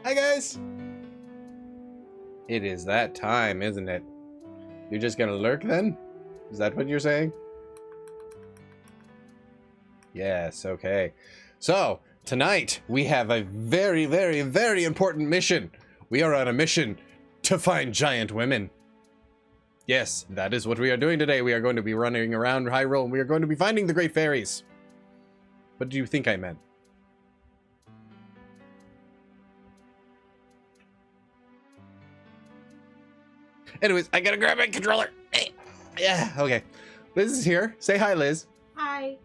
Hi guys! It is that time, isn't it? You're just gonna lurk then? Is that what you're saying? Yes, okay. So, tonight we have a very, very, very important mission. We are on a mission to find giant women. Yes, that is what we are doing today. We are going to be running around Hyrule and we are going to be finding the Great Fairies. What do you think I meant? Anyways, I gotta grab my controller. Yeah, okay. Liz is here. Say hi, Liz. Hi.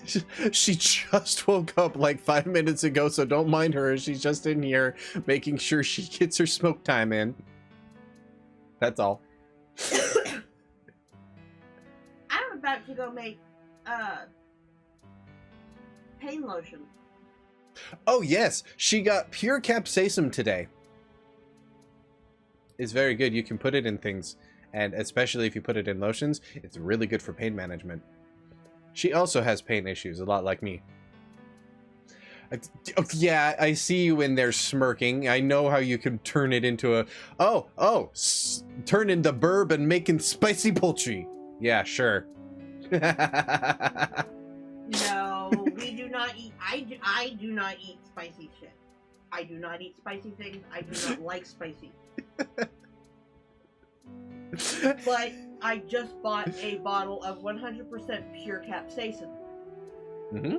She just woke up like 5 minutes ago, so don't mind her. She's just in here making sure she gets her smoke time in. That's all. I'm about to go make pain lotion. Oh yes, she got pure capsaicin today. It's very good. You can put it in things, and especially if you put it in lotions, it's really good for pain management. She also has pain issues, a lot like me. Yeah, I see you in there smirking. I know how you can turn it into a... turn into burb and making spicy poultry. Yeah, sure. No, we do not eat... I do not eat spicy shit. I do not eat spicy things. I do not like spicy. But I just bought a bottle of 100% pure capsaicin. Mm-hmm.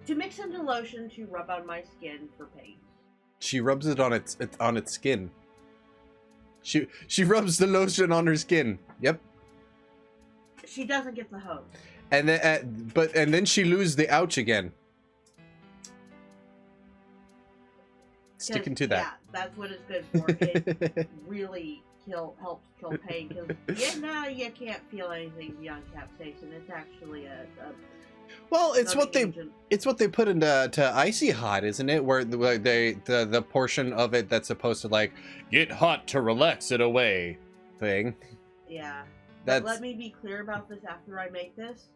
To mix into lotion to rub on my skin for pain. She rubs it on its skin. She rubs the lotion on her skin. Yep. She doesn't get the hose. And then and then she loses the ouch again. Sticking to that. Yeah, that's what it's good for. It really helps kill pain. Because you can't feel anything beyond capsaicin. It's actually well, it's what they put into Icy Hot, isn't it? Where the portion of it that's supposed to like get hot to relax it away thing. Yeah. But let me be clear about this after I make this.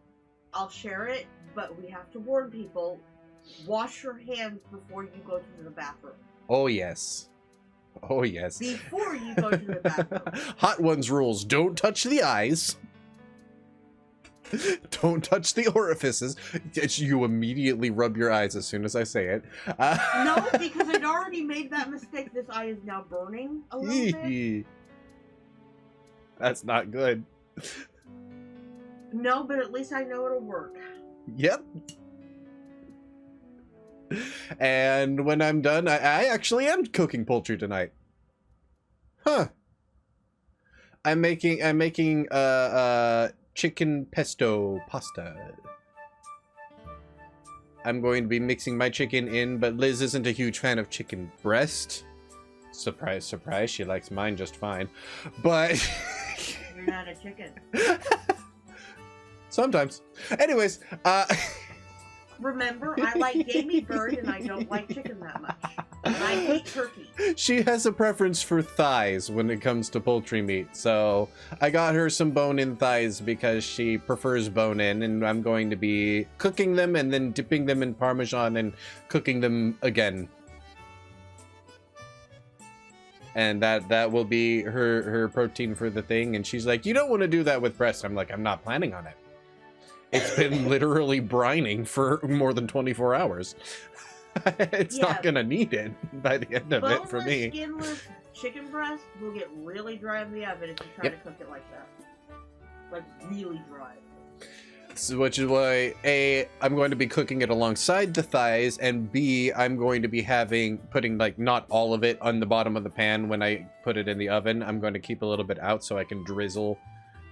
I'll share it, but we have to warn people. Wash your hands before you go to the bathroom. Oh yes. Oh yes. Before you go to the bathroom. Hot Ones rules. Don't touch the eyes. Don't touch the orifices. You immediately rub your eyes as soon as I say it. No, because I'd already made that mistake. This eye is now burning a little bit. That's not good. No, but at least I know it'll work. Yep. And when I'm done, I actually am cooking poultry tonight. Huh. I'm making chicken pesto pasta. I'm going to be mixing my chicken in, but Liz isn't a huge fan of chicken breast. Surprise, surprise, she likes mine just fine. But you're not a chicken. Sometimes. Anyways, remember, I like gamey bird and I don't like chicken that much. And I hate turkey. She has a preference for thighs when it comes to poultry meat, so I got her some bone-in thighs because she prefers bone-in, and I'm going to be cooking them and then dipping them in Parmesan and cooking them again. And that will be her protein for the thing, and she's like, you don't want to do that with breast. I'm like, I'm not planning on it. It's been literally brining for more than 24 hours. It's not gonna need it by the end of it for me. Skinless chicken breast will get really dry in the oven if you try to cook it like that. Like really dry. So, which is why A, I'm going to be cooking it alongside the thighs, and B, I'm going to be putting like not all of it on the bottom of the pan when I put it in the oven. I'm going to keep a little bit out so I can drizzle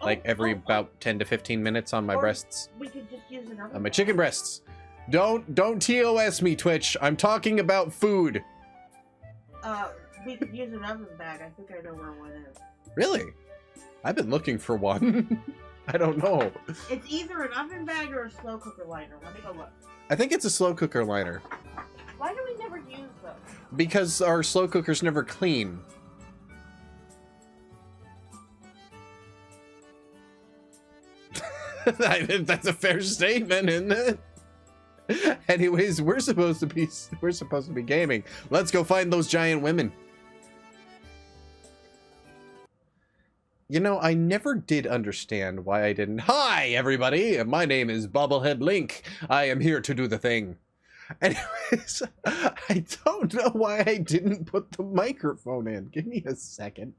like every about 10 to 15 minutes on my breasts. We could just use another on my chicken breasts. Don't TOS me, Twitch. I'm talking about food. We could use an oven bag. I think I know where one is. Really? I've been looking for one. I don't know. It's either an oven bag or a slow cooker liner. Let me go look. I think it's a slow cooker liner. Why do we never use those? Because our slow cooker's never clean. That's a fair statement, isn't it? Anyways, we're supposed to be gaming. Let's go find those giant women. You know, I never did understand why I didn't. Hi, everybody. My name is Bobblehead Link. I am here to do the thing. Anyways, I don't know why I didn't put the microphone in. Give me a second.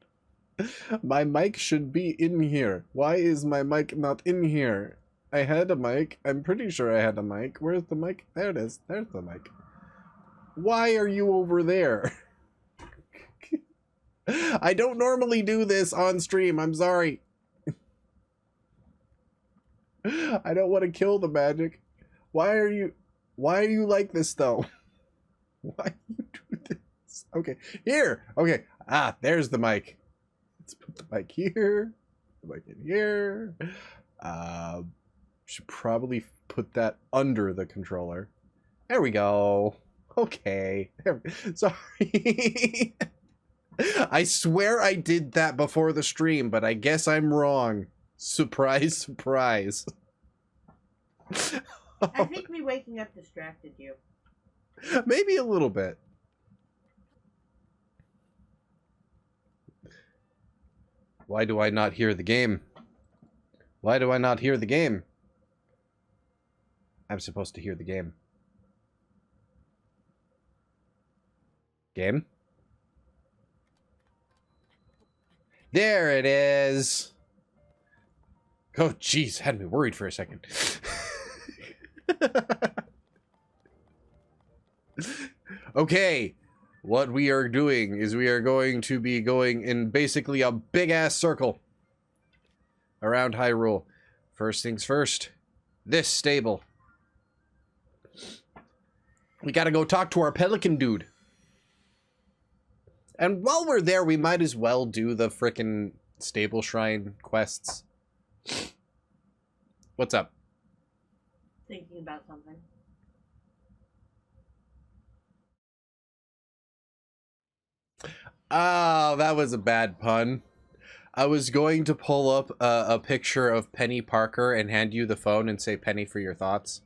My mic should be in here. Why is my mic not in here? I had a mic. I'm pretty sure I had a mic. Where's the mic? There it is. There's the mic. Why are you over there? I don't normally do this on stream. I'm sorry. I don't want to kill the magic. Why are you like this though? Why you do this? Okay, here. Okay. Ah, there's the mic. Let's put the mic here. The mic in here. Should probably put that under the controller. There we go. Okay. Sorry. I swear I did that before the stream, but I guess I'm wrong. Surprise, surprise. I think me waking up distracted you. Maybe a little bit. Why do I not hear the game? Why do I not hear the game? I'm supposed to hear the game. Game? There it is. Oh, jeez, had me worried for a second. Okay, what we are doing is we are going to be going in basically a big-ass circle around Hyrule. First things first, this stable. We gotta go talk to our pelican dude. And while we're there, we might as well do the frickin' stable shrine quests. What's up? Thinking about something. Oh, that was a bad pun. I was going to pull up a picture of Penny Parker and hand you the phone and say, Penny, for your thoughts.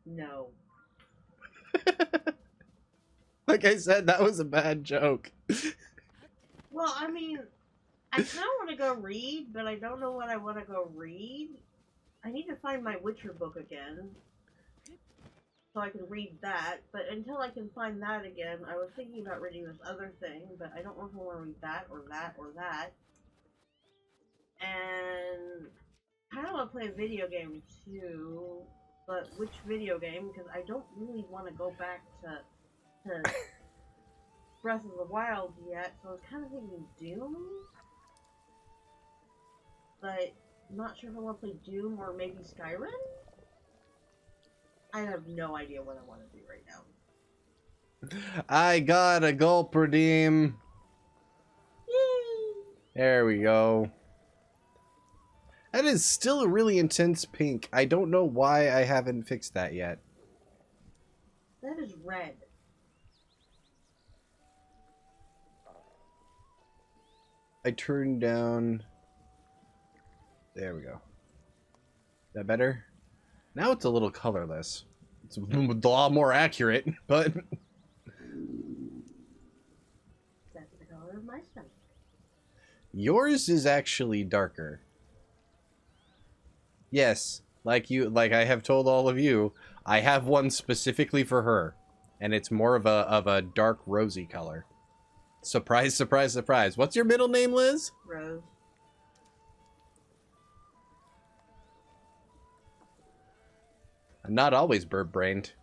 No. Like I said, that was a bad joke. Well, I mean, I kind of want to go read, but I don't know what I want to go read. I need to find my Witcher book again, so I can read that. But until I can find that again, I was thinking about reading this other thing, but I don't know if I want to read that or that or that. And I kind of want to play a video game too, but which video game? Because I don't really want to go back to Breath of the Wild yet, so I was kind of thinking Doom, but I'm not sure if I want to play Doom or maybe Skyrim. I have no idea what I want to do right now. I got a gulp redeem. Yay! There we go. That is still a really intense pink. I don't know why I haven't fixed that yet. That is red. I turned down... There we go. Is that better? Now it's a little colorless. It's a lot more accurate, but... That's the color of my stomach. Yours is actually darker. Yes, like I have told all of you, I have one specifically for her, and it's more of a dark rosy color. Surprise, surprise, surprise. What's your middle name, Liz? Rose. I'm not always bird-brained.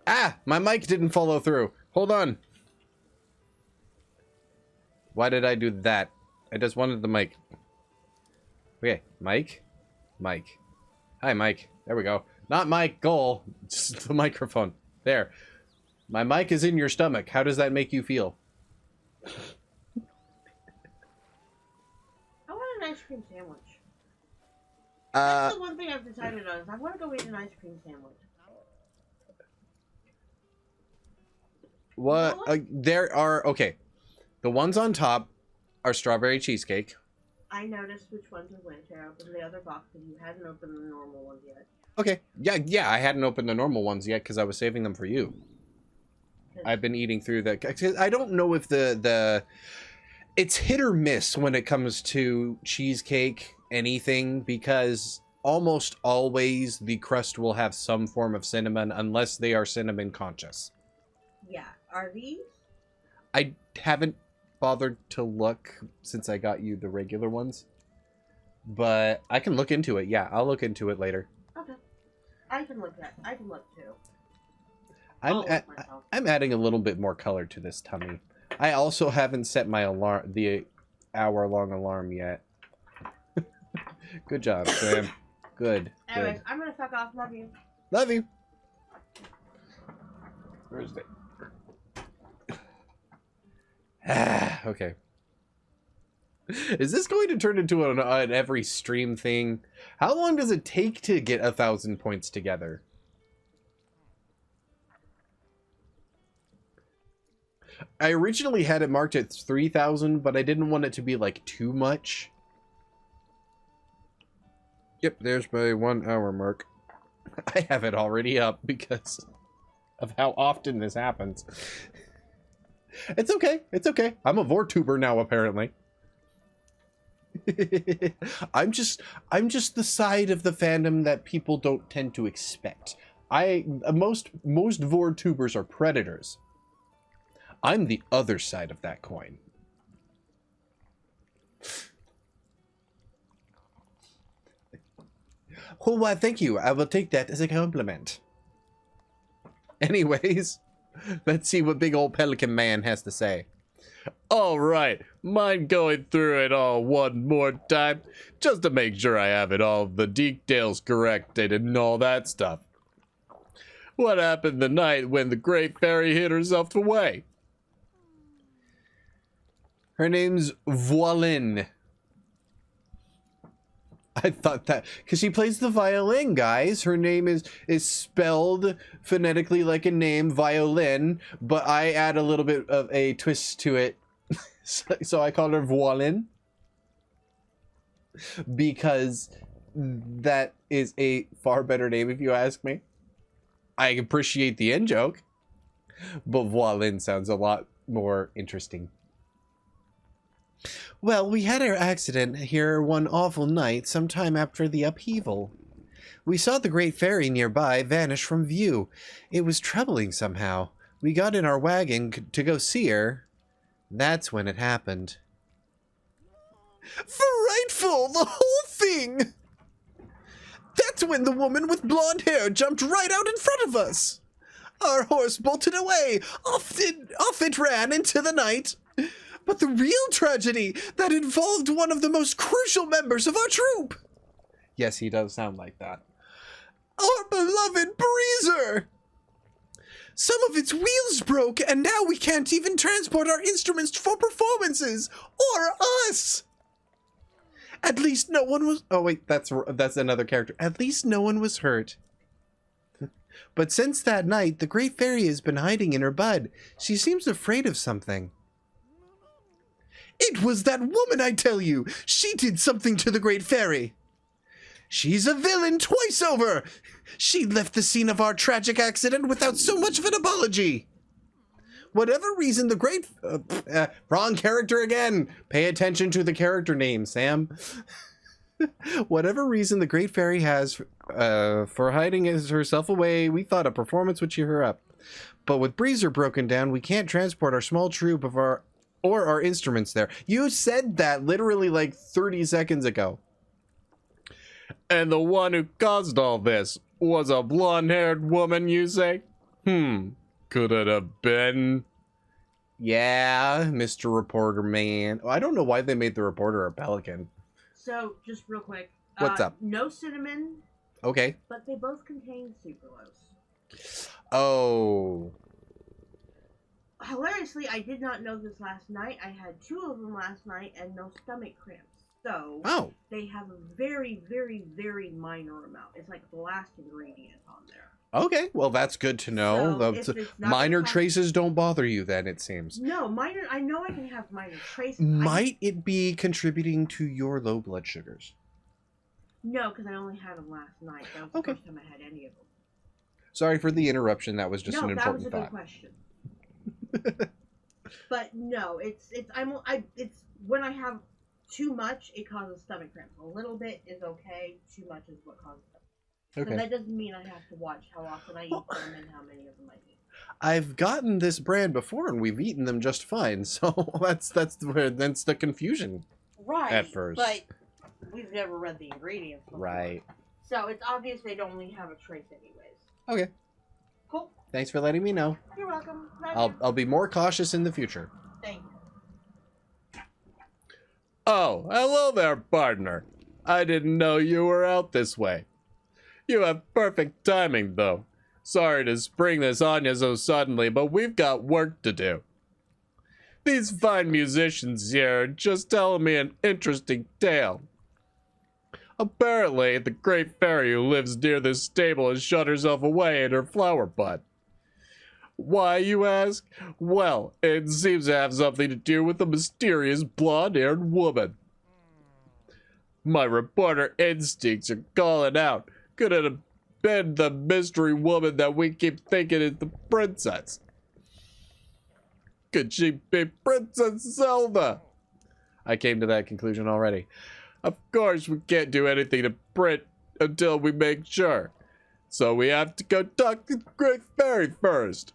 Ah! My mic didn't follow through. Hold on. Why did I do that? I just wanted the mic. Okay, mic. Mic. Hi, Mike. There we go. Not Mike Goal, just the microphone. There. My mic is in your stomach. How does that make you feel? I want an ice cream sandwich. That's the one thing I've decided on. Is I want to go eat an ice cream sandwich. What? There are... Okay. The ones on top are strawberry cheesecake. I noticed which ones are which. I opened the other box, and you hadn't opened the normal ones yet. Okay. Yeah, I hadn't opened the normal ones yet because I was saving them for you. I've been eating through the... 'cause I don't know if the... It's hit or miss when it comes to cheesecake, anything, because almost always the crust will have some form of cinnamon unless they are cinnamon conscious. Yeah. Are these? I haven't bothered to look since I got you the regular ones. But I can look into it. Yeah, I'll look into it later. Okay. I can look too. I'm adding a little bit more color to this tummy. I also haven't set my alarm, the hour-long alarm yet. Good job, Sam. Good. Anyways, Good. I'm gonna fuck off. Love you. Love you. Where's it? Okay. Is this going to turn into an every stream thing? How long does it take to get 1,000 points together? I originally had it marked at 3,000, but I didn't want it to be like too much. Yep, there's my 1 hour mark. I have it already up because of how often this happens. It's okay. It's okay. I'm a Vtuber now, apparently. I'm just the side of the fandom that people don't tend to expect. Most Vtubers are predators. I'm the other side of that coin. Oh, why, thank you. I will take that as a compliment. Anyways, let's see what big old Pelican Man has to say. All right, mind going through it all one more time, just to make sure I have it all the details corrected and all that stuff. What happened the night when the Great Fairy hid herself away? Her name's Voilin. I thought that because she plays the violin, guys. Her name is spelled phonetically like a name, violin, but I add a little bit of a twist to it. So I called her Voilin because that is a far better name, if you ask me. I appreciate the in joke, but Voilin sounds a lot more interesting. Well, we had our accident here one awful night sometime after the upheaval. We saw the Great Fairy nearby vanish from view. It was troubling somehow. We got in our wagon to go see her. That's when it happened. Frightful! The whole thing! That's when the woman with blonde hair jumped right out in front of us. Our horse bolted away. Off it ran into the night. But the real tragedy that involved one of the most crucial members of our troop. Yes, he does sound like that. Our beloved Breezer. Some of its wheels broke, and now we can't even transport our instruments for performances, or us. At least no one was... Oh, wait, that's another character. At least no one was hurt. But since that night, the Great Fairy has been hiding in her bud. She seems afraid of something. It was that woman, I tell you! She did something to the Great Fairy! She's a villain twice over! She left the scene of our tragic accident without so much of an apology! Whatever reason the Great... wrong character again! Pay attention to the character name, Sam. Whatever reason the Great Fairy has for hiding herself away, we thought a performance would cheer her up. But with Breezer broken down, we can't transport our small troop of our instruments there. You said that literally like 30 seconds ago. And the one who caused all this was a blonde-haired woman, you say? Could it have been? Yeah, Mr. Reporter Man. I don't know why they made the reporter a pelican. So, just real quick. What's up? No cinnamon. Okay. But they both contain sucralose. Oh. Hilariously, I did not know this last night. I had 2 of them last night and no stomach cramps. So, they have a very, very, very minor amount. It's like the last ingredient on there. Okay, well that's good to know. So minor traces don't bother you then, it seems. No, minor, I know I can have minor traces. Might it be contributing to your low blood sugars? No, because I only had them last night. That was the Okay. first time I had any of them. Sorry for the interruption. That was just No, an that was important a good thought. question. But no, it's when I have too much, it causes stomach cramps. A little bit is okay. Too much is what causes them. Okay. So that doesn't mean I have to watch how often I eat them and how many of them I eat. I've gotten this brand before and we've eaten them just fine. So that's the confusion. Right. At first. But we've never read the ingredients before. Right. So it's obvious they'd only have a trace anyways. Okay. Cool. Thanks for letting me know. You're welcome. Love you. I'll be more cautious in the future. Thank you. Oh, hello there, partner. I didn't know you were out this way. You have perfect timing, though. Sorry to spring this on you so suddenly, but we've got work to do. These fine musicians here are just telling me an interesting tale. Apparently, the Great Fairy who lives near this stable has shut herself away in her flower pot. Why, you ask? Well, it seems to have something to do with a mysterious blonde-haired woman. My reporter instincts are calling out. Could it have been the mystery woman that we keep thinking is the princess? Could she be Princess Zelda? I came to that conclusion already. Of course, we can't do anything to print until we make sure. So we have to go talk to the Great Fairy first.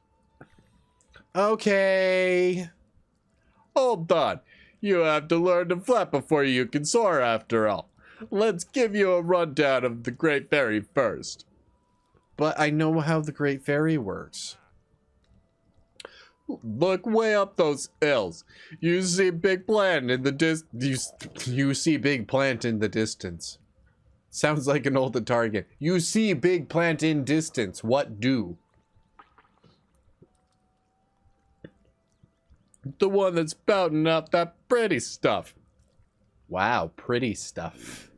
Okay. Hold on. You have to learn to flap before you can soar after all. Let's give you a rundown of the Great Fairy first. But I know how the Great Fairy works. Look way up those hills. You see big plant in the you see big plant in the distance. Sounds like an old Atari game. You see big plant in distance. What do? The one that's spouting out that pretty stuff. Wow, pretty stuff.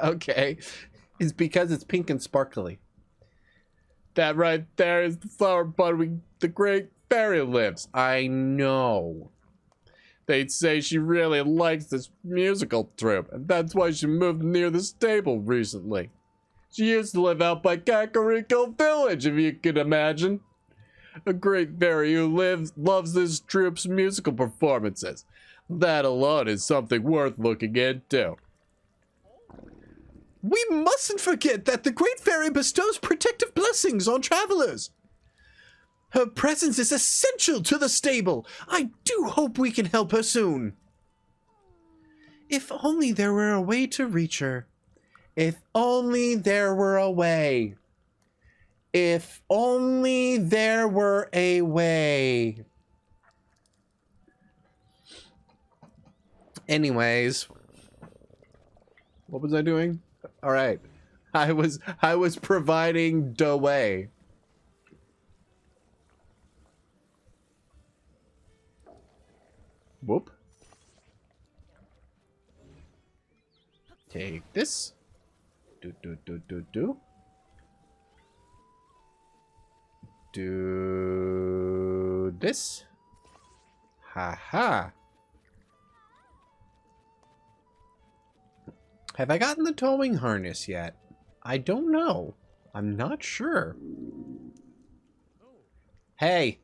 Okay. It's because it's pink and sparkly. That right there is the flower pot where the Great Fairy lives. I know. They'd say she really likes this musical troupe, and that's why she moved near the stable recently. She used to live out by Kakariko Village, if you could imagine. A Great Fairy who loves this troupe's musical performances. That alone is something worth looking into. We mustn't forget that the Great Fairy bestows protective blessings on travelers. Her presence is essential to the stable. I do hope we can help her soon. If only there were a way to reach her. If only there were a way. If only there were a way. Anyways, what was I doing? All right, I was providing the way. Whoop. Take this. Do this. Ha ha. Have I gotten the towing harness yet? I don't know. I'm not sure. Hey.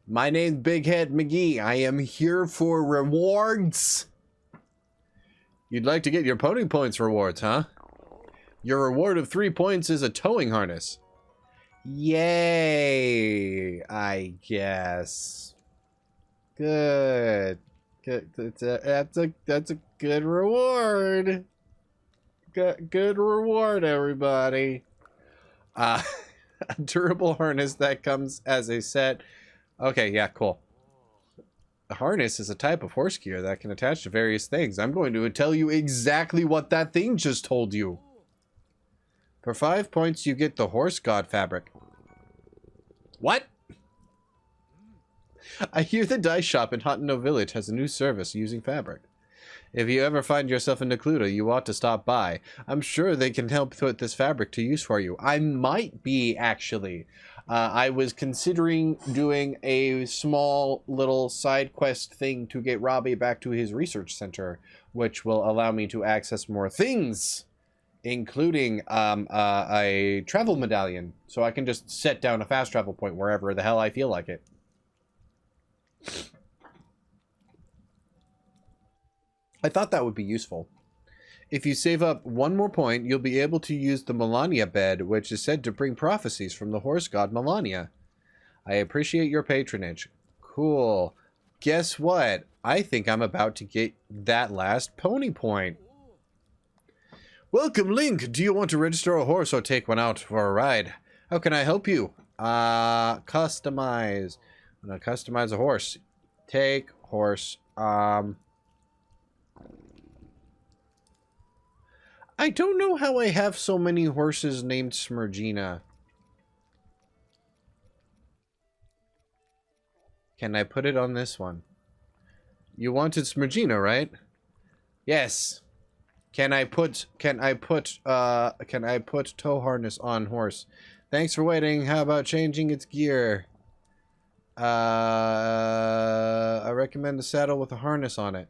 My name's Big Head McGee. I am here for rewards. You'd like to get your pony points rewards, huh? Your reward of 3 points is a towing harness. Yay, I guess. Good. Good. That's a good reward. Good reward, everybody. A durable harness that comes as a set. Okay, yeah, cool. The harness is a type of horse gear that can attach to various things. I'm going to tell you exactly what that thing just told you. For 5 points, you get the horse god fabric. What? I hear the dye shop in Hotono Village has a new service using fabric. If you ever find yourself in Necluda, you ought to stop by. I'm sure they can help put this fabric to use for you. I might be, actually. I was considering doing a small little side quest thing to get Robbie back to his research center, which will allow me to access more things, including a travel medallion, so I can just set down a fast travel point wherever the hell I feel like it. I thought that would be useful. If you save up one more point, you'll be able to use the Melania bed, which is said to bring prophecies from the horse god Melania. I appreciate your patronage. Cool. Guess what? I think I'm about to get that last pony point. Welcome, Link. Do you want to register a horse or take one out for a ride? How can I help you? Customize. I'm gonna customize a horse. Take horse. I don't know how I have so many horses named Smurgina. Can I put it on this one? You wanted Smurgina, right? Yes. Can I put tow harness on horse? Thanks for waiting. How about changing its gear? I recommend the saddle with a harness on it.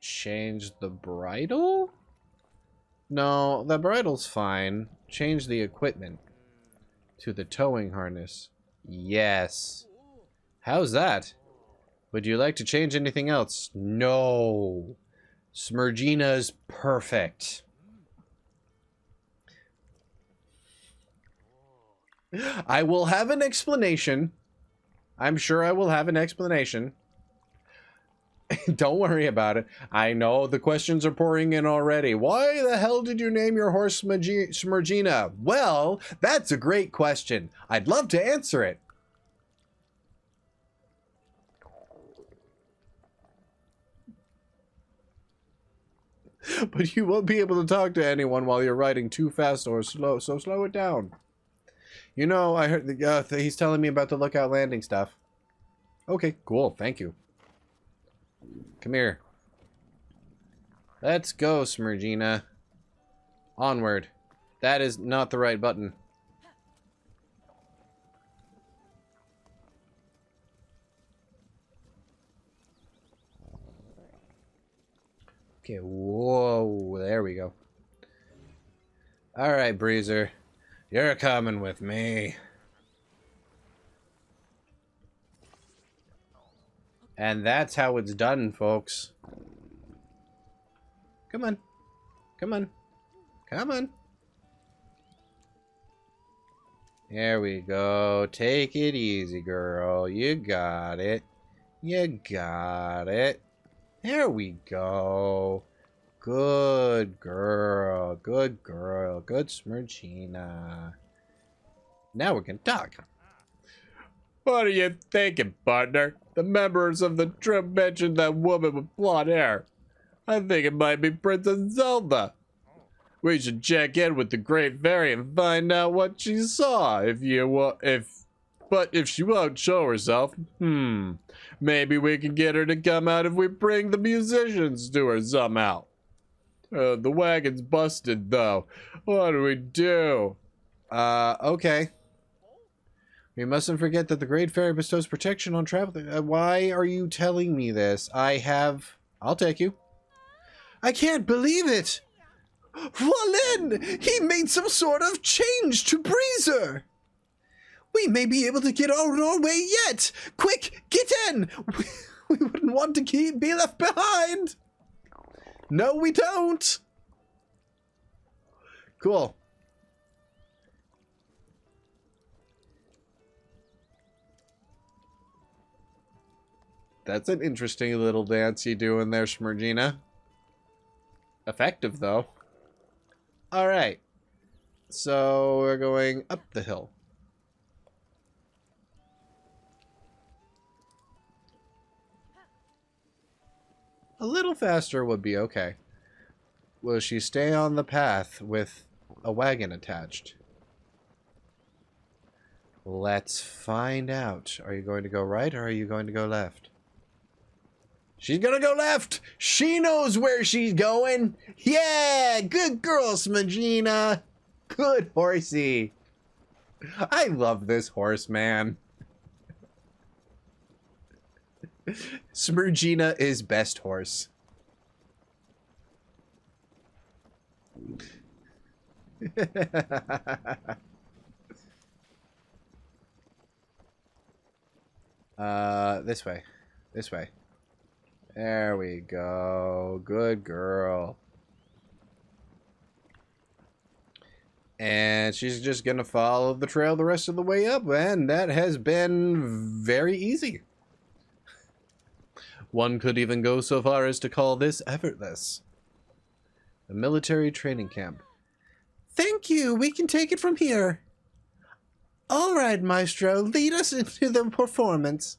Change the bridle? No, the bridle's fine. Change the equipment to the towing harness. Yes. How's that? Would you like to change anything else? No. Smurgina's perfect. I will have an explanation. I'm sure I will have an explanation. Don't worry about it. I know the questions are pouring in already. Why the hell did you name your horse Smurgina? Well, that's a great question. I'd love to answer it. But you won't be able to talk to anyone while you're riding too fast or slow, so slow it down. You know, I heard he's telling me about the lookout landing stuff. Okay, cool. Thank you. Come here. Let's go, Smurgina. Onward. That is not the right button. Okay, whoa. There we go. Alright, Breezer. You're coming with me. And that's how it's done, folks. Come on. Come on. Come on. There we go. Take it easy, girl. You got it. You got it. There we go. Good girl. Good girl. Good Smurgina. Now we can talk. What are you thinking, partner? The members of the trip mentioned that woman with blonde hair. I think it might be Princess Zelda. We should check in with the Great Fairy and find out what she saw. But if she won't show herself, maybe we can get her to come out if we bring the musicians to her somehow. The wagon's busted though. What do we do? Okay. We mustn't forget that the Great Fairy bestows protection on travelers. Why are you telling me this? I'll take you. I can't believe it! Wallen! He made some sort of change to Breezer! We may be able to get on our way yet! Quick, get in! We wouldn't want to be left behind! No, we don't! Cool. That's an interesting little dance you doing there, Smurgina. Effective, though. Alright. So, we're going up the hill. A little faster would be okay. Will she stay on the path with a wagon attached? Let's find out. Are you going to go right or are you going to go left? She's gonna go left! She knows where she's going! Yeah! Good girl, Smurgina! Good horsey! I love this horse, man. Smurgina is best horse. This way. This way. There we go. Good girl. And she's just gonna follow the trail the rest of the way up, and that has been very easy. One could even go so far as to call this effortless. A military training camp. Thank you, we can take it from here. All right, Maestro, lead us into the performance.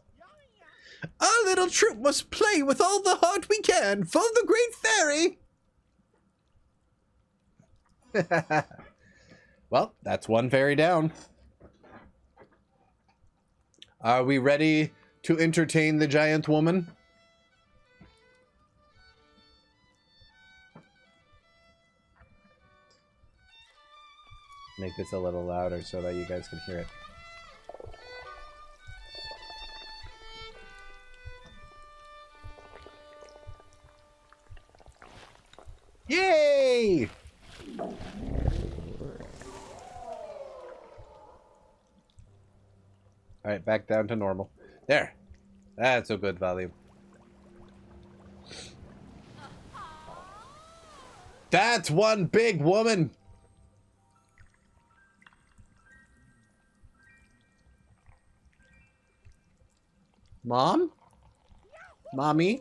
Our little troupe must play with all the heart we can for the Great Fairy. Well, that's one fairy down. Are we ready to entertain the giant woman? Make this a little louder so that you guys can hear it. Yay! Alright, back down to normal. There. That's a good volume. That's one big woman! Mom? Mommy?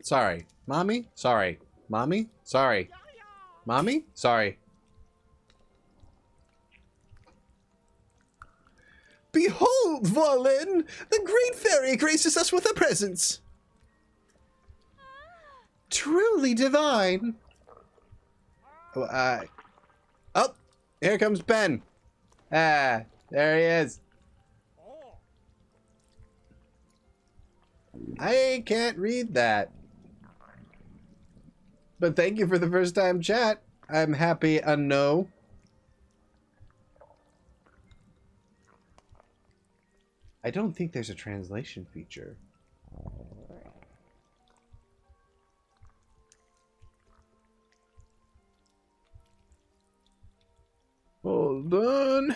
Sorry. Mommy? Sorry. Mommy? Sorry. Mommy? Sorry. Behold, Volin! The Great Fairy graces us with a presence! Truly divine! Oh, here comes Ben! Ah, there he is. I can't read that. But thank you for the first time chat. I'm happy no. I don't think there's a translation feature. Hold on.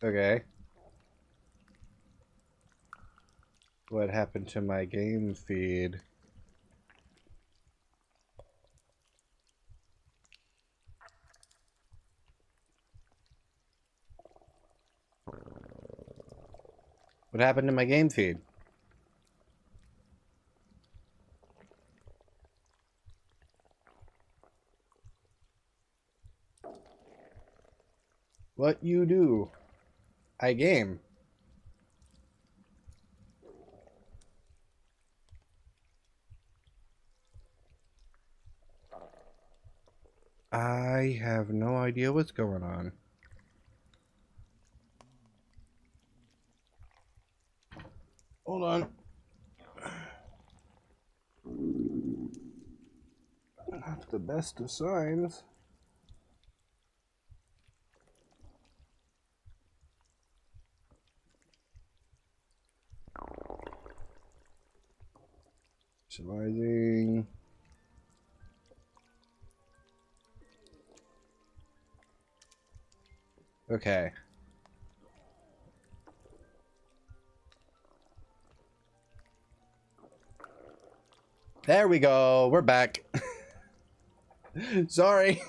Okay. What happened to my game feed? What happened to my game feed? What you do? I game. I have no idea what's going on. Hold on. Not the best of signs. Initializing. Okay. There we go. We're back. Sorry.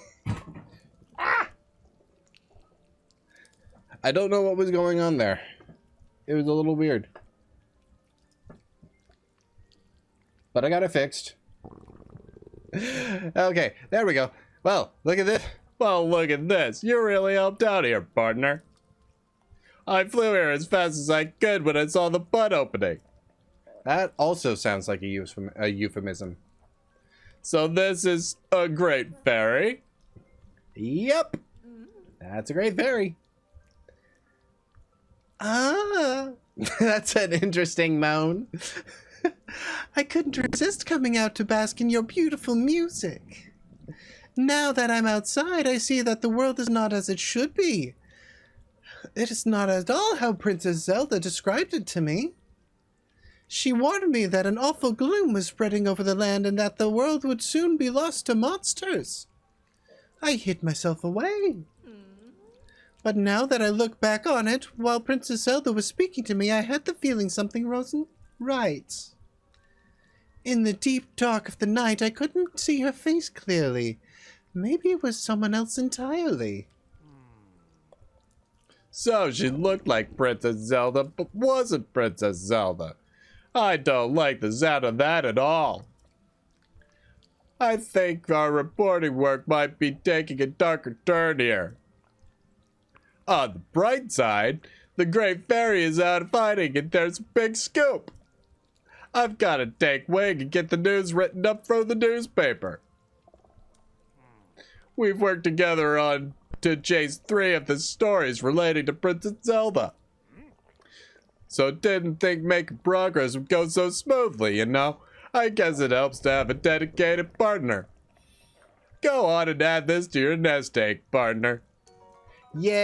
I don't know what was going on there. It was a little weird. But I got it fixed. Okay, there we go. Well, look at this. Well, look at this. You really helped out here, partner. I flew here as fast as I could when I saw the butt opening. That also sounds like a euphemism. So this is a great fairy? Yep. That's a great fairy. Ah, that's an interesting moan. I couldn't resist coming out to bask in your beautiful music. Now that I'm outside, I see that the world is not as it should be. It is not at all how Princess Zelda described it to me. She warned me that an awful gloom was spreading over the land and that the world would soon be lost to monsters. I hid myself away. But now that I look back on it, while Princess Zelda was speaking to me, I had the feeling something wasn't right. In the deep dark of the night, I couldn't see her face clearly. Maybe it was someone else entirely. So she looked like Princess Zelda, but wasn't Princess Zelda. I don't like the sound of that at all. I think our reporting work might be taking a darker turn here. On the bright side, the Great Fairy is out fighting and there's a big scoop. I've got to take wing and get the news written up for the newspaper. We've worked together to chase 3 of the stories relating to Princess Zelda. So didn't think making progress would go so smoothly, you know? I guess it helps to have a dedicated partner. Go on and add this to your nest egg, partner. Yay!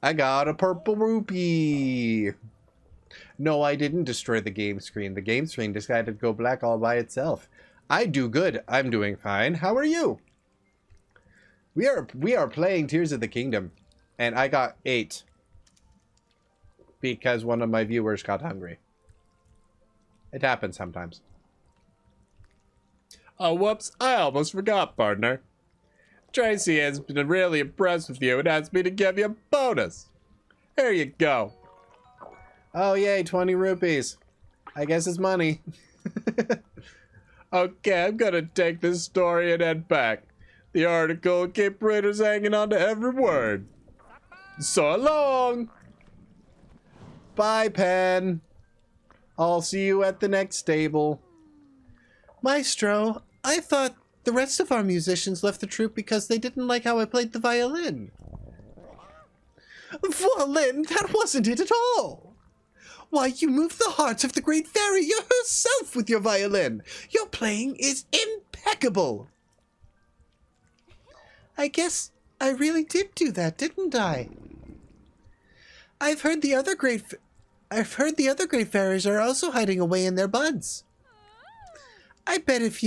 I got a purple rupee. No, I didn't destroy the game screen. The game screen decided to go black all by itself. I do good. I'm doing fine. How are you? We are playing Tears of the Kingdom, and I got 8 because one of my viewers got hungry. It happens sometimes. Oh, whoops, I almost forgot, partner. Tracy has been really impressed with you and asked me to give you a bonus. Here you go. Oh, yay, 20 rupees. I guess it's money. Okay, I'm gonna take this story and head back. The article will keep readers hanging on to every word. So long! Bye, Pen. I'll see you at the next stable. Maestro, I thought the rest of our musicians left the troupe because they didn't like how I played the violin. Violin? That wasn't it at all! Why, you moved the hearts of the Great Fairy yourself with your violin! Your playing is impeccable! I guess I really did do that, didn't I? I've heard the other Great Fairies are also hiding away in their buds. I bet if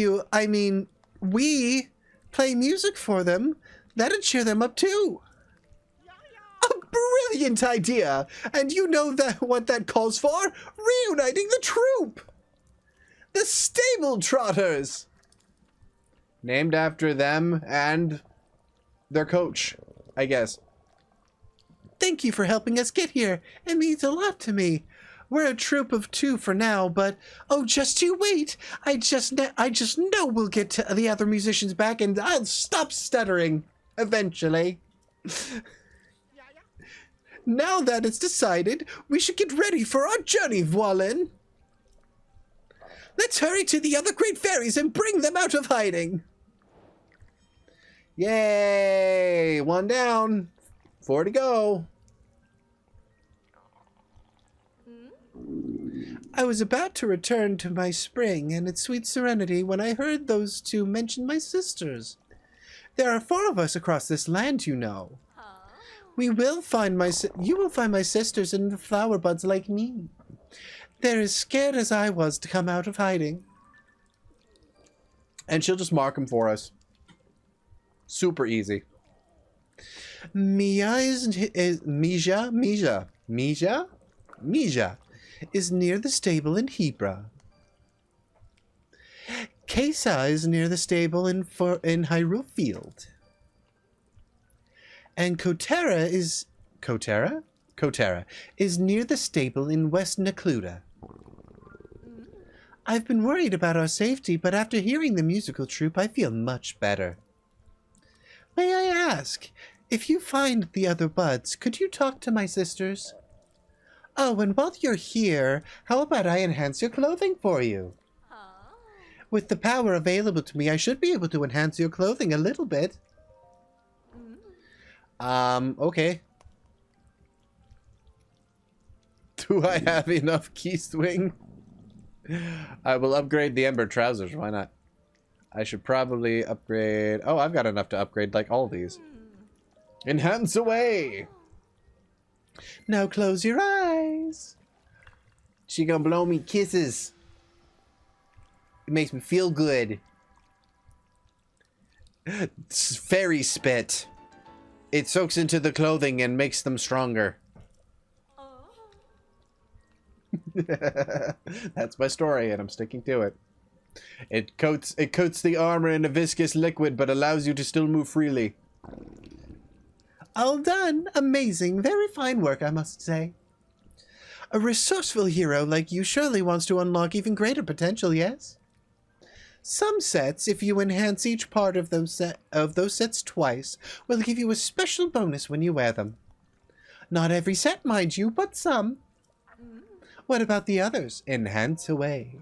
we play music for them, that'd cheer them up too. A brilliant idea! And you know what that calls for? Reuniting the troupe! The Stable Trotters! Named after them and their coach, I guess. Thank you for helping us get here. It means a lot to me. We're a troupe of 2 for now, but oh, just you wait. I just know we'll get to the other musicians back and I'll stop stuttering eventually. Now that it's decided, we should get ready for our journey, Voilin. Let's hurry to the other Great Fairies and bring them out of hiding. Yay! 1 down. 4 to go. I was about to return to my spring and its sweet serenity when I heard those 2 mention my sisters. There are 4 of us across this land, you know. You will find my sisters in the flower buds like me. They're as scared as I was to come out of hiding. And she'll just mark them for us. Super easy. Mija is near the stable in Hebra. Kesa is near the stable in Hyrule Field. And Kotera is near the stable in West Nakluda. I've been worried about our safety, but after hearing the musical troupe, I feel much better. May I ask, if you find the other buds, could you talk to my sisters? Oh, and while you're here, how about I enhance your clothing for you? With the power available to me, I should be able to enhance your clothing a little bit. Okay. Do I have enough key swing? I will upgrade the Ember trousers. Why not? I should probably upgrade... Oh, I've got enough to upgrade, like, all these. Enhance away! Now close your eyes. She gonna blow me kisses. It makes me feel good. It's fairy spit. It soaks into the clothing and makes them stronger. That's my story, and I'm sticking to it. It coats the armor in a viscous liquid, but allows you to still move freely. All done. Amazing. Very fine work, I must say. A resourceful hero like you surely wants to unlock even greater potential, yes? Some sets, if you enhance each part of those sets twice, will give you a special bonus when you wear them. Not every set, mind you, but some. What about the others? Enhance away.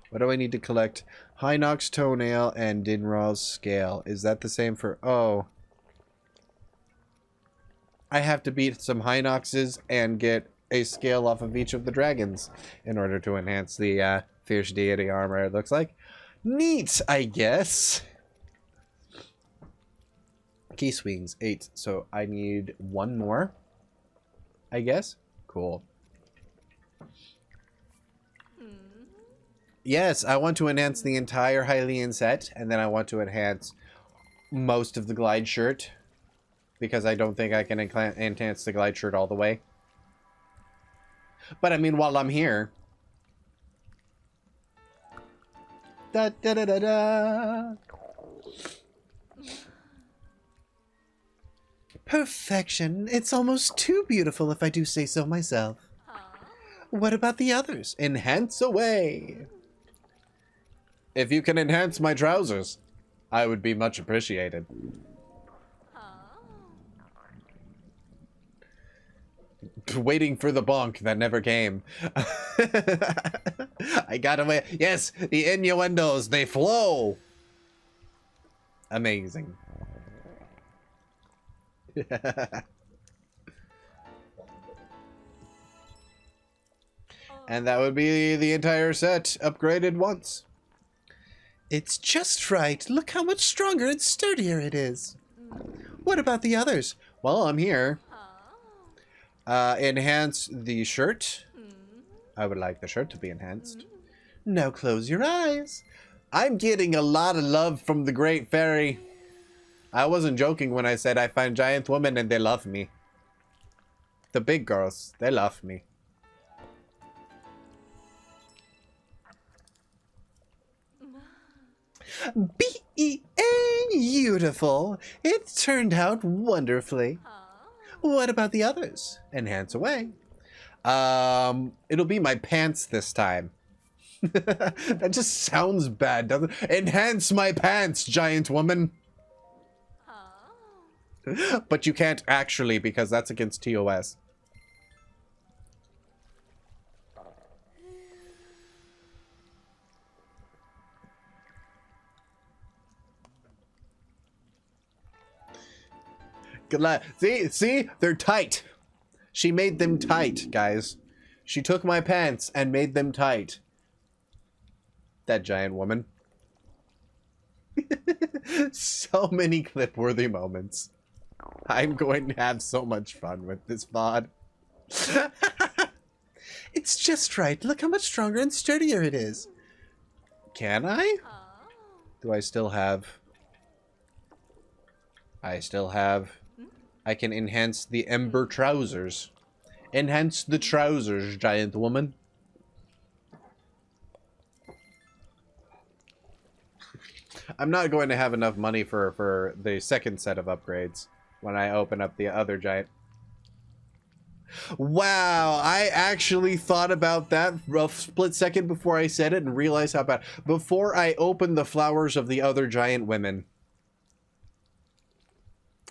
What do I need to collect? Hinox toenail and Dinral's scale. Is that the same for... Oh. I have to beat some Hinoxes and get a scale off of each of the dragons in order to enhance the fierce deity armor, it looks like. Neat, I guess. Key swings, 8. So I need 1 more, I guess. Cool. Yes, I want to enhance the entire Hylian set, and then I want to enhance most of the glide shirt, because I don't think I can enhance the glide shirt all the way. But I mean, while I'm here... Da da da da da! Perfection. It's almost too beautiful if I do say so myself. What about the others? Enhance away! If you can enhance my trousers, I would be much appreciated. Waiting for the bonk that never came. I got away. Yes, the innuendos, they flow. Amazing. And that would be the entire set upgraded once. It's just right. Look how much stronger and sturdier it is. What about the others? Well, I'm here. Enhance the shirt. I would like the shirt to be enhanced. Now close your eyes. I'm getting a lot of love from the Great Fairy. I wasn't joking when I said I find giant women and they love me. The big girls, they love me. Beautiful. It turned out wonderfully. What about the others? Enhance away. It'll be my pants this time. That just sounds bad, doesn't it? Enhance my pants, giant woman. But you can't actually, because that's against TOS. Good luck. See? They're tight. She made them tight, guys. She took my pants and made them tight. That giant woman. So many clip-worthy moments. I'm going to have so much fun with this VOD. It's just right. Look how much stronger and sturdier it is. Can I? Do I still have... I can enhance the Ember trousers. Enhance the trousers, giant woman. I'm not going to have enough money for the second set of upgrades when I open up the other giant. Wow, I actually thought about that a split second before I said it and realized how bad. Before I opened the flowers of the other giant women.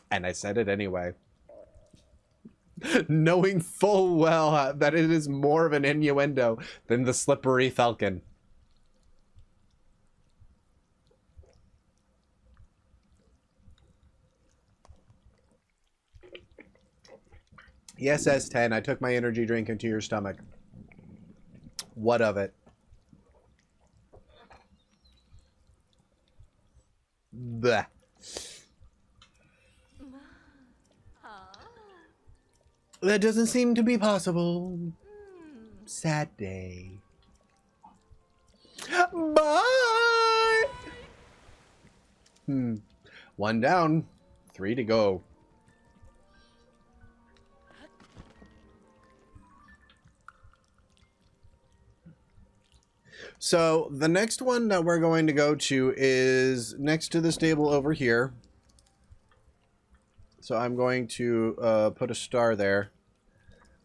And I said it anyway. Knowing full well that it is more of an innuendo than the slippery falcon. Yes, S10, I took my energy drink into your stomach. What of it? Bleh. That doesn't seem to be possible. Sad day. Bye! One down. 3 to go. So, the next one that we're going to go to is next to the stable over here. So I'm going to put a star there.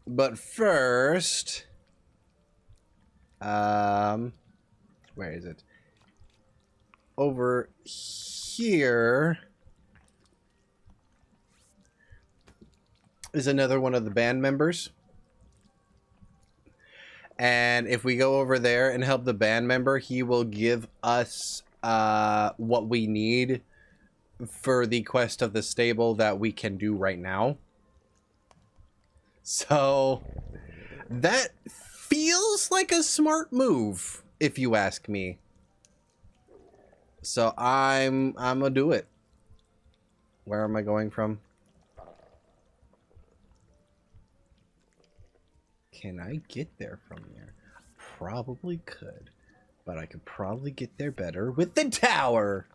But first... where is it? Over here is another one of the band members. And if we go over there and help the band member, he will give us what we need for the quest of the stable that we can do right now. So that feels like a smart move, if you ask me. So I'm gonna do it. Where am I going from? Can I get there from here? Probably could. But I could probably get there better with the tower.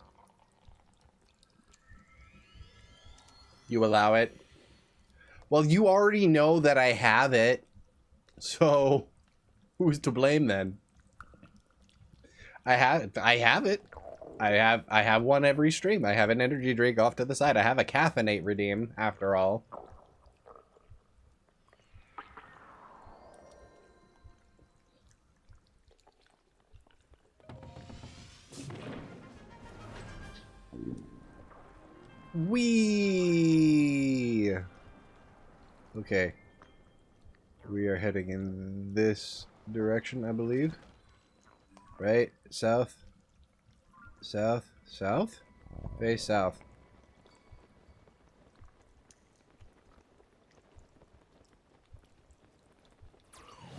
You allow it? Well, you already know that I have it. So, who's to blame then? I have it. I have one every stream. I have an energy drink off to the side. I have a caffeinate redeem, after all. Wee. Okay. We are heading in this direction, I believe. Right? South? South? South? Face south.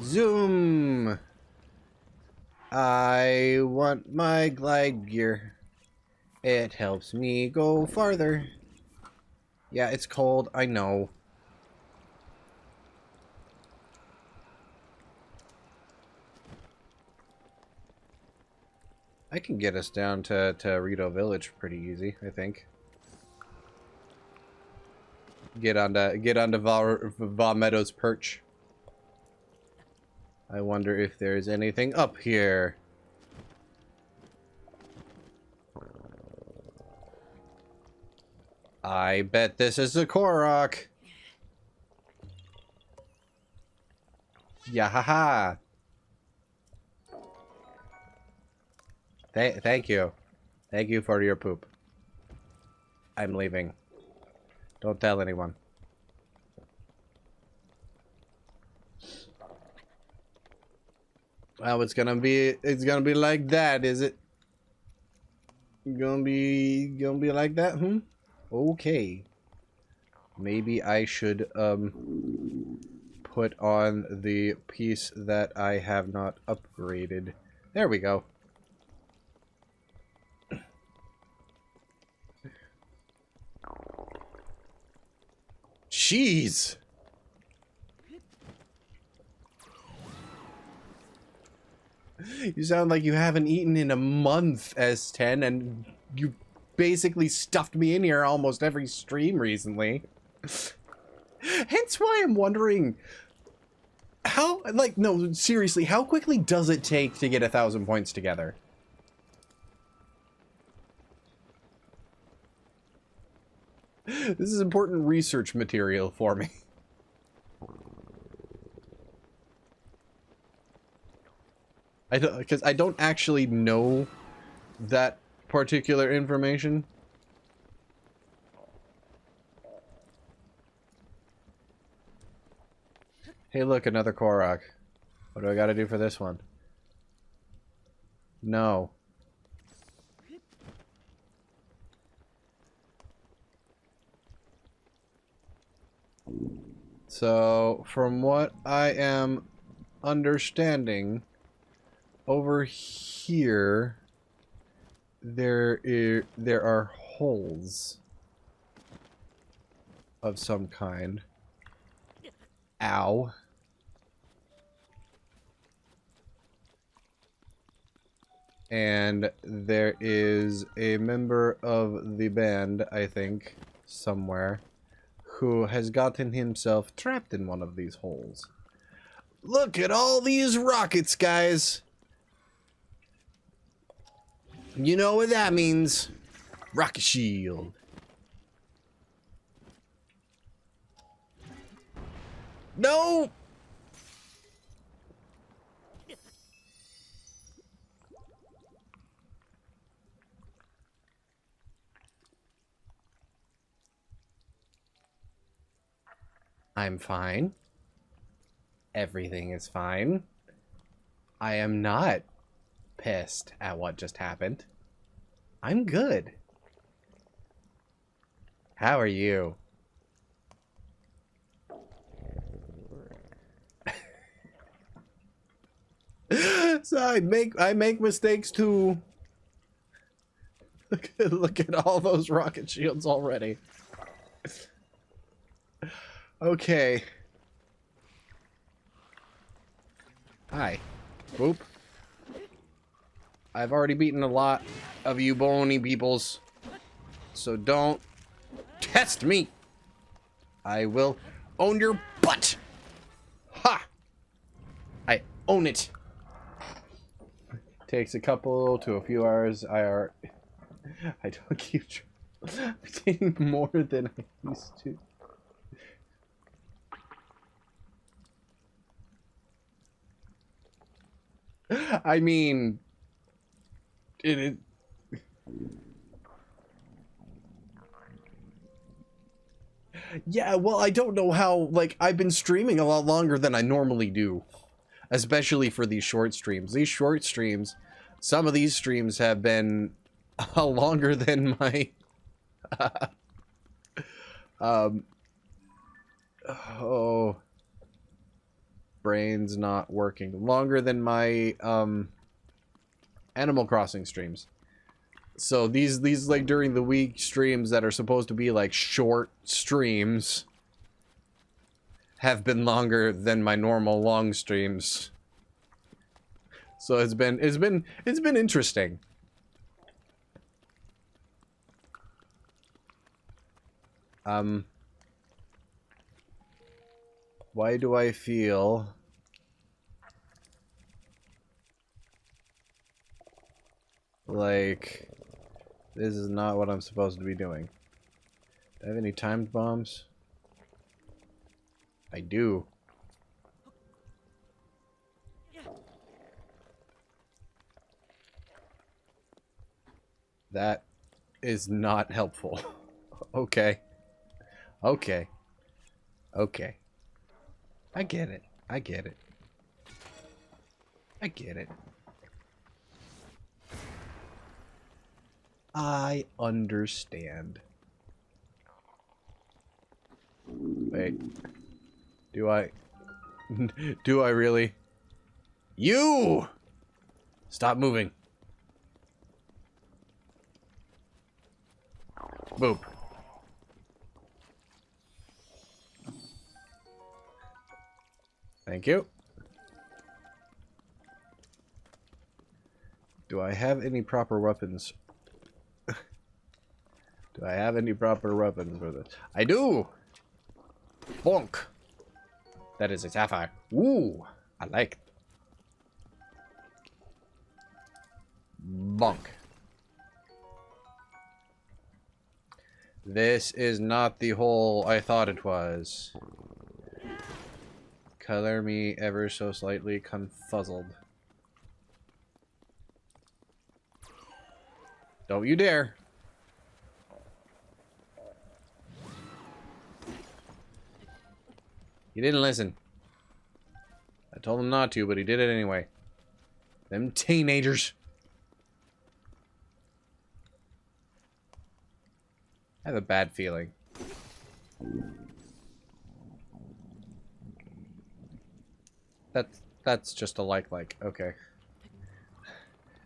Zoom! I want my glide gear. It helps me go farther. Yeah, it's cold, I know. I can get us down to Rito Village pretty easy, I think. Get onto Va Meadow's perch. I wonder if there's anything up here. I bet this is a Korok. Yahaha. Thank you. Thank you for your poop. I'm leaving. Don't tell anyone. Well, it's gonna be like that, is it? Gonna be like that, Okay. Maybe I should put on the piece that I have not upgraded. There we go. Jeez. You sound like you haven't eaten in a month, S10, and you basically stuffed me in here almost every stream recently. Hence why I'm wondering how, like, no, seriously, how quickly does it take to get 1,000 points together? This is important research material for me. Because I don't actually know that particular information. Hey, look, another Korok. What do I gotta do for this one? No. So, from what I am understanding, over here, there are holes of some kind. Ow. And there is a member of the band, I think, somewhere, who has gotten himself trapped in one of these holes. Look at all these rockets, guys! You know what that means. Rocket shield. No! I'm fine. Everything is fine. I am not pissed at what just happened. I'm good. How are you? So I make mistakes too. Look at all those rocket shields already. Okay. Hi. Boop. I've already beaten a lot of you bony peoples, so don't test me. I will own your butt. Ha! I own it. Takes a couple to a few hours. I don't keep I'm taking more than I used to. I mean, it. Yeah, well, I don't know how. Like, I've been streaming a lot longer than I normally do, especially for these short streams. These short streams, some of these streams have been longer than my. Oh. Brain's not working. Longer than my Animal Crossing streams. So these like during the week streams that are supposed to be like short streams have been longer than my normal long streams. So it's been interesting. Why do I feel like this is not what I'm supposed to be doing? Do I have any timed bombs? I do. That is not helpful. Okay. Okay. Okay. I get it. I get it. I get it. I understand. Wait. Do I... Do I really? You! Stop moving. Boop. Thank you. Do I have any proper weapons? Do I have any proper weapons for this? I do! Bonk! That is a sapphire. Ooh! I like it. Bonk. This is not the hole I thought it was. Color me ever so slightly confuzzled. Don't you dare. He didn't listen. I told him not to, but he did it anyway. Them teenagers. I have a bad feeling. That's just a like. Okay.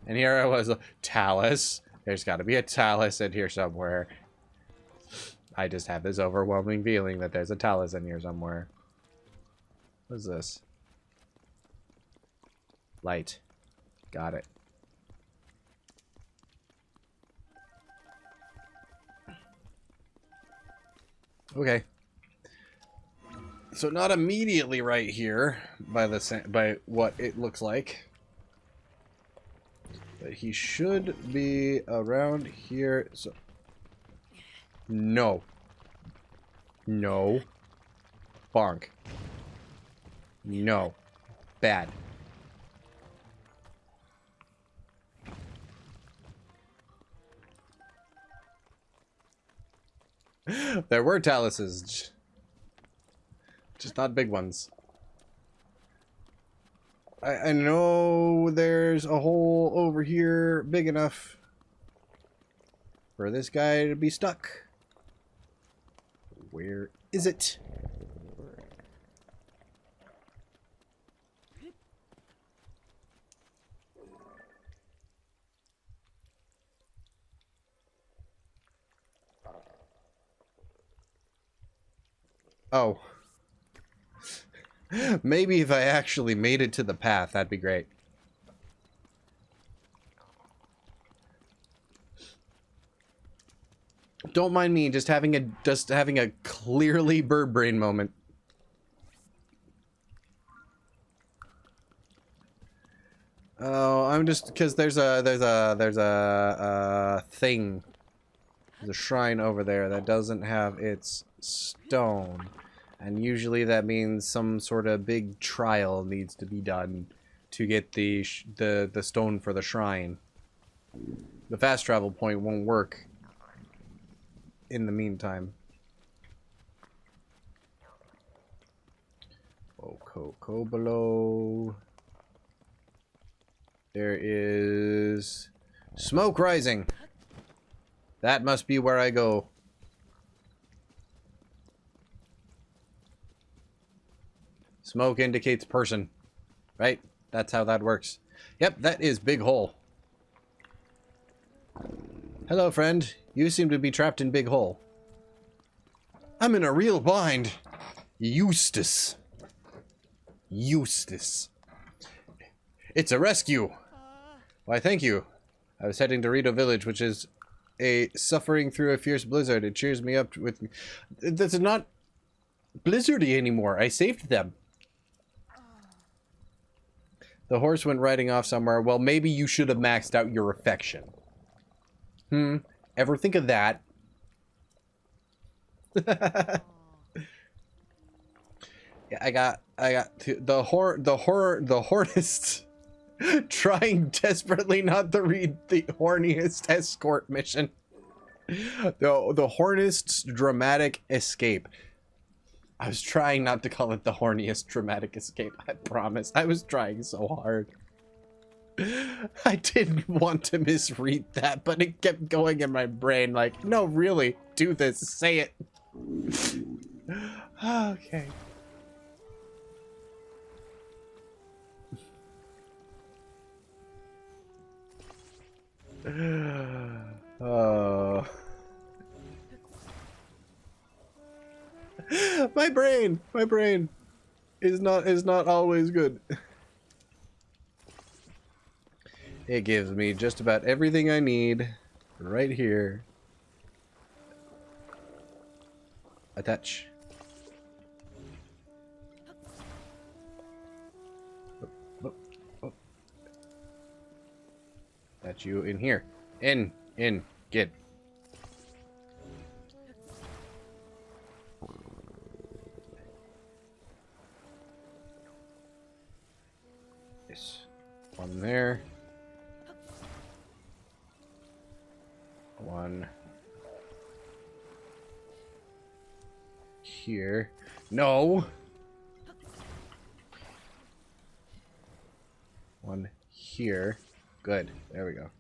And here I was, Talus. There's got to be a Talus in here somewhere. I just have this overwhelming feeling that there's a Talus in here somewhere. What is this? Light. Got it. Okay. So not immediately right here by what it looks like. But he should be around here. So no. No. Bonk. No. Bad. There were taluses. Just not big ones. I know there's a hole over here big enough for this guy to be stuck. Where is it? Oh. Maybe if I actually made it to the path, that'd be great. Don't mind me just having a clearly bird brain moment. Oh, I'm just because there's a thing. There's a shrine over there that doesn't have its stone. And usually that means some sort of big trial needs to be done to get the stone for the shrine. The fast travel point won't work in the meantime. Oh, below. There is smoke rising. That must be where I go. Smoke indicates person, right? That's how that works. Yep, that is big hole. Hello, friend. You seem to be trapped in big hole. I'm in a real bind. Eustace. Eustace. It's a rescue. Why, thank you. I was heading to Rito Village, which is suffering through a fierce blizzard. It cheers me up with... That's not blizzardy anymore. I saved them. The horse went riding off somewhere. Well, maybe you should have maxed out your affection. Ever think of that? Yeah, I got the hornists trying desperately not to read the horniest escort mission. The hornist's dramatic escape. I was trying not to call it the horniest dramatic escape, I promise. I was trying so hard. I didn't want to misread that, but it kept going in my brain like, no, really, do this, say it. Okay. Oh. My brain is not always good. It gives me just about everything I need right here. Attach. Oh. That's you in here. In, get. Yes. One there. One here. No. One here. Good. There we go.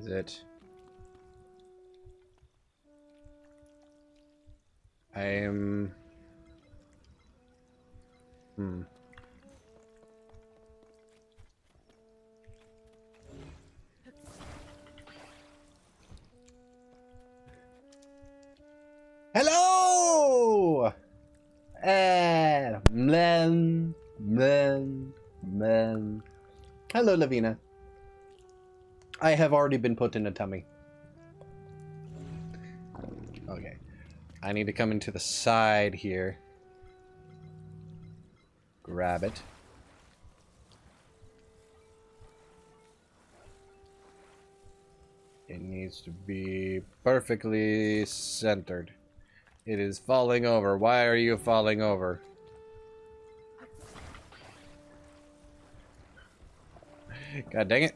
Is it? I am... Hello! Mlen. Hello, Lavina. I have already been put in a tummy. Okay. I need to come into the side here. Grab it. It needs to be perfectly centered. It is falling over. Why are you falling over? God dang it.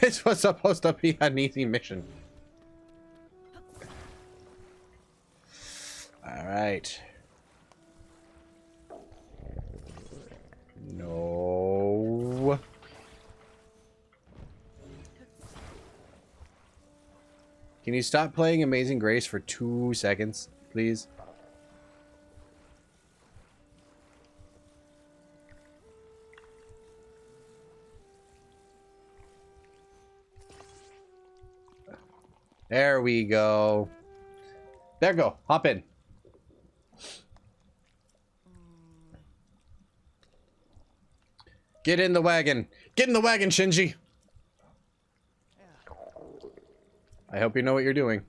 This was supposed to be an easy mission. Alright. No. Can you stop playing Amazing Grace for 2 seconds, please? There we go. There go. Hop in. Get in the wagon. Get in the wagon, Shinji. I hope you know what you're doing.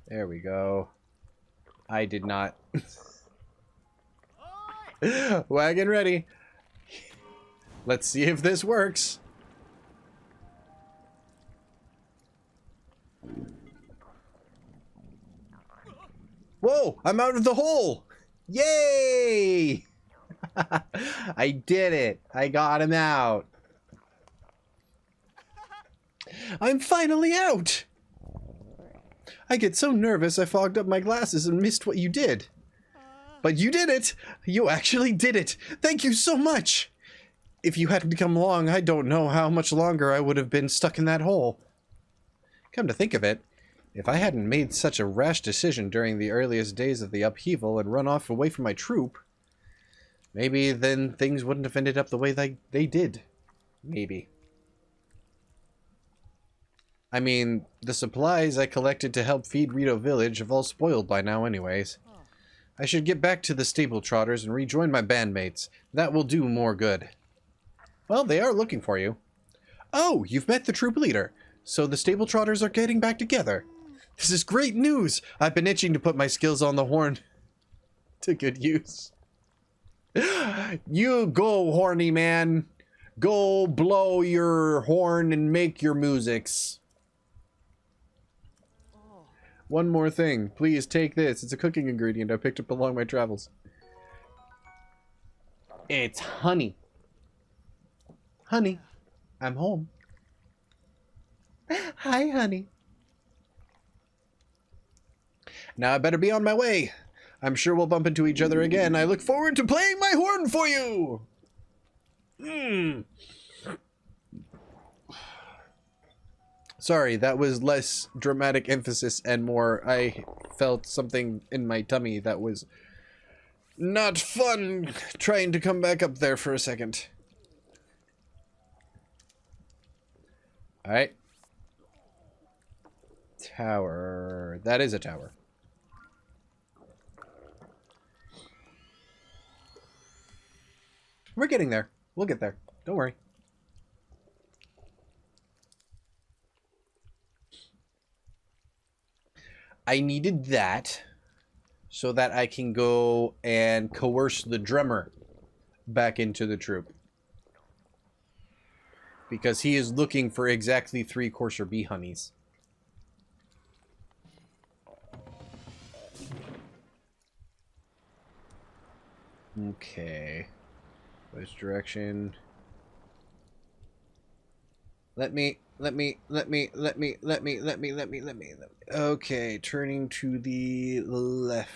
There we go. I did not. Wagon ready. Let's see if this works. Whoa, I'm out of the hole. Yay! I did it. I got him out. I'm finally out! I get so nervous I fogged up my glasses and missed what you did. But you did it! You actually did it! Thank you so much! If you hadn't come along, I don't know how much longer I would have been stuck in that hole. Come to think of it, if I hadn't made such a rash decision during the earliest days of the upheaval and run off away from my troop, maybe then things wouldn't have ended up the way they did. Maybe. I mean, the supplies I collected to help feed Rito Village have all spoiled by now anyways. I should get back to the stable trotters and rejoin my bandmates. That will do more good. Well, they are looking for you. Oh, you've met the troop leader. So the stable trotters are getting back together. This is great news. I've been itching to put my skills on the horn to good use. You go, horny man. Go blow your horn and make your musics. One more thing. Please take this. It's a cooking ingredient I picked up along my travels. It's honey. Honey, I'm home. Hi, honey. Now I better be on my way. I'm sure we'll bump into each other again. I look forward to playing my horn for you. Sorry, that was less dramatic emphasis and more I felt something in my tummy that was not fun trying to come back up there for a second. Alright. Tower. That is a tower. We're getting there. We'll get there. Don't worry. I needed that so that I can go and coerce the drummer back into the troop. Because he is looking for exactly 3 courser bee honeys. Okay. Which direction? Let me. Okay, turning to the left.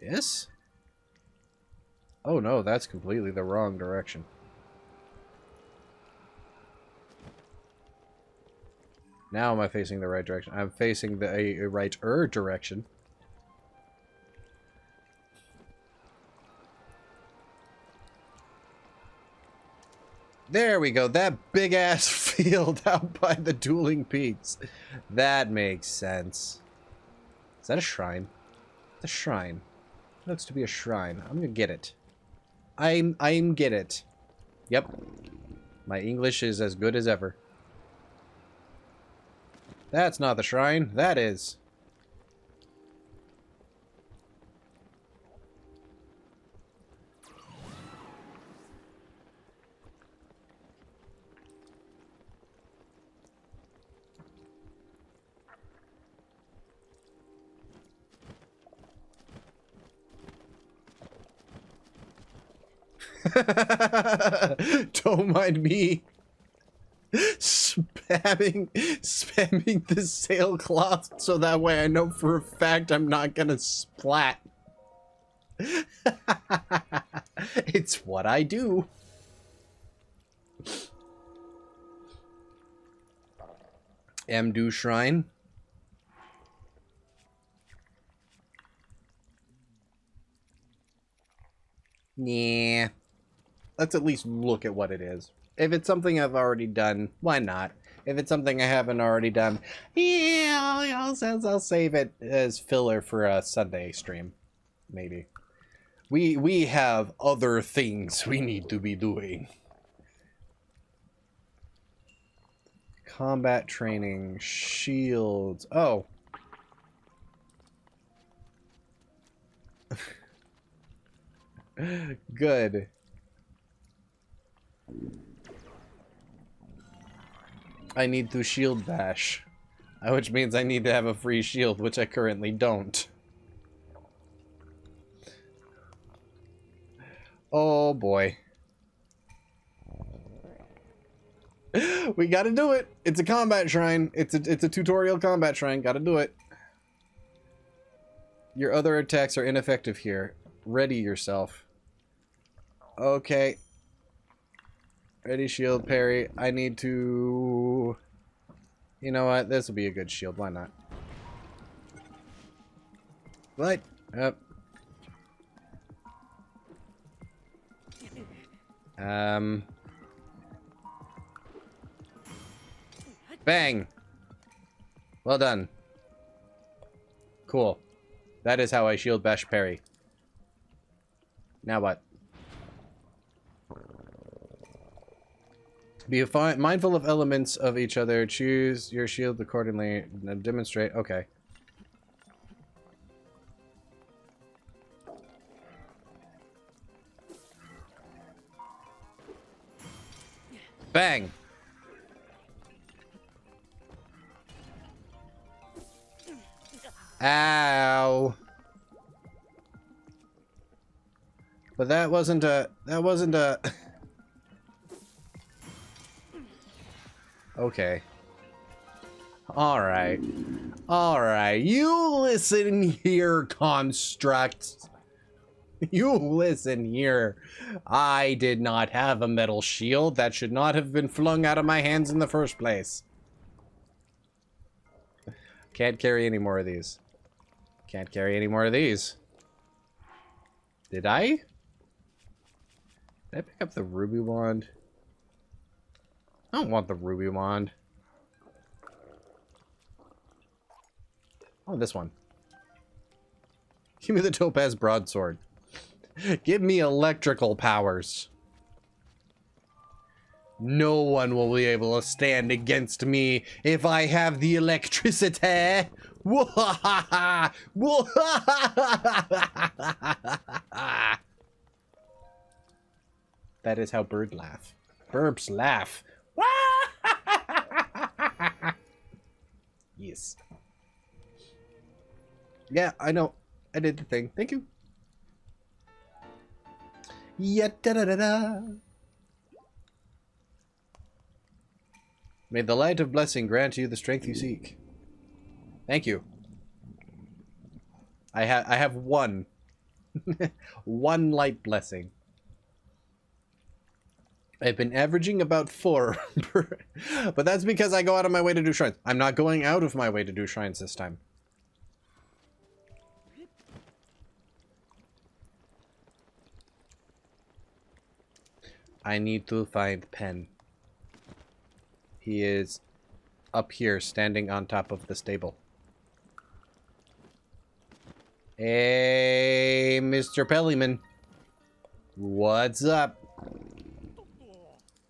Yes? Oh no, that's completely the wrong direction. Now am I facing the right direction? I'm facing the right direction. There we go. That big ass field out by the dueling peaks. That makes sense. Is that a shrine? The shrine. Looks to be a shrine. I'm gonna get it. I'm get it. Yep. My English is as good as ever. That's not the shrine. That is. Don't mind me spamming the sailcloth so that way I know for a fact I'm not gonna splat. It's what I do. Amdu Shrine. Nah. Let's at least look at what it is. If it's something I've already done, why not? If it's something I haven't already done, yeah, I'll save it as filler for a Sunday stream. Maybe. We have other things we need to be doing. Combat training, shields. Oh. Good. I need to shield bash, which means I need to have a free shield, which I currently don't. Oh boy. We gotta do it. It's a combat shrine. It's a tutorial combat shrine. Gotta do it. Your other attacks are ineffective here. Ready yourself. Okay. Ready, shield, parry. I need to... You know what? This will be a good shield. Why not? What? Yep. Bang! Well done. Cool. That is how I shield bash parry. Now what? Be mindful of elements of each other. Choose your shield accordingly. Demonstrate. Okay. Bang! Ow! But that wasn't a... Okay. Alright. Alright. You listen here, construct. You listen here. I did not have a metal shield. That should not have been flung out of my hands in the first place. Can't carry any more of these. Can't carry any more of these. Did I? Did I pick up the ruby wand? I don't want the ruby wand. Oh, this one. Give me the topaz broadsword. Give me electrical powers. No one will be able to stand against me if I have the electricity. That is how birds laugh. Burps laugh. Yes. Yeah, I know. I did the thing. Thank you. Yeah, da da da da. May the light of blessing grant you the strength you seek. Thank you. I have one. One light blessing. I've been averaging about 4 per, but that's because I go out of my way to do shrines. I'm not going out of my way to do shrines this time. I need to find Pen. He is up here, standing on top of the stable. Hey, Mr. Pellyman. What's up?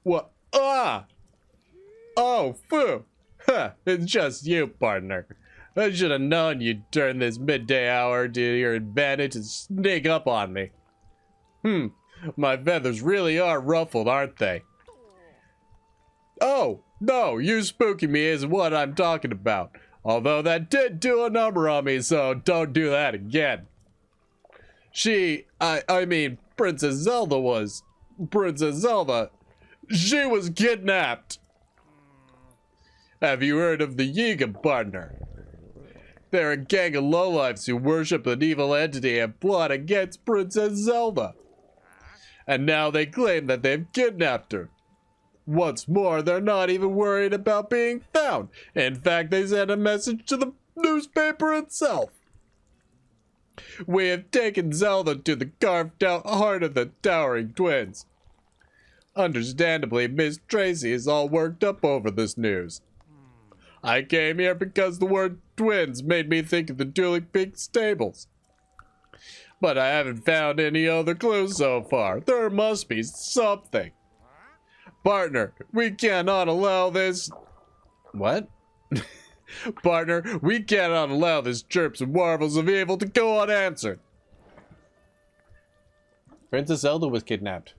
What? Ah! Oh, phew! Huh, it's just you, partner. I should have known you'd turn this midday hour to your advantage and sneak up on me. My feathers really are ruffled, aren't they? Oh, no, you spooking me isn't what I'm talking about. Although that did do a number on me, so don't do that again. I mean, Princess Zelda, she was kidnapped. Have you heard of the Yiga, partner? They're a gang of lowlifes who worship an evil entity and plot against Princess Zelda. And now they claim that they've kidnapped her. What's more, they're not even worried about being found. In fact, they sent a message to the newspaper itself. We have taken Zelda to the carved-out heart of the towering twins. Understandably, Miss Tracy is all worked up over this news. I came here because the word twins made me think of the Dueling Pink stables. But I haven't found any other clues so far. There must be something. Partner, we cannot allow this... What? Partner, we cannot allow this chirps and warbles of evil to go unanswered. Princess Zelda was kidnapped.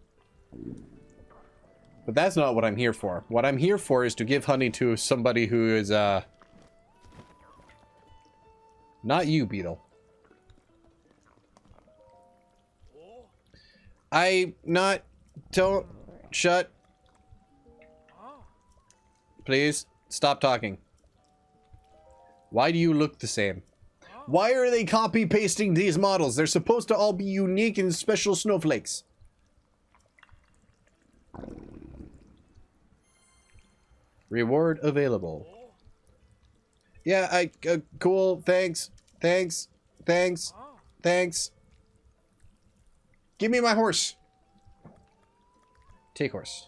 But that's not what I'm here for. What I'm here for is to give honey to somebody who is, not you, Beetle. Don't shut. Please, stop talking. Why do you look the same? Why are they copy-pasting these models? They're supposed to all be unique and special snowflakes. Reward available. Yeah, cool, thanks. Thanks. Give me my horse. Take horse.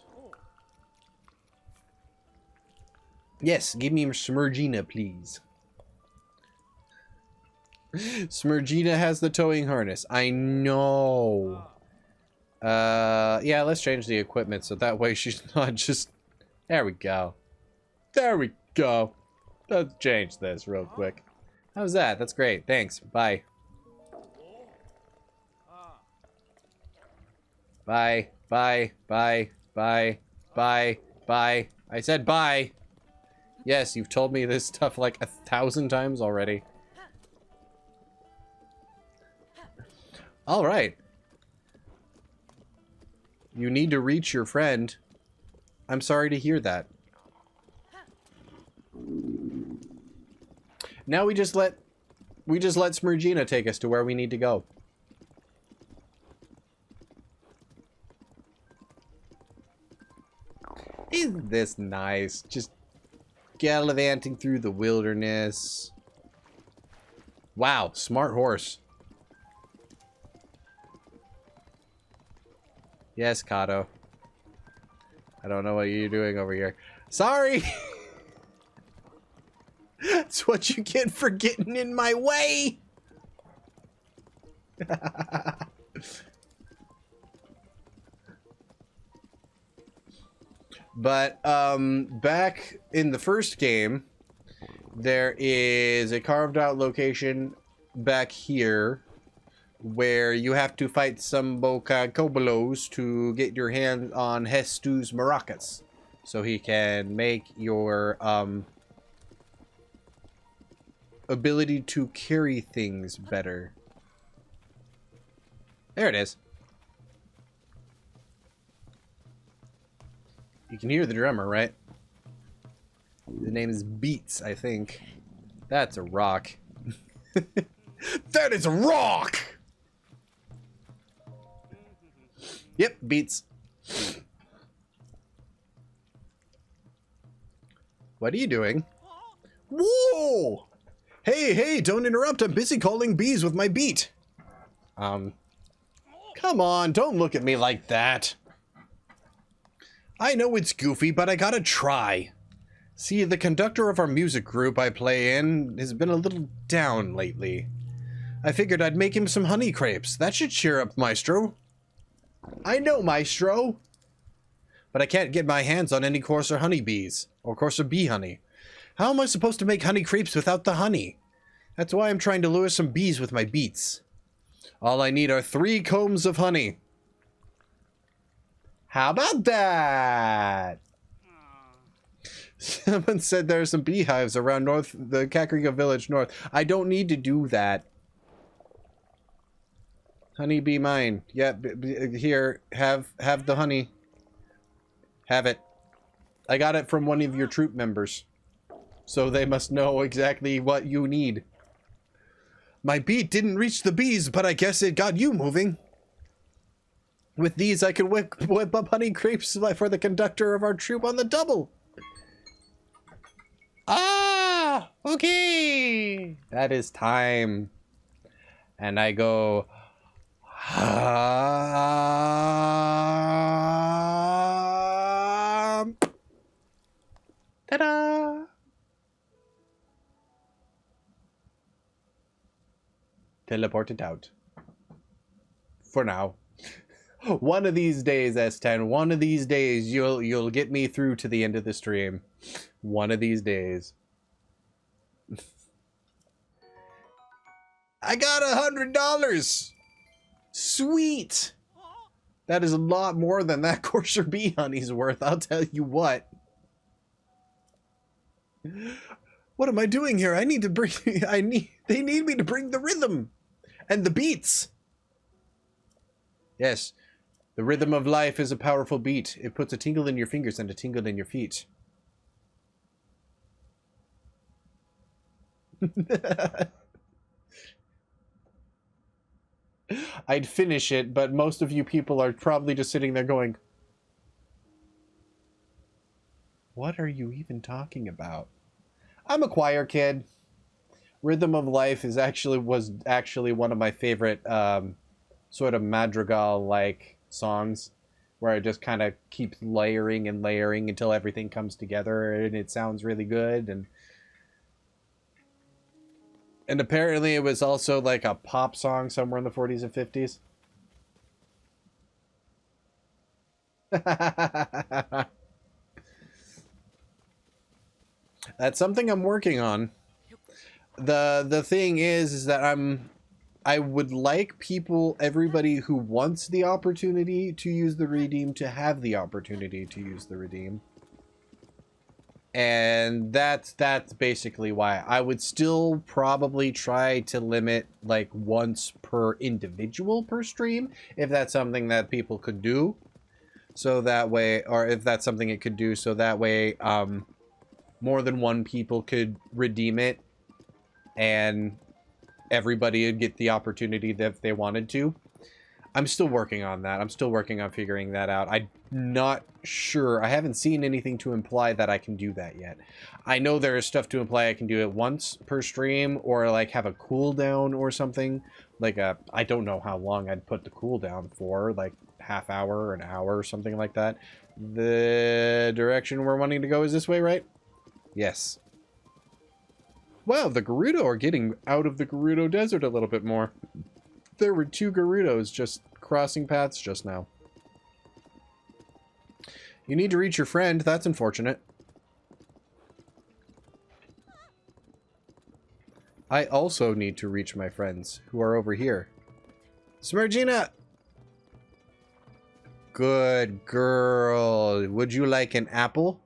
Yes, give me Smurgina, please. Smurgina has the towing harness. I know. Yeah, let's change the equipment so that way she's not just... There we go. There we go. Let's change this real quick. How's that? That's great. Thanks. Bye. Bye. Bye. Bye. Bye. Bye. Bye. I said bye. Yes, you've told me this stuff like 1,000 times already. All right. You need to reach your friend. I'm sorry to hear that. Now we just let Smurgina take us to where we need to go. Isn't this nice? Just gallivanting through the wilderness. Wow, smart horse. Yes, Kato. I don't know what you're doing over here. Sorry! That's what you get for getting in my way! But, back in the first game, there is a carved out location back here where you have to fight some Boca-Cobolos to get your hand on Hestu's maracas, so he can make your ability to carry things better. There it is. You can hear the drummer, right? The name is Beats, I think. That's a rock. That is a rock! Yep, beets. What are you doing? Whoa! Hey, hey, don't interrupt. I'm busy calling bees with my beat. Come on, don't look at me like that. I know it's goofy, but I gotta try. See, the conductor of our music group I play in has been a little down lately. I figured I'd make him some honey crepes. That should cheer up Maestro. I know, Maestro. But I can't get my hands on any coarser honeybees, or coarser bee honey. How am I supposed to make honey crepes without the honey? That's why I'm trying to lure some bees with my beets. All I need are 3 combs of honey. How about that? Someone said there are some beehives around the Kakariko village north. I don't need to do that. Honey, be mine. Yeah, here, have the honey. Have it. I got it from one of your troop members. So they must know exactly what you need. My beat didn't reach the bees, but I guess it got you moving. With these, I can whip up honey crepes for the conductor of our troop on the double. Ah, okay. That is time. And I go... Ta-da! Teleported out. For now. One of these days, S10, one of these days you'll get me through to the end of the stream. One of these days. I got $100! Sweet! That is a lot more than that coarser bee honey's worth, I'll tell you what. What am I doing here? I need to bring... they need me to bring the rhythm! And the beats! Yes, the rhythm of life is a powerful beat. It puts a tingle in your fingers and a tingle in your feet. I'd finish it, but most of you people are probably just sitting there going, what are you even talking about? I'm a choir kid. Rhythm of Life was actually one of my favorite sort of madrigal-like songs, where it just kind of keeps layering and layering until everything comes together and it sounds really good. And apparently it was also like a pop song somewhere in the 40s and 50s. That's something I'm working on. The thing is that I would like everybody who wants the opportunity to use the redeem to have the opportunity to use the redeem. And that's basically why. I would still probably try to limit like once per individual per stream, if that's something that people could do. So that way, or if that's something it could do, so that way more than one people could redeem it and everybody would get the opportunity that if they wanted to. I'm still working on that. I'm still working on figuring that out. I'm not sure. I haven't seen anything to imply that I can do that yet. I know there is stuff to imply I can do it once per stream, or like have a cooldown or something. Like I don't know how long I'd put the cooldown for, like half hour, an hour, or something like that. The direction we're wanting to go is this way, right? Yes. Wow, the Gerudo are getting out of the Gerudo Desert a little bit more. There were 2 Gerudos just crossing paths just now. You need to reach your friend. That's unfortunate. I also need to reach my friends who are over here. Smurgina! Good girl. Would you like an apple?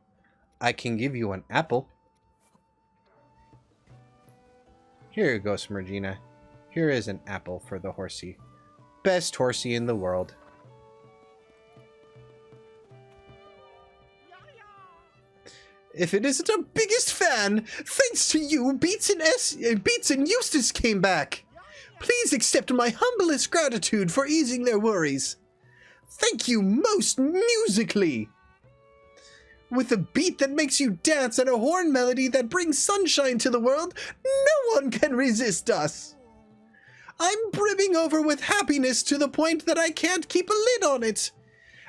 I can give you an apple. Here you go, Smurgina. Here is an apple for the horsey. Best horsey in the world. If it isn't our biggest fan, thanks to you, Beats and Eustace came back. Please accept my humblest gratitude for easing their worries. thank you most musically. With a beat that makes you dance and a horn melody that brings sunshine to the world, no one can resist us. I'm brimming over with happiness to the point that I can't keep a lid on it.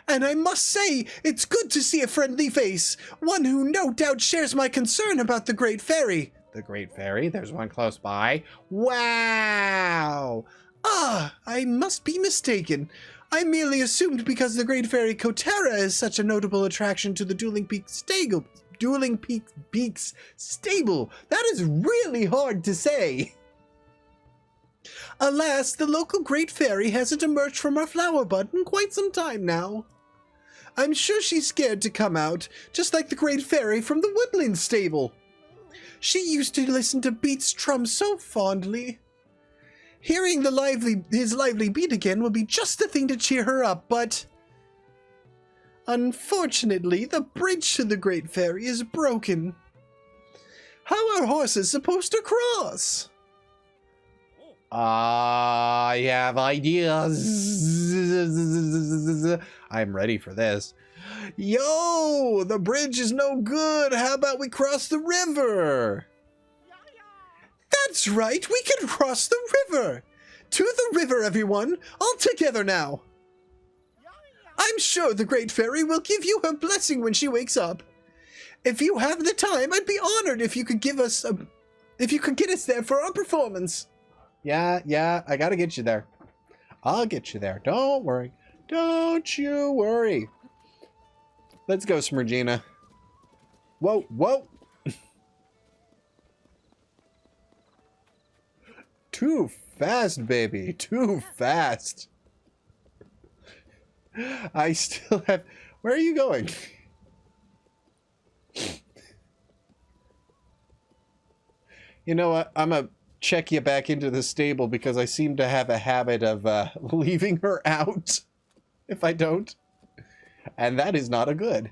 And I must say, it's good to see a friendly face, one who no doubt shares my concern about the Great Fairy. The Great Fairy? There's one close by. Wow! Ah, I must be mistaken. I merely assumed because the Great Fairy Kotera is such a notable attraction to the Dueling Peaks stable. That is really hard to say. Alas, the local Great Fairy hasn't emerged from our flower bud in quite some time now. I'm sure she's scared to come out, just like the Great Fairy from the Woodland stable. She used to listen to Beat's trum so fondly. Hearing his lively beat again will be just the thing to cheer her up, but... Unfortunately, the bridge to the Great Fairy is broken. How are horses supposed to cross? I have ideas. I'm ready for this. Yo, the bridge is no good. How about we cross the river? That's right, we can cross the river. To the river, everyone, all together now. I'm sure the Great Fairy will give you her blessing when she wakes up. If you have the time, I'd be honored if you could get us there for our performance. Yeah, I gotta get you there. I'll get you there. Don't worry. Don't you worry. Let's go, Smurgina. Whoa. Too fast, baby. Too fast. I still have... Where are you going? You know what? I'm gonna check you back into the stable because I seem to have a habit of leaving her out if I don't. And that is not a good.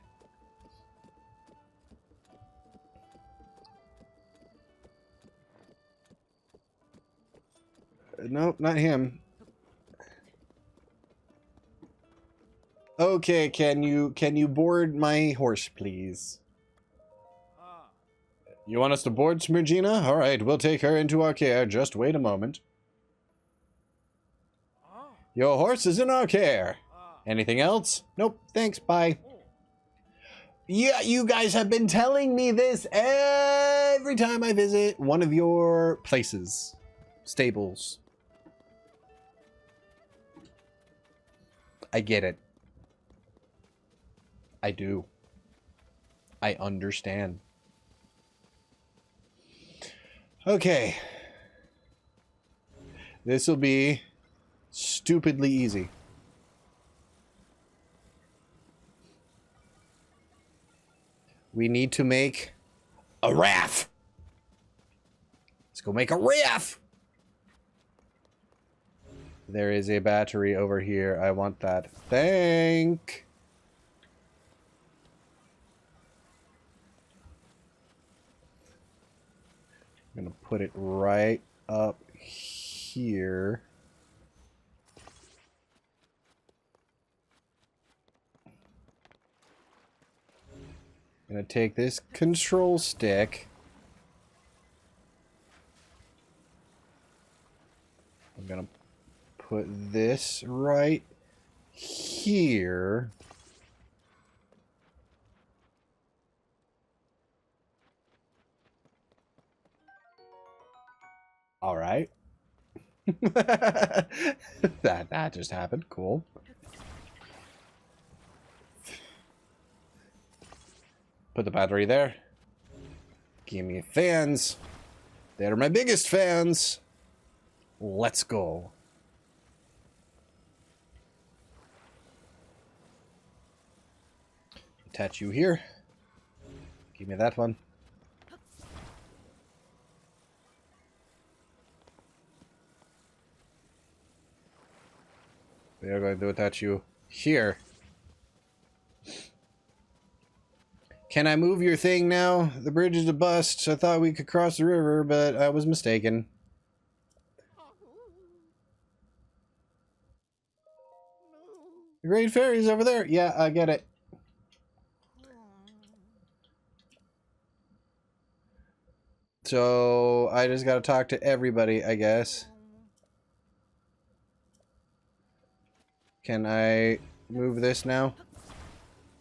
Nope, not him. Okay, can you board my horse, please? You want us to board Smurgina? All right, we'll take her into our care. Just wait a moment. Your horse is in our care. Anything else? Nope, thanks, bye. Yeah, you guys have been telling me this every time I visit one of your places. Stables. I get it. I do. I understand. Okay. This will be stupidly easy. We need to make a raft. Let's go make a raft. There is a battery over here. I want that. Thank. I'm gonna put it right up here. I'm gonna take this control stick. I'm gonna put this right here. All right. that just happened. Cool. Put the battery there. Give me fans. They're my biggest fans. Let's go. Attach you here. Give me that one. We are going to attach you here. Can I move your thing now? The bridge is a bust. I thought we could cross the river, but I was mistaken. The Great Fairies over there. Yeah, I get it. So I just gotta talk to everybody, I guess. Can I move this now?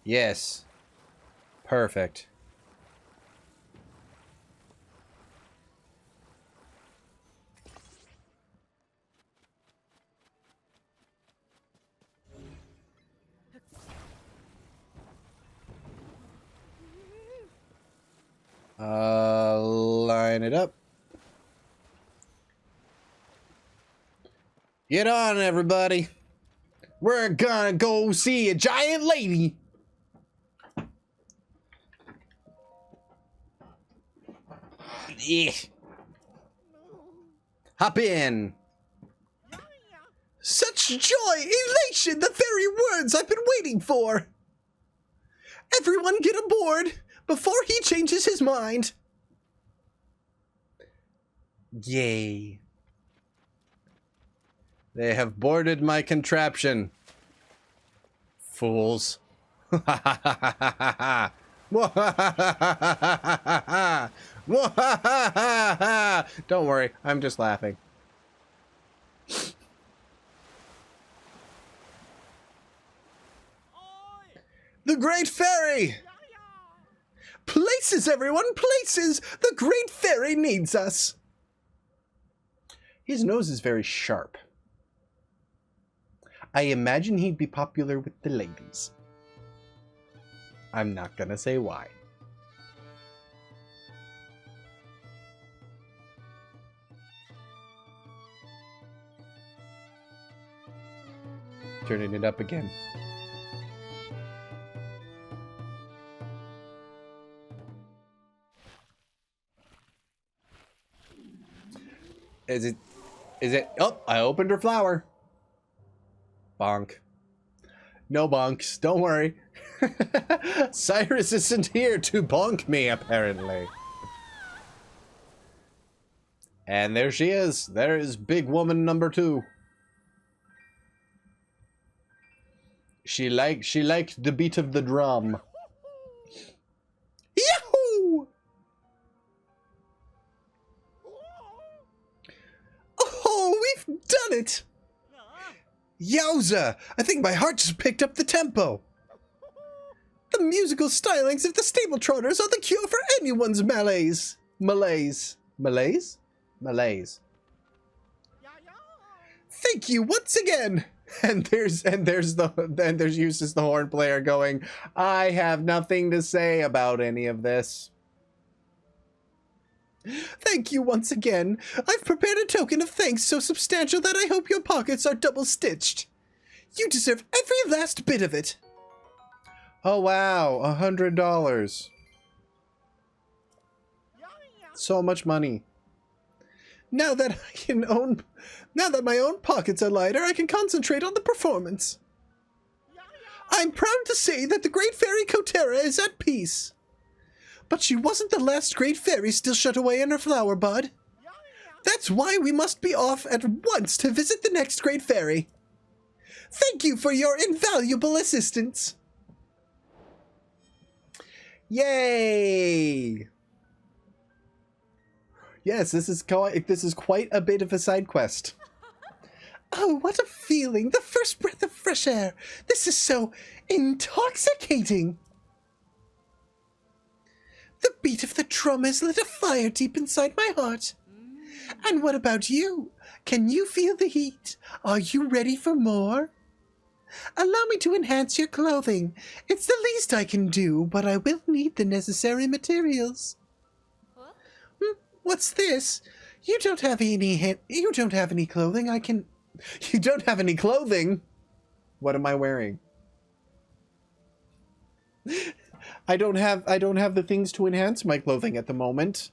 Yes. Perfect. Line it up. Get on, everybody. We're gonna go see a giant lady. Yeah. Hop in. Such joy, elation, the very words I've been waiting for. Everyone get aboard before he changes his mind. Yay. They have boarded my contraption. Fools. Don't worry, I'm just laughing. The Great Fairy! Places, everyone, places! The Great Fairy needs us! His nose is very sharp. I imagine he'd be popular with the ladies. I'm not gonna say why. Turning it up again. Is it? Oh, I opened her flower. Bonk. No bonks, don't worry. Cyrus isn't here to bonk me, apparently. And there she is. There is big woman number 2. She liked the beat of the drum. Yahoo! Oh, we've done it! Yowza! I think my heart just picked up the tempo. The musical stylings of the stable trotters are the cure for anyone's malaise. Malaise. Malaise? Malaise. Thank you once again. And there's Eustace the horn player going, I have nothing to say about any of this. Thank you once again. I've prepared a token of thanks so substantial that I hope your pockets are double-stitched. You deserve every last bit of it. Oh wow, $100. So much money. Now that my own pockets are lighter, I can concentrate on the performance. I'm proud to say that the Great Fairy Kotera is at peace. But she wasn't the last Great Fairy still shut away in her flower bud. That's why we must be off at once to visit the next Great Fairy. Thank you for your invaluable assistance. Yay! Yes, this is quite a bit of a side quest. Oh, what a feeling! The first breath of fresh air. This is so intoxicating. The beat of the drum has lit a fire deep inside my heart. And what about you? Can you feel the heat? Are you ready for more? Allow me to enhance your clothing. It's the least I can do, but I will need the necessary materials. What's this? You don't have any clothing. You don't have any clothing? What am I wearing? I don't have the things to enhance my clothing at the moment.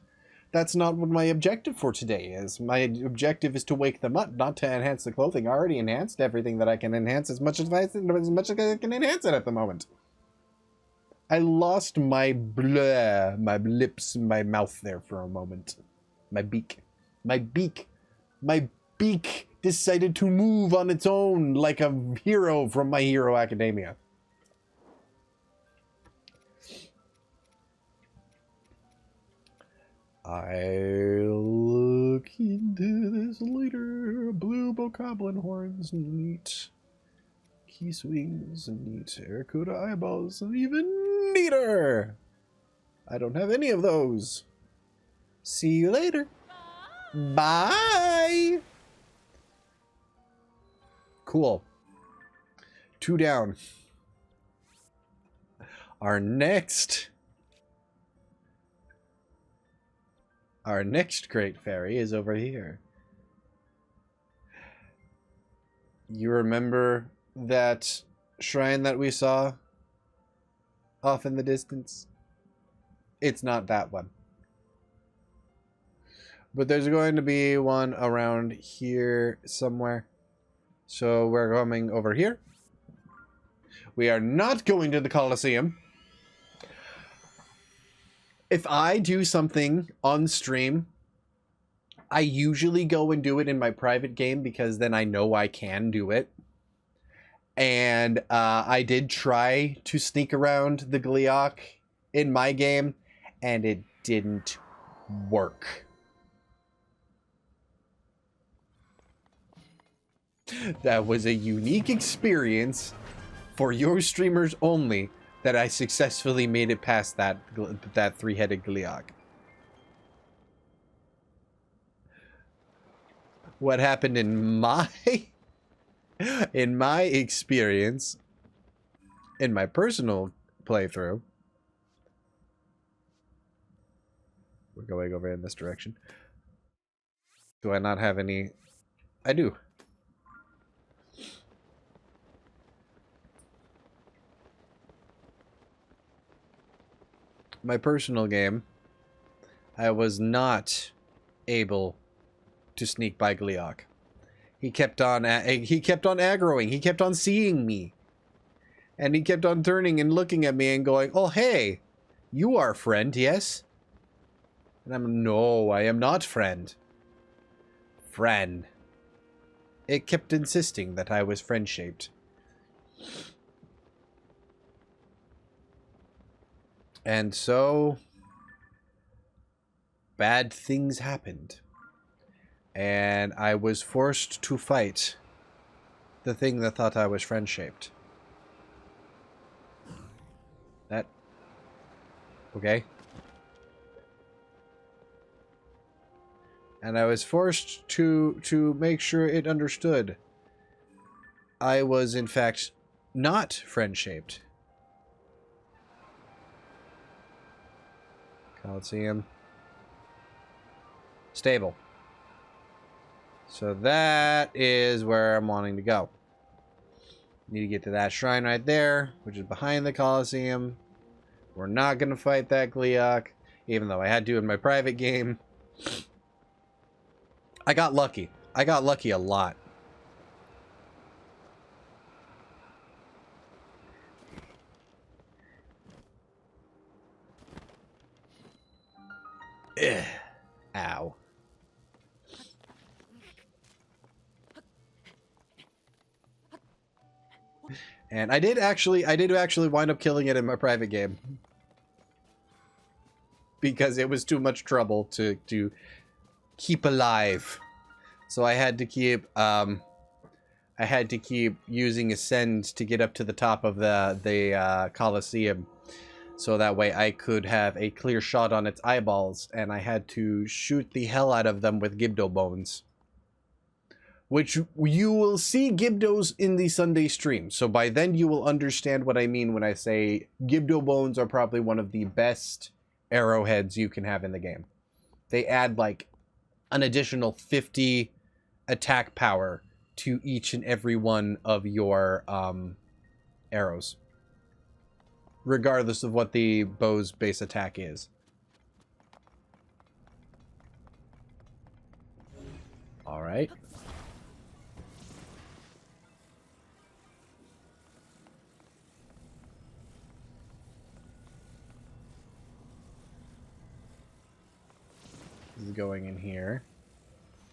That's not what my objective for today is. My objective is to wake them up, not to enhance the clothing. I already enhanced everything that I can enhance as much as I can enhance it at the moment. I lost my lips, my mouth there for a moment. My beak. beak decided to move on its own like a hero from My Hero Academia. I'll look into this later. Blue bokoblin horns, neat. Key swings, neat. Terracotta eyeballs, even neater. I don't have any of those. See you later. Bye. Cool. 2 down. Our next Great Fairy is over here. You remember that shrine that we saw off in the distance? It's not that one. But there's going to be one around here somewhere. So we're coming over here. We are not going to the Colosseum. If I do something on stream, I usually go and do it in my private game because then I know I can do it. And I did try to sneak around the Gleeok in my game, and it didn't work. That was a unique experience for your streamers only, that I successfully made it past that 3-headed Gleeok. What happened in my experience, in my personal playthrough, we're going over in this direction. Do I not have any? I do. My personal game, I was not able to sneak by Gleeok. He kept on aggroing. He kept on seeing me. And he kept on turning and looking at me and going, "Oh, hey, you are friend, yes?" And I'm, "No, I am not friend." Friend. It kept insisting that I was friend-shaped. And so, bad things happened. And I was forced to fight the thing that thought I was friend-shaped. That... Okay. And I was forced to make sure it understood I was, in fact, not friend-shaped. Coliseum. Stable. So that is where I'm wanting to go. Need to get to that shrine right there, which is behind the Coliseum. We're not going to fight that Gleeok, even though I had to in my private game. I got lucky. I got lucky a lot. Ugh. Ow. And I did actually wind up killing it in my private game. Because it was too much trouble to keep alive. So I had to keep using Ascend to get up to the top of the Coliseum. So that way I could have a clear shot on its eyeballs, and I had to shoot the hell out of them with Gibdo bones. Which you will see Gibdos in the Sunday stream. So by then you will understand what I mean when I say Gibdo bones are probably one of the best arrowheads you can have in the game. They add like an additional 50 attack power to each and every one of your arrows, regardless of what the bow's base attack is. All right. This is going in here.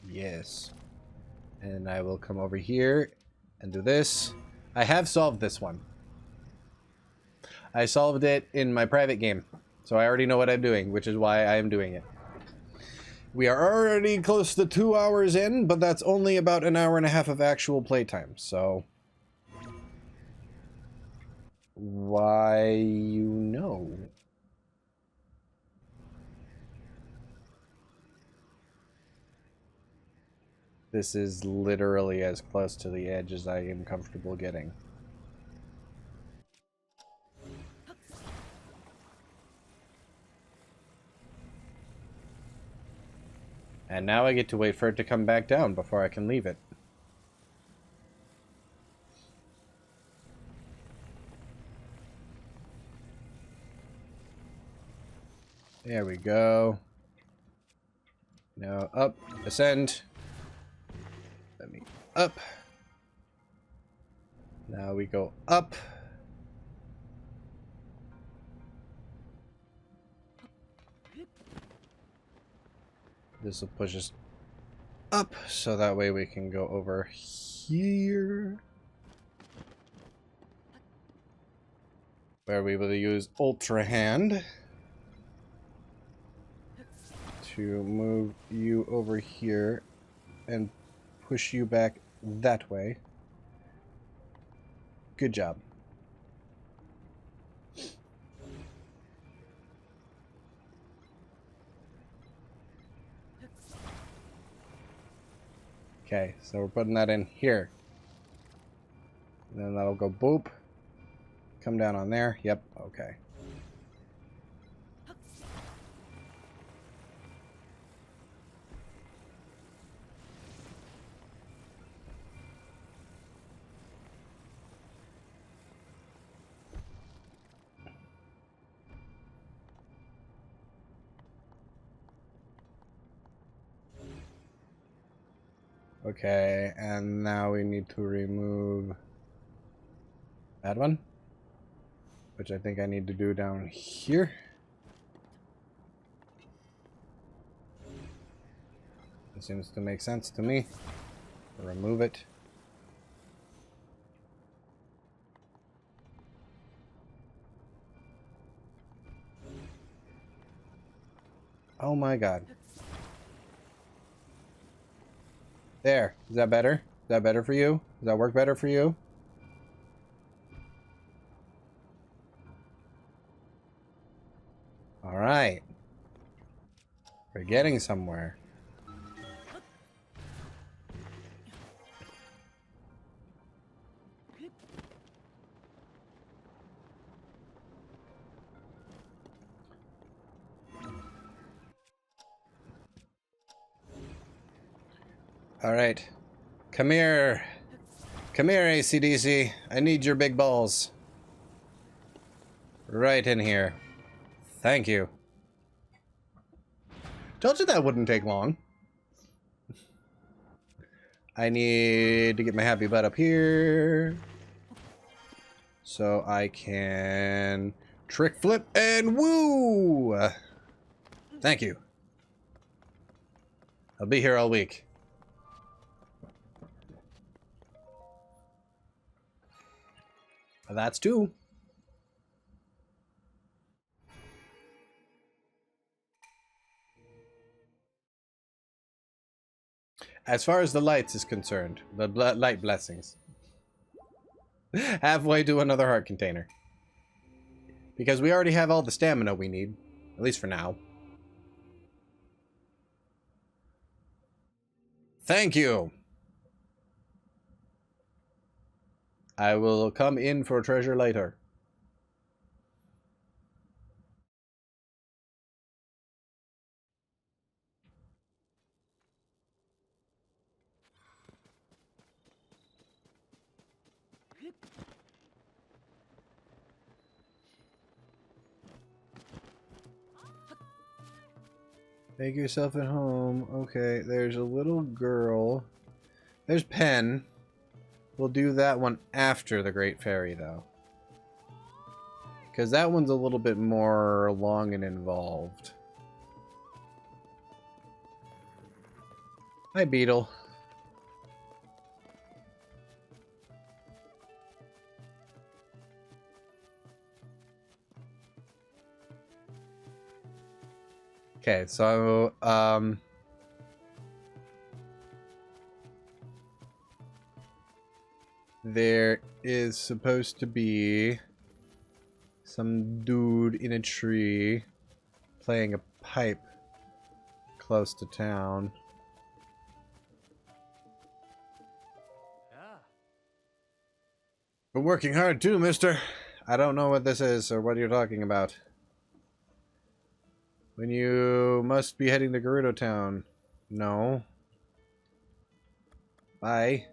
Yes. And I will come over here and do this. I have solved this one. I solved it in my private game. So I already know what I'm doing, which is why I am doing it. We are already close to 2 hours in, but that's only about an hour and a half of actual playtime, so... Why, you know. This is literally as close to the edge as I am comfortable getting. And now I get to wait for it to come back down before I can leave it. There we go. Now up, ascend. Let me up. Now we go up. This will push us up, so that way we can go over here. Where we will use Ultra Hand to move you over here and push you back that way. Good job. Okay, so we're putting that in here. And then that'll go boop. Come down on there. Yep, okay. Okay, and now we need to remove that one, which I think I need to do down here. It seems to make sense to me. Remove it. Oh my god. There. Is that better? Is that better for you? Does that work better for you? Alright. We're getting somewhere. Alright. Come here. Come here, AC/DC. I need your big balls. Right in here. Thank you. Told you that wouldn't take long. I need to get my happy butt up here. So I can trick flip and woo! Thank you. I'll be here all week. That's two. As far as the lights is concerned, the light blessings. Halfway to another heart container. Because we already have all the stamina we need. At least for now. Thank you! I will come in for treasure later. Make yourself at home. Okay, there's a little girl. There's Pen. We'll do that one after the Great Fairy, though. Because that one's a little bit more long and involved. Hi, Beetle. Okay, so there is supposed to be some dude in a tree playing a pipe close to town. Been working hard too, mister. I don't know what this is or what you're talking about. When you must be heading to Gerudo Town. No. Bye.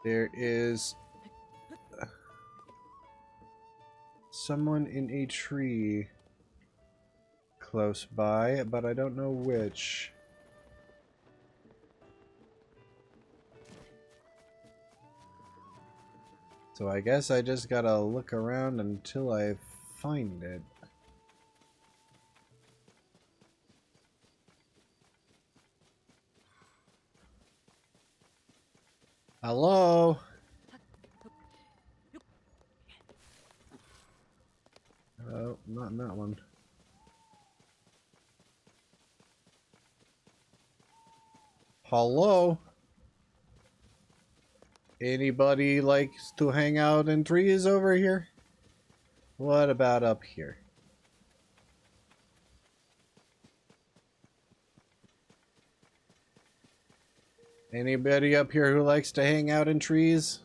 There is someone in a tree close by, but I don't know which. So I guess I just gotta look around until I find it. Hello? Oh, not in that one. Hello? Anybody likes to hang out in trees over here? What about up here? Anybody up here who likes to hang out in trees?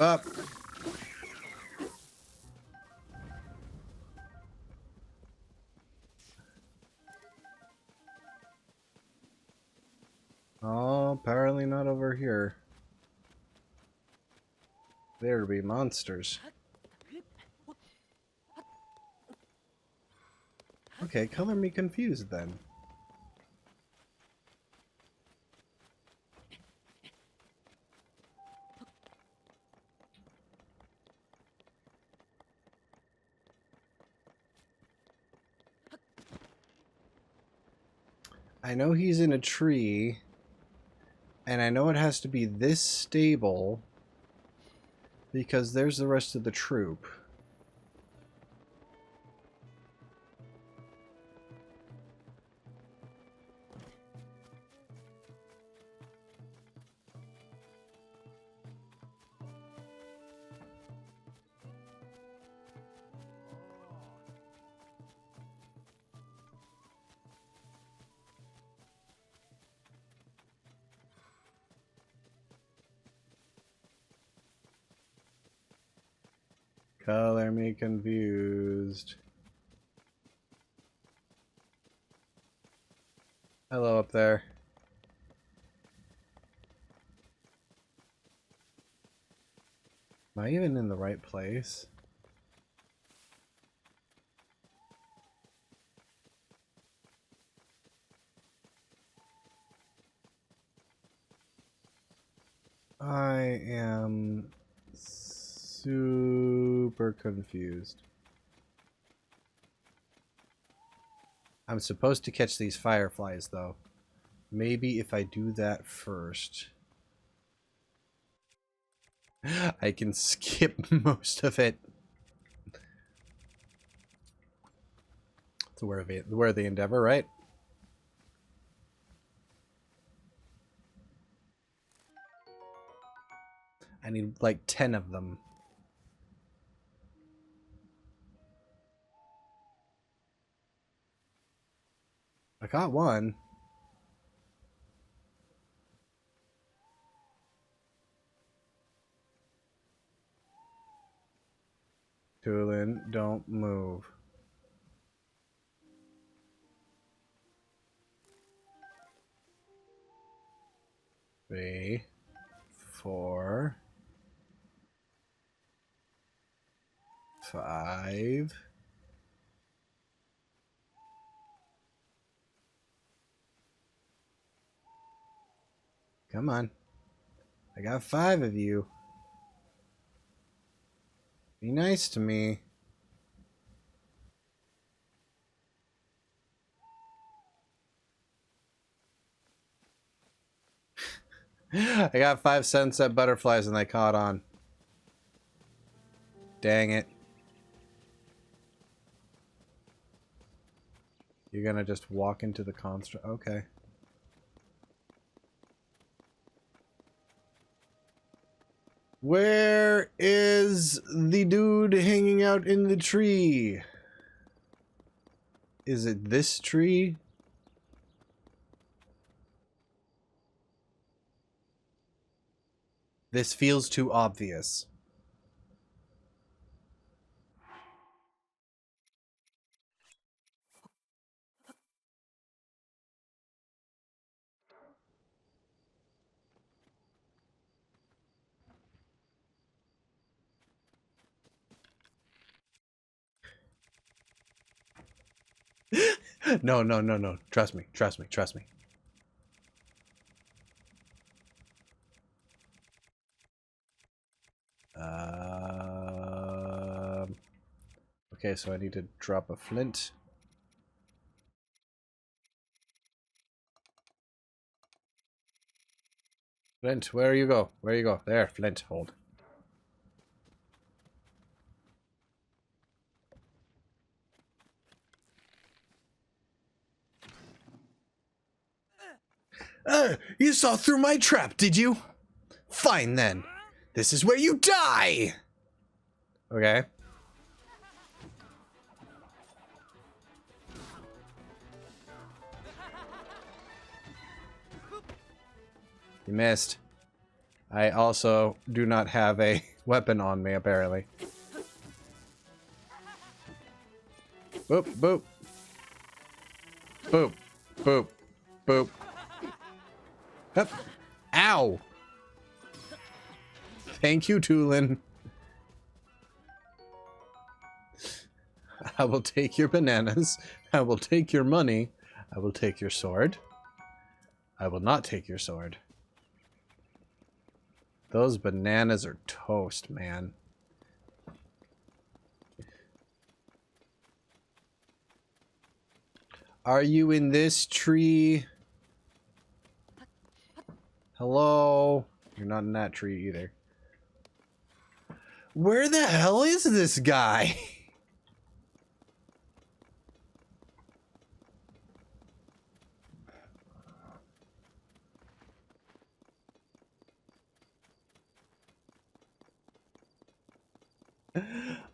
Up. Oh, apparently not over here. There be monsters. Okay, color me confused then. I know he's in a tree, and I know it has to be this stable because there's the rest of the troop. Color me confused. Hello up there. Am I even in the right place? I am super confused. I'm supposed to catch these fireflies, though. Maybe if I do that first, I can skip most of it. It's a worthy endeavor, right? I need like 10 of them. I got one. Tulin, don't move. 3, 4, 5. Come on. I got 5 of you. Be nice to me. I got 5 cents at butterflies and they caught on. Dang it. You're gonna just walk into the construct. Okay. Where is the dude hanging out in the tree? Is it this tree? This feels too obvious. No, no, no, no. Trust me, trust me, trust me. Okay, so I need to drop a flint. Flint, where you go? Where you go? There, flint, hold. You saw through my trap, did you? Fine then. This is where you die! Okay. You missed. I also do not have a weapon on me, apparently. Boop, boop. Boop, boop, boop. Hup. Ow! Thank you, Tulin. I will take your bananas. I will take your money. I will take your sword. I will not take your sword. Those bananas are toast, man. Are you in this tree? Hello? You're not in that tree either. Where the hell is this guy?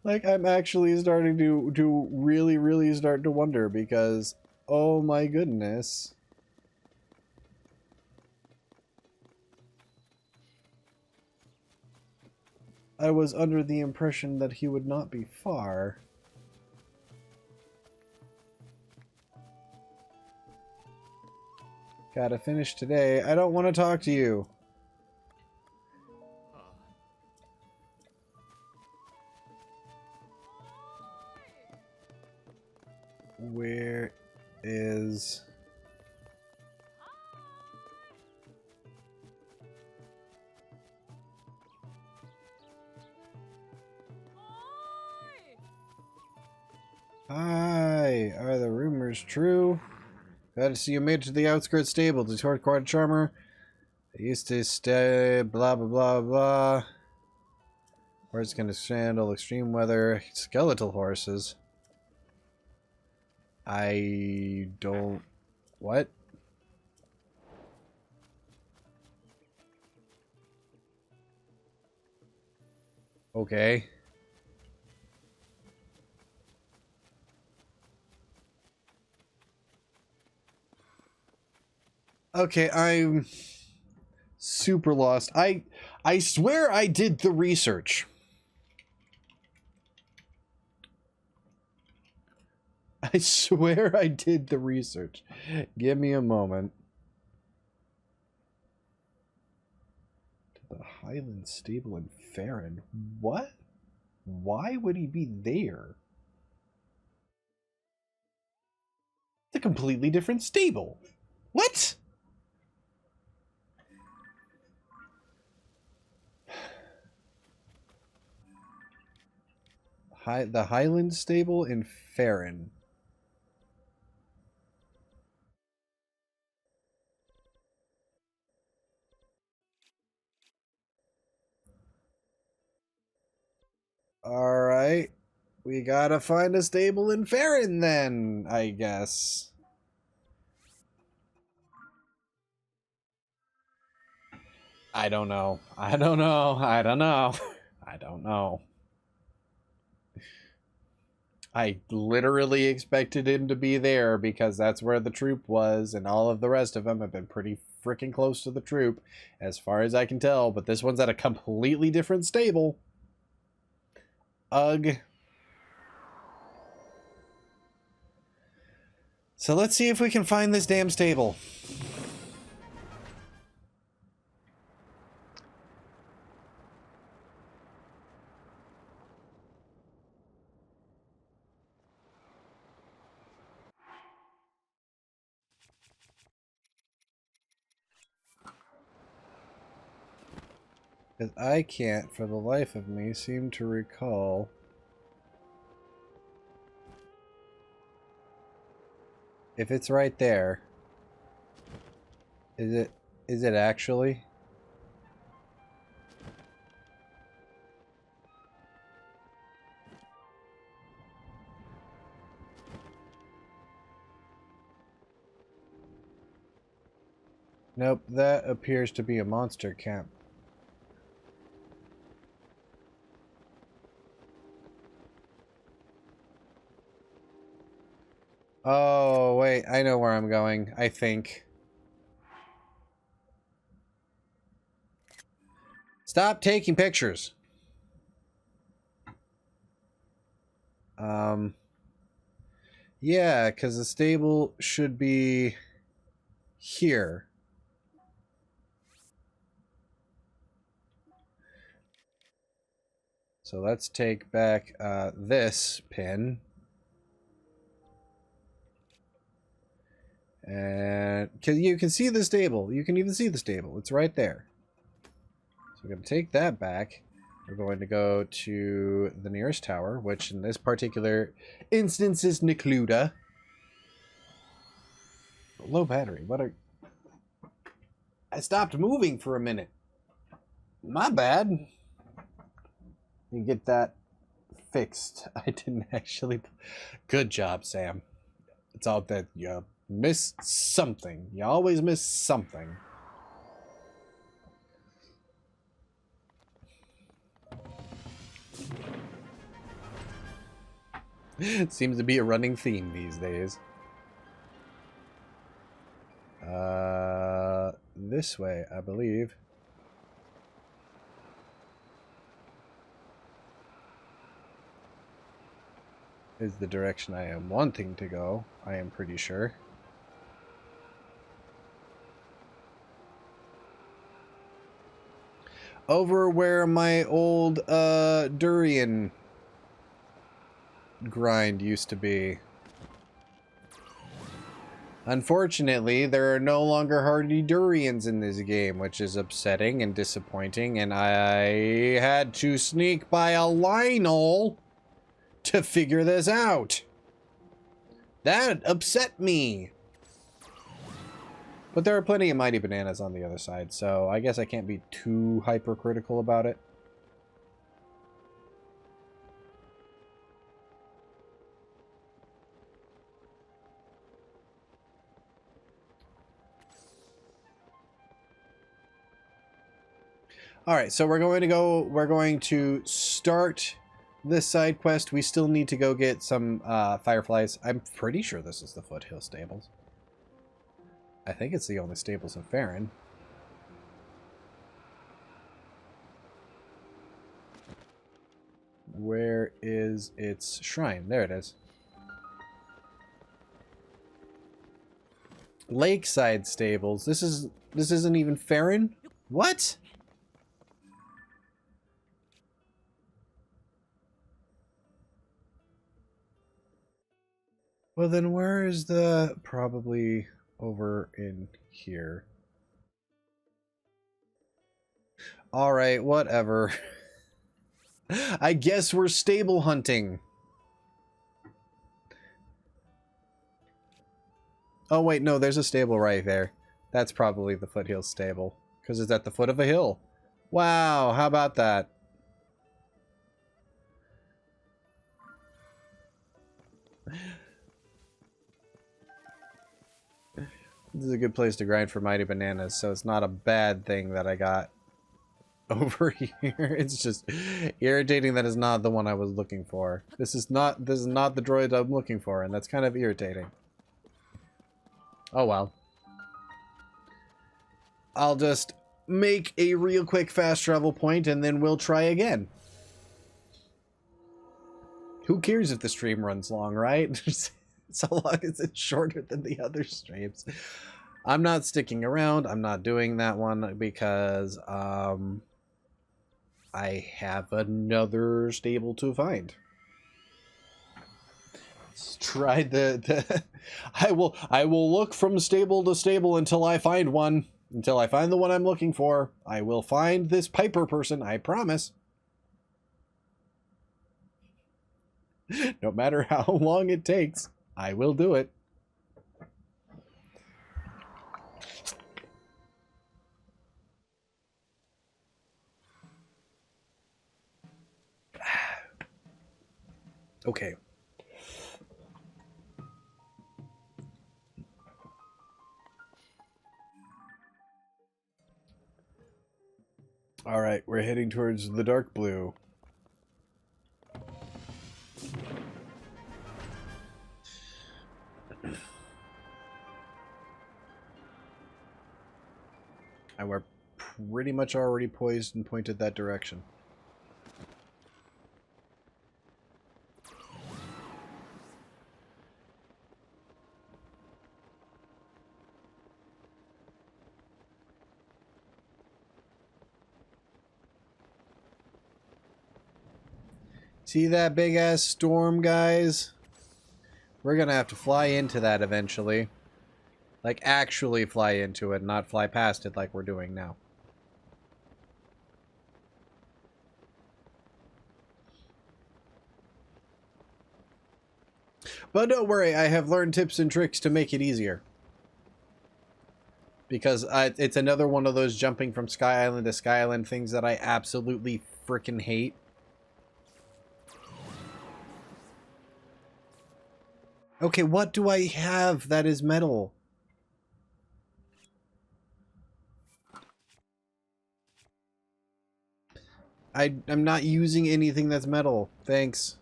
Like, I'm actually starting to really start to wonder because, oh my goodness. I was under the impression that he would not be far. Gotta finish today. I don't want to talk to you. Where is... Hi, are the rumors true? Glad to see you made it to the outskirts stable. The Torquart Charmer. I used to stay blah blah blah blah. Horse can handle extreme weather. Skeletal horses. I don't... What? Okay. Okay, I'm super lost. I swear I did the research. I swear I did the research. Give me a moment. To the Highland Stable in Farron. What? Why would he be there? It's a completely different stable. What? The Highland Stable in Farron. Alright. We gotta find a stable in Farron then, I guess. I don't know. I don't know. I don't know. I don't know. I literally expected him to be there because that's where the troop was, and all of the rest of them have been pretty freaking close to the troop, as far as I can tell, but this one's at a completely different stable. Ugh. So let's see if we can find this damn stable. Because I can't, for the life of me, seem to recall if it's right there. Is it actually? Nope, that appears to be a monster camp. Oh, wait, I know where I'm going, I think. Stop taking pictures. Yeah, because the stable should be here. So let's take back this pin. And because you can see the stable. You can even see the stable. It's right there. So we're going to take that back. We're going to go to the nearest tower, which in this particular instance is Nikluda. Low battery. What are... I stopped moving for a minute. My bad. You get that fixed. I didn't actually... Good job, Sam. It's all that you miss something. You always miss something. It seems to be a running theme these days. This way, I believe. Is the direction I am wanting to go, I am pretty sure. Over where my old durian grind used to be. Unfortunately, there are no longer hardy durians in this game, which is upsetting and disappointing, and I had to sneak by a Lionel to figure this out. That upset me. But there are plenty of mighty bananas on the other side, so I guess I can't be too hypercritical about it. Alright, so we're going to start this side quest. We still need to go get some fireflies. I'm pretty sure this is the Foothill Stables. I think it's the only stables in Farron. Where is its shrine? There it is. Lakeside Stables. This isn't even Farron? What? Well, then where is the... Probably over in here. Alright, whatever. I guess we're stable hunting. Oh, wait, no, there's a stable right there. That's probably the Foothill Stable, because it's at the foot of a hill. Wow, how about that? This is a good place to grind for mighty bananas, so it's not a bad thing that I got over here. It's just irritating that is not the one I was looking for. This is not the droid I'm looking for, and that's kind of irritating. Oh well. I'll just make a real quick fast travel point and then we'll try again. Who cares if the stream runs long, right? So long as it's shorter than the other streams. I'm not sticking around. I'm not doing that one because I have another stable to find. Let's try the I will look from stable to stable until I find one. Until I find the one I'm looking for. I will find this Piper person, I promise. No matter how long it takes, I will do it. Okay. All right, we're heading towards the dark blue. And we're pretty much already poised and pointed that direction. See that big ass storm, guys? We're gonna have to fly into that eventually. Like, actually fly into it, not fly past it like we're doing now. But don't worry, I have learned tips and tricks to make it easier. Because it's another one of those jumping from Sky Island to Sky Island things that I absolutely freaking hate. Okay, what do I have that is metal? I'm not using anything that's metal. Thanks.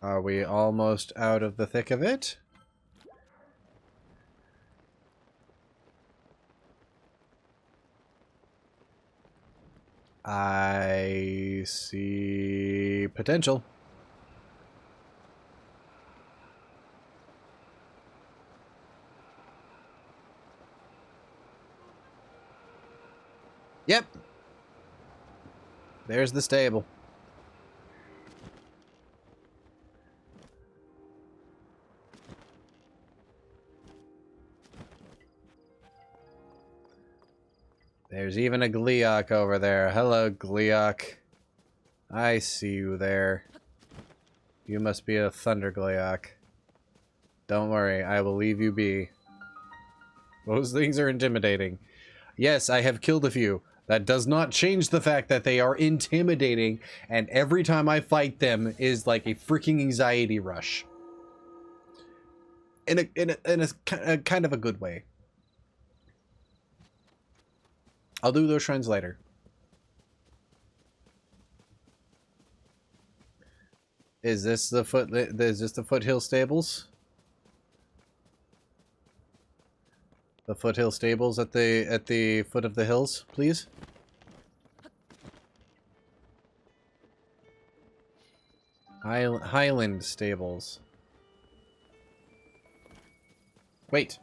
Are we almost out of the thick of it? I see potential. Yep. There's the stable. There's even a Gleeok over there. Hello, Gleeok. I see you there. You must be a Thunder Gleeok. Don't worry, I will leave you be. Those things are intimidating. Yes, I have killed a few. That does not change the fact that they are intimidating, and every time I fight them is like a freaking anxiety rush. In a kind of a good way. I'll do those shrines later. Is this the foothill stables? The foothill stables at the foot of the hills, please. Highland stables. Wait.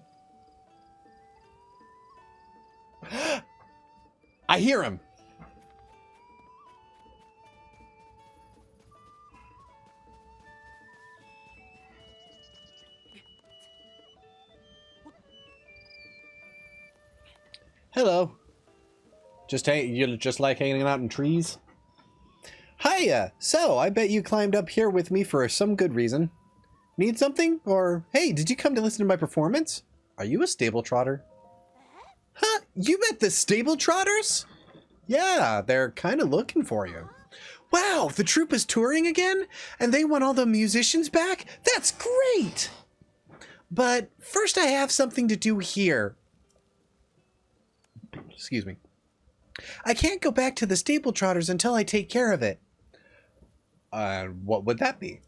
I hear him. Hello. You just like hanging out in trees? Hiya! So, I bet you climbed up here with me for some good reason. Need something? Or, hey, did you come to listen to my performance? Are you a stable trotter? Huh? You met the stable trotters? Yeah, they're kind of looking for you. Wow, the troupe is touring again? And they want all the musicians back? That's great! But first I have something to do here. Excuse me. I can't go back to the stable trotters until I take care of it. What would that be?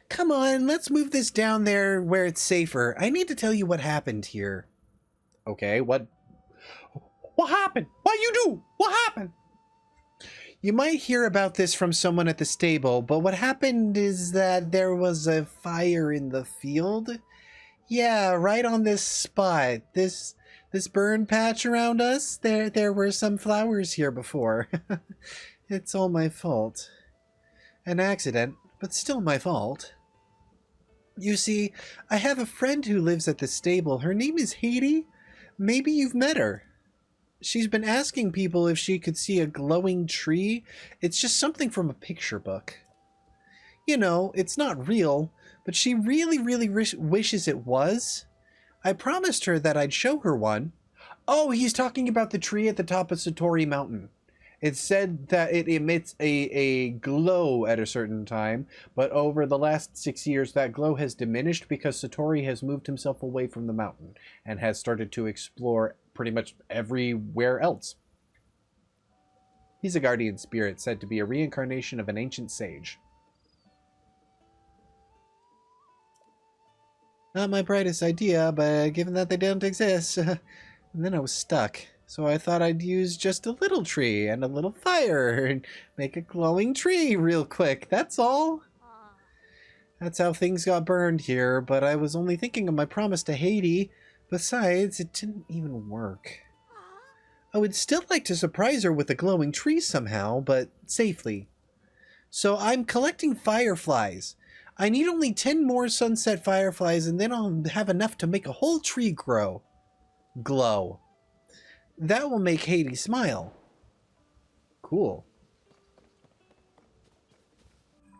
Come on, let's move this down there where it's safer. I need to tell you what happened here. Okay, what happened? What you do? What happened? You might hear about this from someone at the stable, but what happened is that there was a fire in the field. Yeah, right on this spot. This burn patch around us. There were some flowers here before. It's all my fault. An accident, but still my fault. You see, I have a friend who lives at the stable. Her name is Haiti. Maybe you've met her. She's been asking people if she could see a glowing tree. It's just something from a picture book. You know, it's not real, but she really, really wishes it was. I promised her that I'd show her one. Oh, he's talking about the tree at the top of Satori Mountain. It said that it emits a glow at a certain time, but over the last 6 years, that glow has diminished because Satori has moved himself away from the mountain and has started to explore pretty much everywhere else. He's a guardian spirit said to be a reincarnation of an ancient sage. Not my brightest idea, but given that they don't exist, and then I was stuck. So I thought I'd use just a little tree and a little fire and make a glowing tree real quick, that's all. That's how things got burned here, but I was only thinking of my promise to Haiti. Besides, it didn't even work. I would still like to surprise her with a glowing tree somehow, but safely. So I'm collecting fireflies. I need only 10 more sunset fireflies and then I'll have enough to make a whole tree glow. That will make Haiti smile. Cool.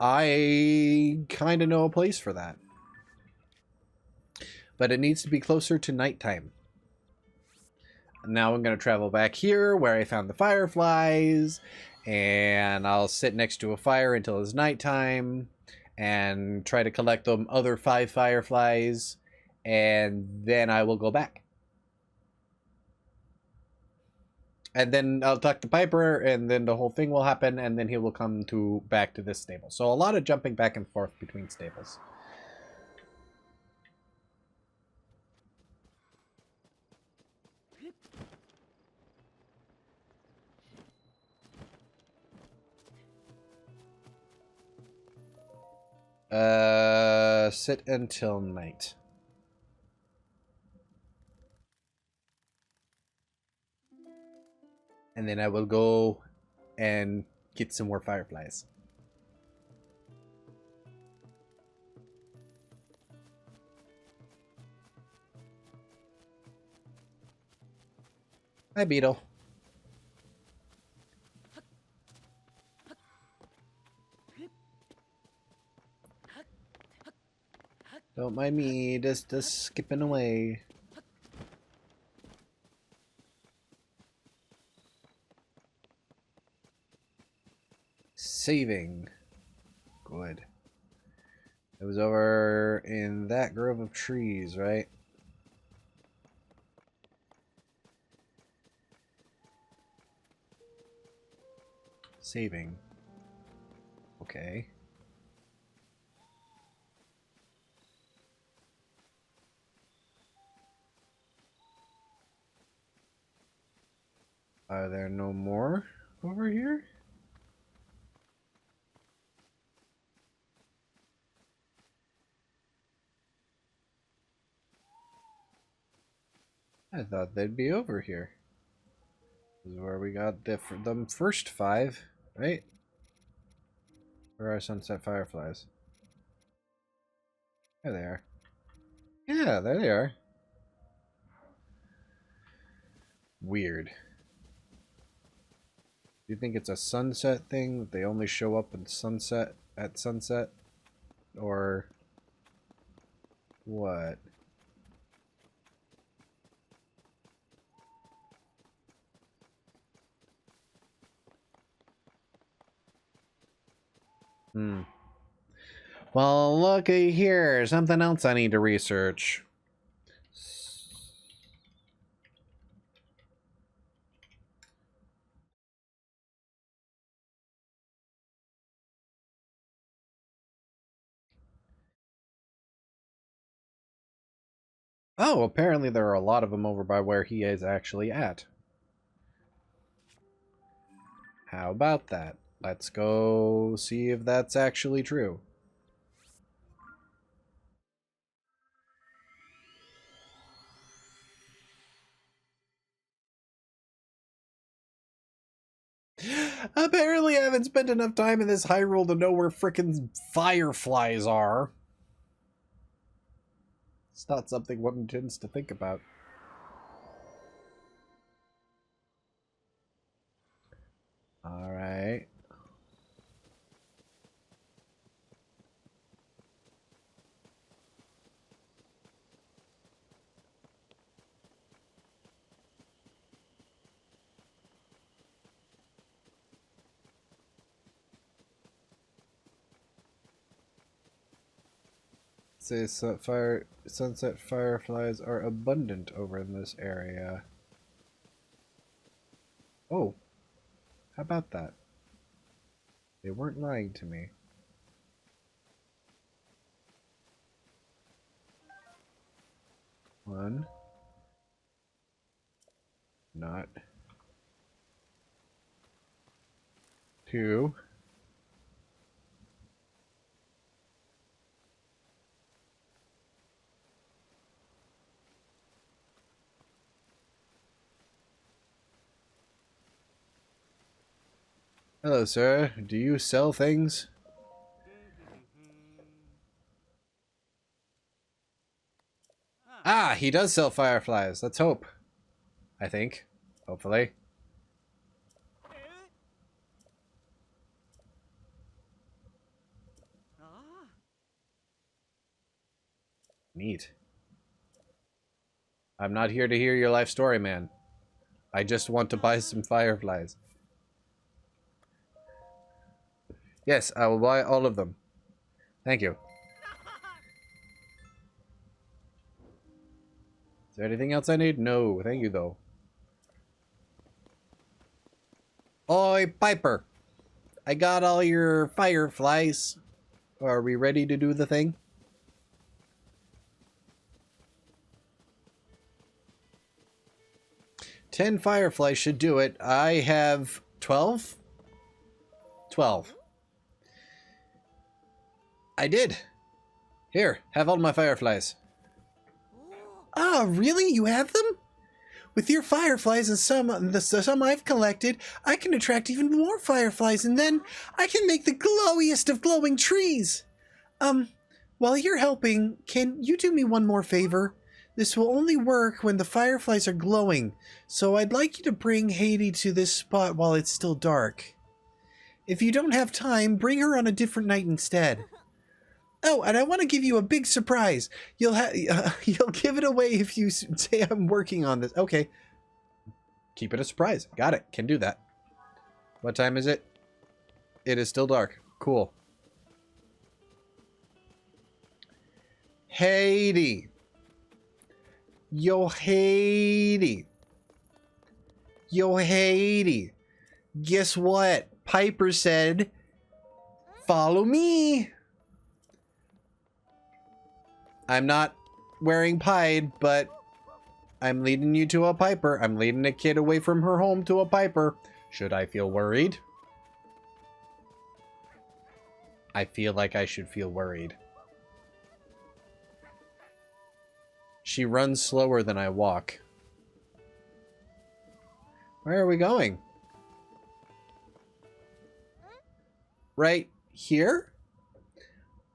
I kind of know a place for that. But it needs to be closer to nighttime. Now I'm going to travel back here where I found the fireflies. And I'll sit next to a fire until it's nighttime. And try to collect the other 5 fireflies. And then I will go back. And then I'll talk to Piper, and then the whole thing will happen, and then he will come back to this stable. So a lot of jumping back and forth between stables. Sit until night. And then I will go and get some more fireflies. Hi, Beetle. Don't mind me, just skipping away. Saving. Good. It was over in that grove of trees, right? Saving. Okay. Are there no more over here? I thought they'd be over here. This is where we got the first 5, right? Where are sunset fireflies? There they are. Yeah, there they are. Weird. Do you think it's a sunset thing? That they only show up at sunset? Or what? Hmm. Well, looky here. Something else I need to research. Oh, apparently there are a lot of them over by where he is actually at. How about that? Let's go see if that's actually true. Apparently I haven't spent enough time in this Hyrule to know where frickin' fireflies are. It's not something one tends to think about. Alright. Says sunset fireflies are abundant over in this area. Oh, how about that? They weren't lying to me. One. Not. Two. Hello, sir. Do you sell things? Ah, he does sell fireflies. Let's hope. I think. Hopefully. Neat. I'm not here to hear your life story, man. I just want to buy some fireflies. Yes, I will buy all of them. Thank you. Is there anything else I need? No, thank you, though. Oi, Piper. I got all your fireflies. Are we ready to do the thing? Ten fireflies should do it. I have 12? 12. I did. Here, have all my fireflies. Ah, really? You have them? With your fireflies and some I've collected, I can attract even more fireflies, and then I can make the glowiest of glowing trees. While you're helping, can you do me one more favor? This will only work when the fireflies are glowing, so I'd like you to bring Haiti to this spot while it's still dark. If you don't have time, bring her on a different night instead. Oh, and I want to give you a big surprise. You'll give it away if you say I'm working on this. Okay. Keep it a surprise. Got it. Can do that. What time is it? It is still dark. Cool. Haiti. Yo, Haiti. Yo, Haiti. Guess what? Piper said, follow me. I'm not wearing pied, but I'm leading you to a Piper. I'm leading a kid away from her home to a Piper. Should I feel worried? I feel like I should feel worried. She runs slower than I walk. Where are we going? Right here?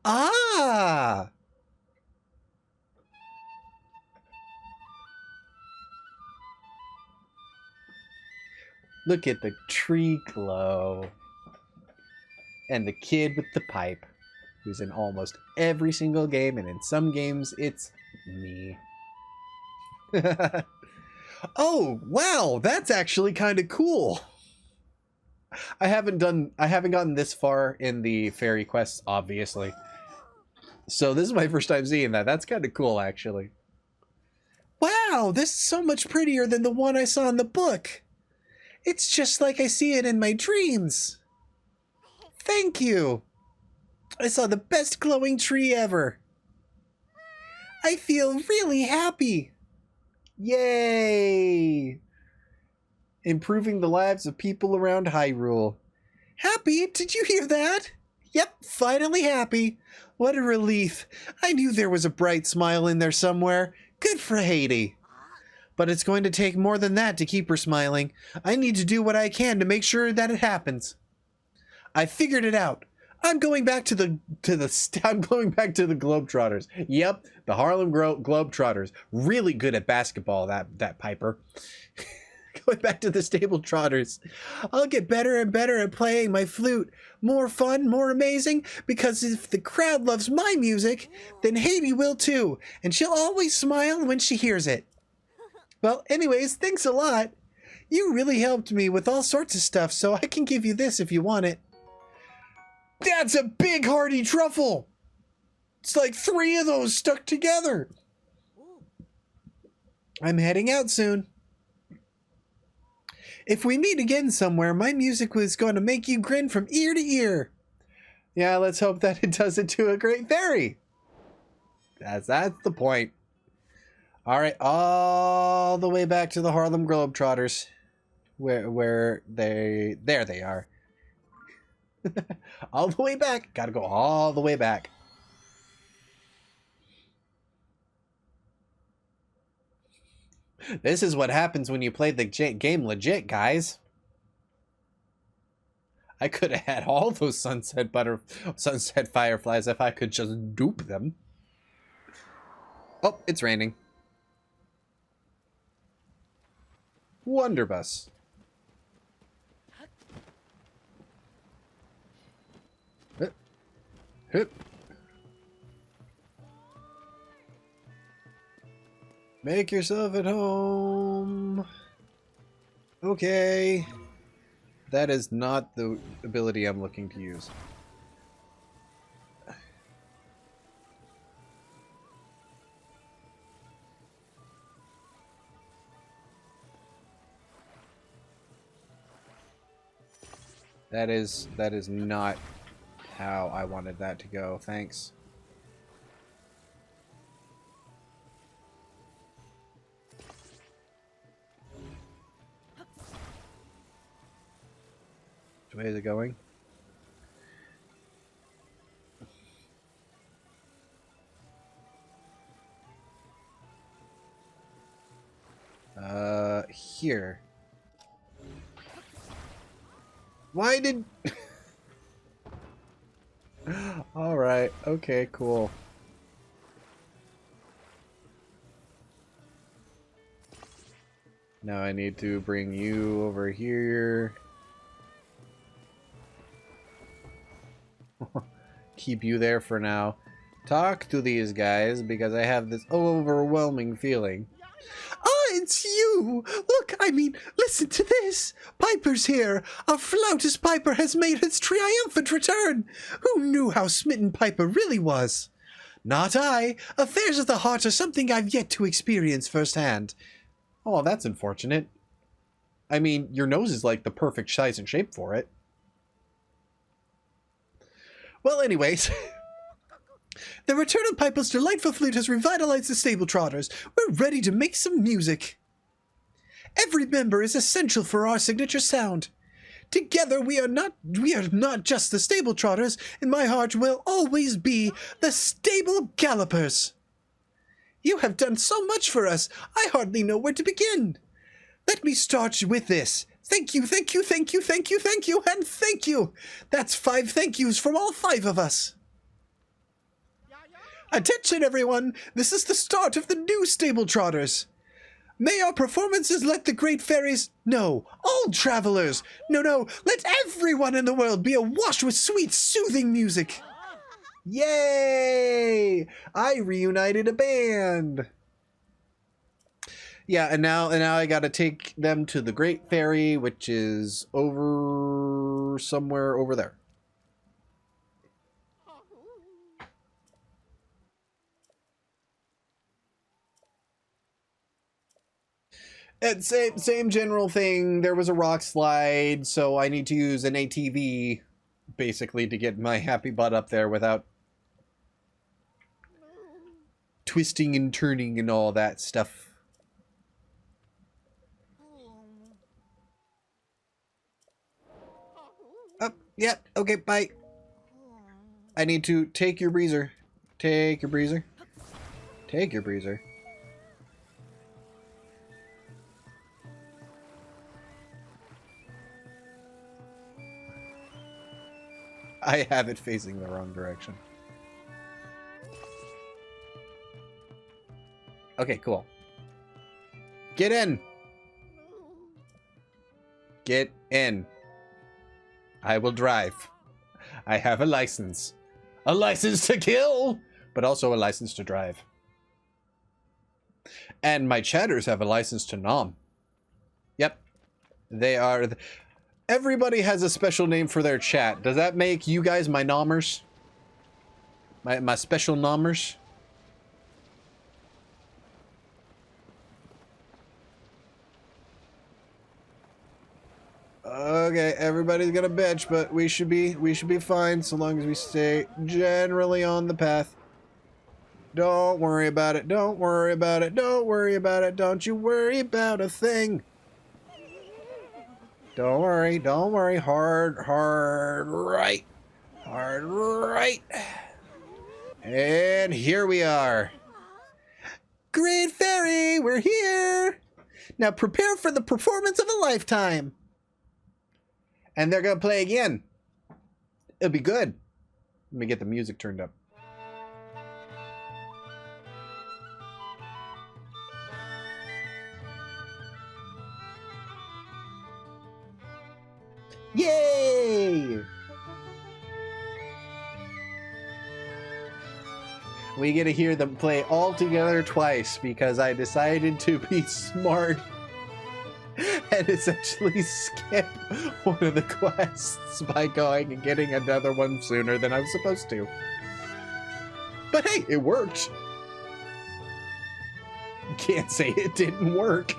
Ah! Look at the tree glow. And the kid with the pipe, who's in almost every single game, and in some games, it's me. Oh, wow, that's actually kind of cool. I haven't gotten this far in the fairy quests, obviously. So this is my first time seeing that. That's kind of cool, actually. Wow, this is so much prettier than the one I saw in the book. It's just like I see it in my dreams. Thank you. I saw the best glowing tree ever. I feel really happy. Yay! Improving the lives of people around Hyrule. Happy? Did you hear that? Yep, finally happy. What a relief. I knew there was a bright smile in there somewhere. Good for Haiti. But it's going to take more than that to keep her smiling. I need to do what I can to make sure that it happens. I figured it out. I'm going back to the Globetrotters. Yep, the Harlem Globetrotters. Really good at basketball, that Piper. Going back to the Stable Trotters. I'll get better and better at playing my flute. More fun, more amazing, because if the crowd loves my music, then Haiti will too, and she'll always smile when she hears it. Well, anyways, thanks a lot. You really helped me with all sorts of stuff, so I can give you this if you want it. That's a big hearty truffle! It's like 3 of those stuck together. I'm heading out soon. If we meet again somewhere, my music was going to make you grin from ear to ear. Yeah, let's hope that it does it to a Great Fairy. That's the point. All right, all the way back to the Harlem Globetrotters, where there they are. All the way back. Gotta go all the way back. This is what happens when you play the game legit, guys. I could have had all those sunset fireflies if I could just dupe them. Oh, it's raining. Wonderbus. Hup. Make yourself at home. Okay. That is not the ability I'm looking to use. That is not how I wanted that to go. Thanks. Which way is it going? Here. Why did... Alright, okay, cool. Now I need to bring you over here. Keep you there for now. Talk to these guys because I have this overwhelming feeling. Ah, it's you! Look, I mean, listen to this! Piper's here! Our flautist Piper has made his triumphant return! Who knew how smitten Piper really was? Not I! Affairs of the heart are something I've yet to experience firsthand. Oh, that's unfortunate. I mean, your nose is like the perfect size and shape for it. Well, anyways... The return of Piper's delightful flute has revitalized the Stable Trotters. We're ready to make some music. Every member is essential for our signature sound. Together we are not just the Stable Trotters. In my heart will always be the Stable Gallopers. You have done so much for us, I hardly know where to begin. Let me start with this. Thank you, thank you, thank you, thank you, thank you, and thank you. That's 5 thank yous from all 5 of us. Attention, everyone! This is the start of the new Stable Trotters. May our performances let the Great Fairies... No, all travelers! No, let everyone in the world be awash with sweet, soothing music! Yay! I reunited a band! Yeah, and now I gotta take them to the Great Fairy, which is over somewhere over there. And same general thing. There was a rock slide, so I need to use an ATV basically to get my happy butt up there without twisting and turning and all that stuff. Oh, yeah, okay, bye. I need to take your breezer. Take your breezer. Take your breezer. I have it facing the wrong direction. Okay, cool. Get in. Get in. I will drive. I have a license. A license to kill, but also a license to drive. And my chatters have a license to nom. Yep. They are... Everybody has a special name for their chat. Does that make you guys my nommers? My special nommers? Okay, everybody's gonna bitch, but we should be fine so long as we stay generally on the path. Don't worry about it. Don't worry about it. Don't worry about it. Don't you worry about a thing. Don't worry. Don't worry. Hard right. Hard right. And here we are. Great Fairy, we're here. Now prepare for the performance of a lifetime. And they're going to play again. It'll be good. Let me get the music turned up. Yay! We get to hear them play all together twice because I decided to be smart and essentially skip one of the quests by going and getting another one sooner than I was supposed to. But hey, it worked. Can't say it didn't work.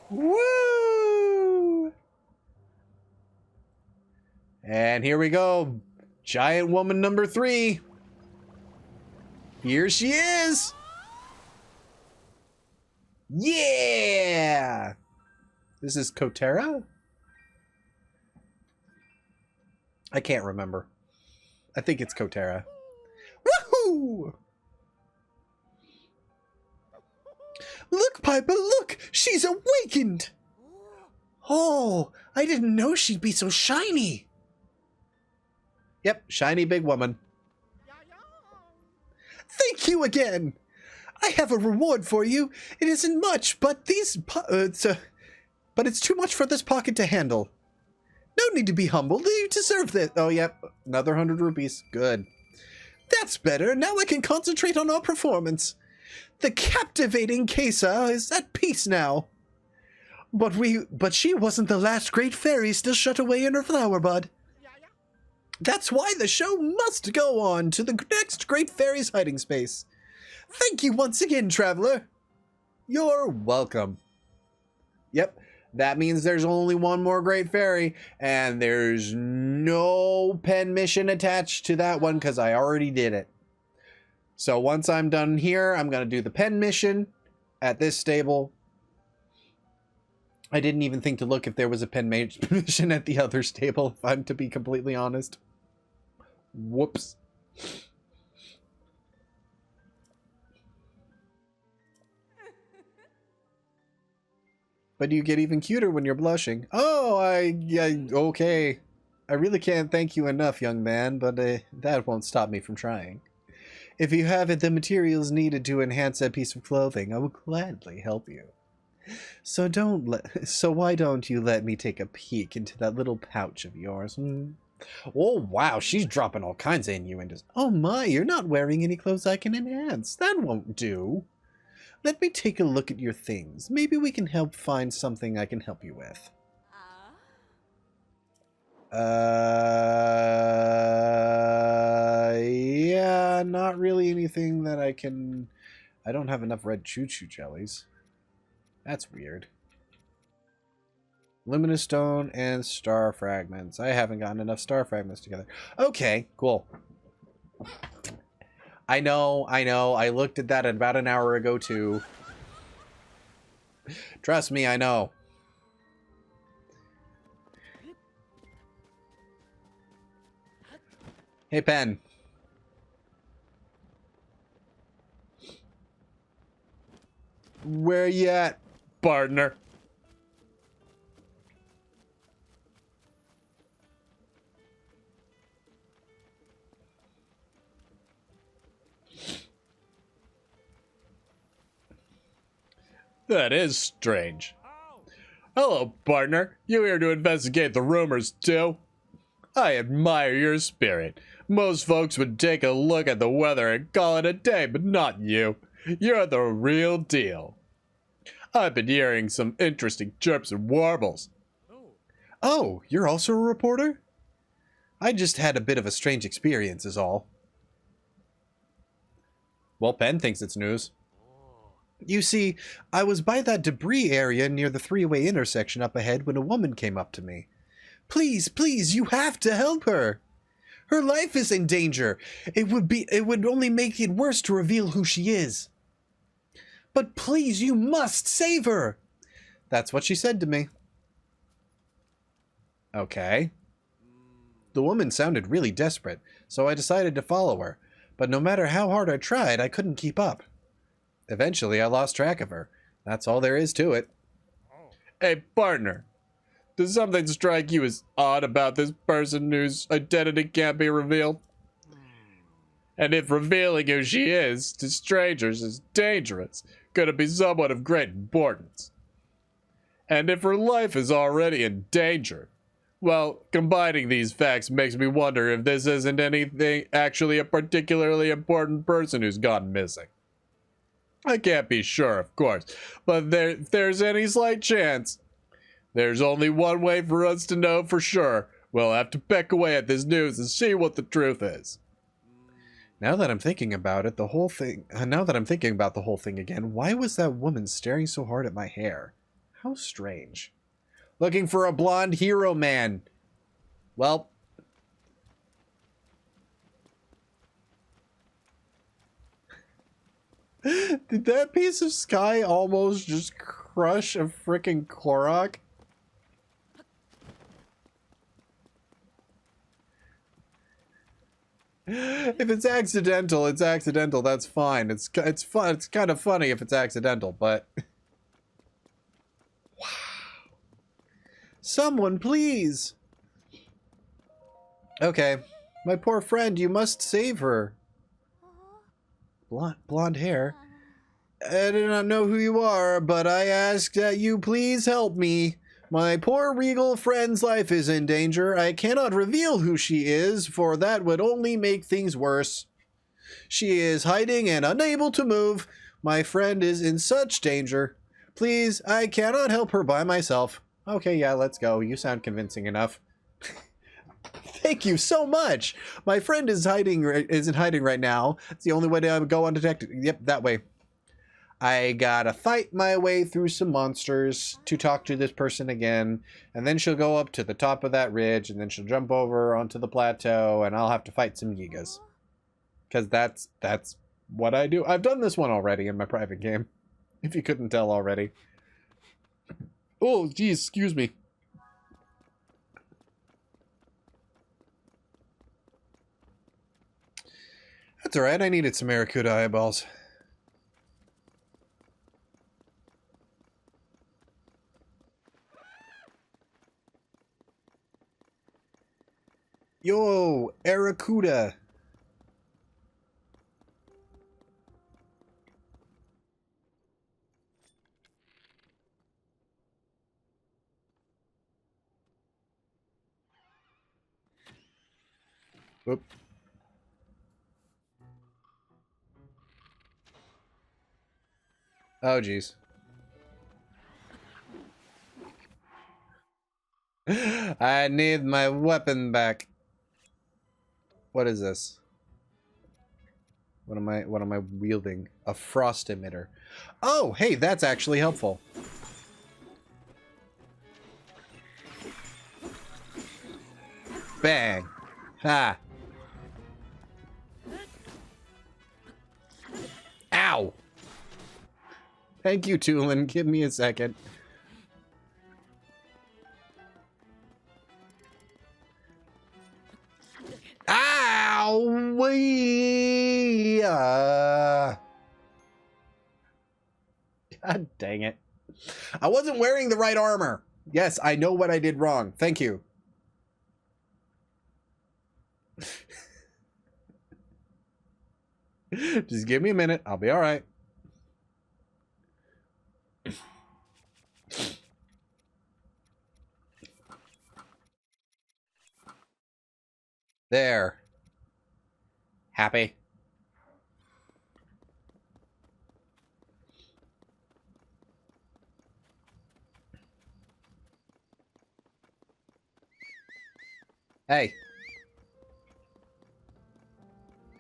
Woo! And here we go. Giant woman number 3. Here she is. Yeah! This is Kotera? I can't remember. I think it's Kotera. Woohoo! Look, Piper, look! She's awakened! Oh, I didn't know she'd be so shiny. Yep, shiny big woman. Thank you again. I have a reward for you. It isn't much, but but it's too much for this pocket to handle. No need to be humble. You deserve this. Oh, yep, another 100 rupees. Good. That's better. Now I can concentrate on our performance. The captivating Kesa is at peace now. But she wasn't the last great fairy still shut away in her flower bud. That's why the show must go on to the next Great Fairy's hiding space. Thank you once again, traveler. You're welcome. Yep, that means there's only one more Great Fairy, and there's no pen mission attached to that one because I already did it. So once I'm done here, I'm going to do the pen mission at this stable. I didn't even think to look if there was a pen mission at the other stable, if I'm to be completely honest. Whoops. But you get even cuter when you're blushing. Oh, okay. I really can't thank you enough, young man, but that won't stop me from trying. If you have the materials needed to enhance that piece of clothing, I will gladly help you. So why don't you let me take a peek into that little pouch of yours? Oh, wow, she's dropping all kinds of innuendos. Oh my, you're not wearing any clothes I can enhance. That won't do. Let me take a look at your things. Maybe we can help find something I can help you with. Yeah, not really anything that I can... I don't have enough red choo-choo jellies. That's weird. Luminous stone and star fragments. I haven't gotten enough star fragments together. Okay, cool. I know. I looked at that about an hour ago, too. Trust me, I know. Hey, Pen. Where you at, partner? That is strange. Hello, partner. You here to investigate the rumors, too? I admire your spirit. Most folks would take a look at the weather and call it a day, but not you. You're the real deal. I've been hearing some interesting chirps and warbles. Oh, you're also a reporter? I just had a bit of a strange experience is all. Well, Pen thinks it's news. You see, I was by that debris area near the three-way intersection up ahead when a woman came up to me. Please, please, you have to help her. Her life is in danger. It would only make it worse to reveal who she is. But please, you must save her. That's what she said to me. Okay. The woman sounded really desperate, so I decided to follow her. But no matter how hard I tried, I couldn't keep up. Eventually, I lost track of her. That's all there is to it. Hey, partner. Does something strike you as odd about this person whose identity can't be revealed? And if revealing who she is to strangers is dangerous, could it be someone of great importance? And if her life is already in danger, well, combining these facts makes me wonder if this isn't anything actually a particularly important person who's gone missing. I can't be sure, of course, but if there's any slight chance, there's only one way for us to know for sure. We'll have to peck away at this news and see what the truth is. Now that I'm thinking about it, the whole thing again, why was that woman staring so hard at my hair? How strange. Looking for a blonde hero man. Well, did that piece of sky almost just crush a freaking Korok? If it's accidental, it's accidental. That's fine. It's fun. It's kind of funny if it's accidental, but wow. Someone, please. Okay, my poor friend. You must save her. Blonde hair. I do not know who you are, but I ask that you please help me. My poor regal friend's life is in danger. I cannot reveal who she is, for that would only make things worse. She is hiding and unable to move. My friend is in such danger. Please, I cannot help her by myself. Okay, yeah, let's go. You sound convincing enough. Thank you so much. My friend is isn't hiding right now. It's the only way to go undetected. Yep, that way. I gotta fight my way through some monsters to talk to this person again, and then she'll go up to the top of that ridge, and then she'll jump over onto the plateau, and I'll have to fight some Yigas. Because that's what I do. I've done this one already in my private game, if you couldn't tell already. Oh, geez, excuse me. That's alright, I needed some Aracuda eyeballs. Yo, Aracuda. Whoop. Oh, jeez. I need my weapon back. What is this? What am I wielding? A frost emitter. Oh, hey, that's actually helpful. Bang. Ha. Ow. Thank you, Tulin. Give me a second. Ow! God dang it. I wasn't wearing the right armor. Yes, I know what I did wrong. Thank you. Just give me a minute. I'll be all right. There. Happy? Hey.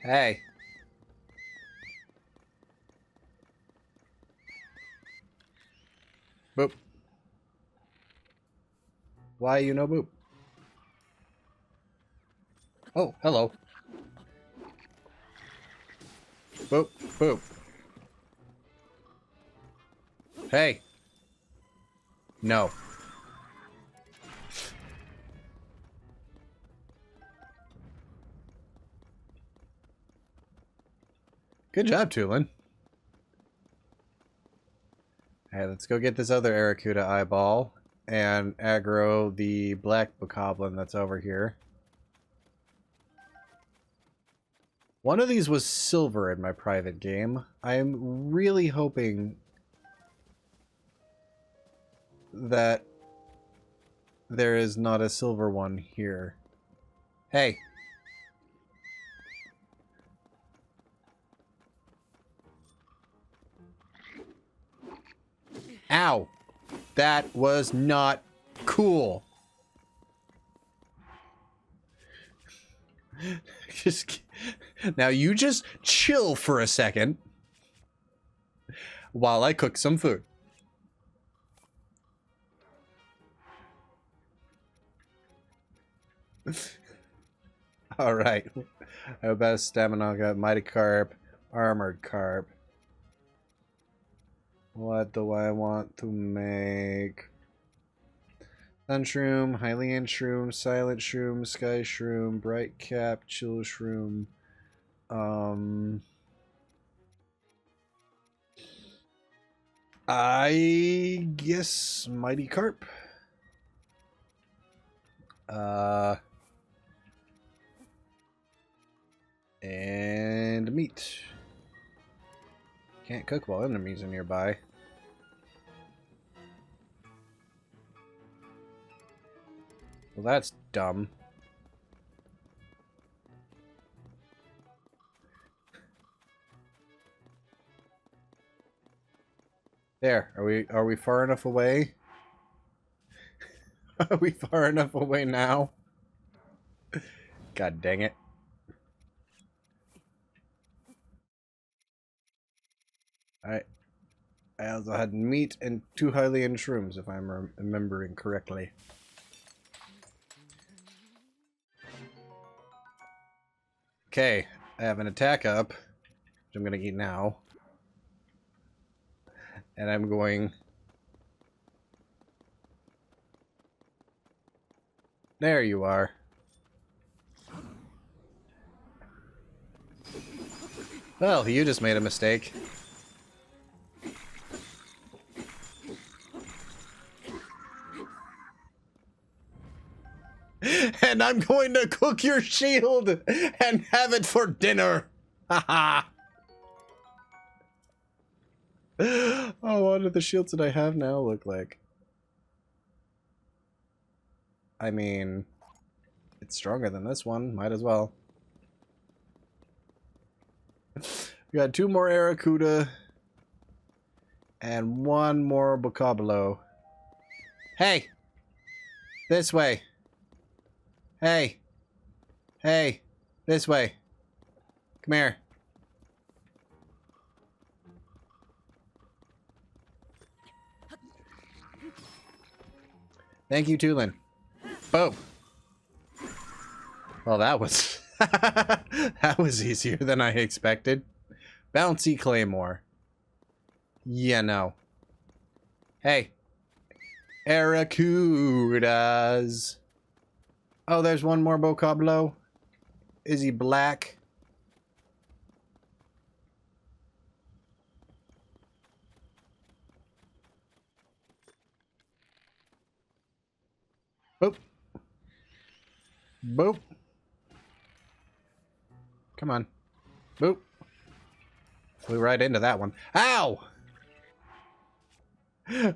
Hey. Boop. Why you no boop? Oh, hello. Boop, boop. Hey. No. Good job, Tulin. Alright, let's go get this other Aracuda eyeball and aggro the black bokoblin that's over here. One of these was silver in my private game. I'm really hoping that there is not a silver one here. Hey. Ow. That was not cool. Now you just chill for a second while I cook some food. All right. Best stamina, got mighty carp, armored carp. What do I want to make? Sun shroom, Hylian shroom, silent shroom, sky shroom, bright cap, chill shroom. I guess mighty carp. And meat. Can't cook while enemies are nearby. Well, that's dumb. There, are we far enough away? Are we far enough away now? God dang it. I also had meat and 2 Hylian shrooms, if I'm remembering correctly. Okay, I have an attack up, which I'm going to eat now. And I'm going... There you are. Well, you just made a mistake. And I'm going to cook your shield and have it for dinner. Haha. Oh, what do the shields that I have now look like? I mean, it's stronger than this one. Might as well. We got 2 more Aracuda. And 1 more Bocabolo. Hey! This way. Hey! Hey! This way. Come here. Thank you, Tulin. Boom. Well, that was... that was easier than I expected. Bouncy Claymore. Yeah, no. Hey. Aracudas. Oh, there's 1 more Bocablo. Is he black? Boop. Boop. Come on. Boop. Flew right into that one. Ow!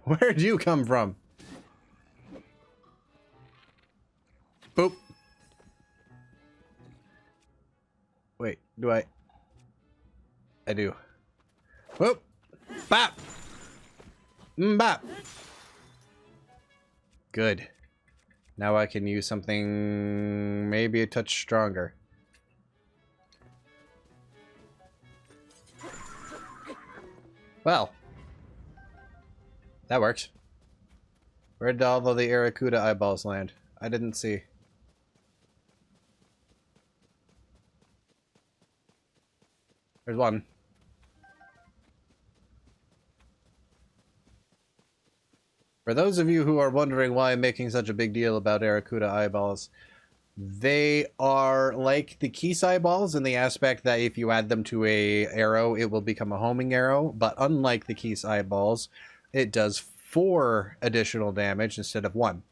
Where'd you come from? Boop. Wait, do I? I do. Boop. Bop. Bop. Good. Now I can use something maybe a touch stronger. Well. That works. Where did all of the Aracuda eyeballs land? I didn't see. There's 1. For those of you who are wondering why I'm making such a big deal about Aracuda eyeballs, they are like the Keese eyeballs in the aspect that if you add them to a arrow, it will become a homing arrow. But unlike the Keese eyeballs, it does 4 additional damage instead of 1.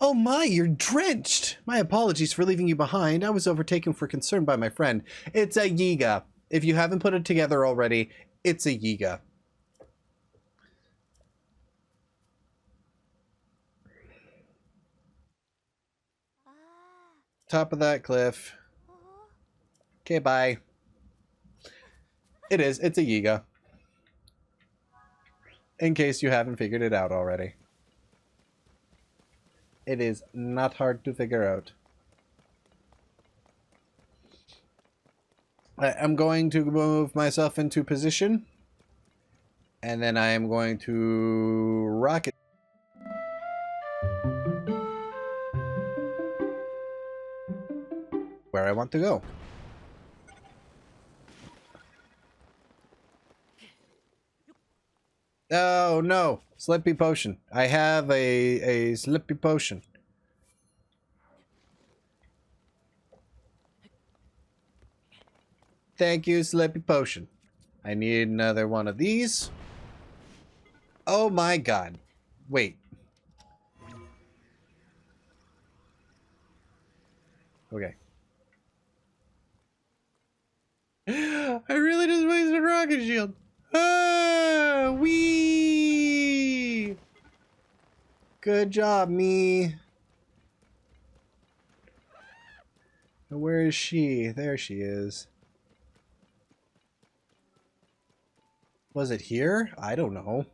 Oh my, you're drenched! My apologies for leaving you behind. I was overtaken for concern by my friend. It's a Yiga. If you haven't put it together already, it's a Yiga. Top of that cliff. Okay, bye. It is. It's a Yiga. In case you haven't figured it out already. It is not hard to figure out. I'm going to move myself into position. And then I am going to rocket. Where I want to go. Oh no, Slippy Potion. I have a Slippy Potion. Thank you, Slippy Potion. I need another one of these. Oh my god. Wait. Okay. I really just wasted a rocket shield. Ah, wee! Good job, me. Where is she? There she is. Was it here? I don't know.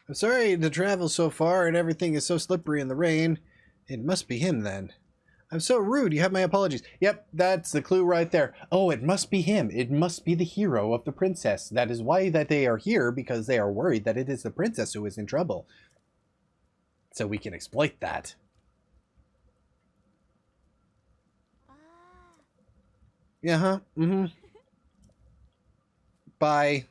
I'm sorry to travel so far and everything is so slippery in the rain. It must be him then. I'm so rude. You have my apologies. Yep, that's the clue right there. Oh, it must be him. It must be the hero of the princess. That is why that they are here, because they are worried that it is the princess who is in trouble. So we can exploit that. Yeah, mm-hmm. Bye.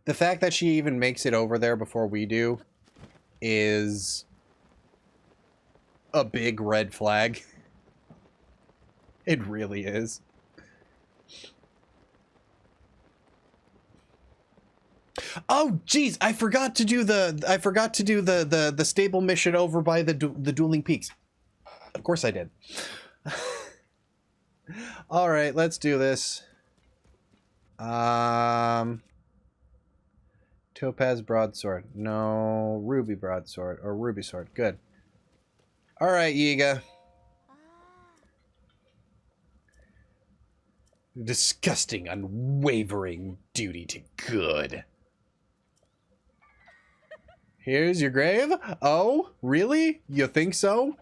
The fact that she even makes it over there before we do is a big red flag. It really is. Oh, geez, I forgot to do the stable mission over by the dueling peaks. Of course I did. All right, let's do this. Topaz broadsword. No, ruby broadsword or ruby sword. Good. All right, Yiga. Disgusting, unwavering duty to good. Here's your grave? Oh, really? You think so?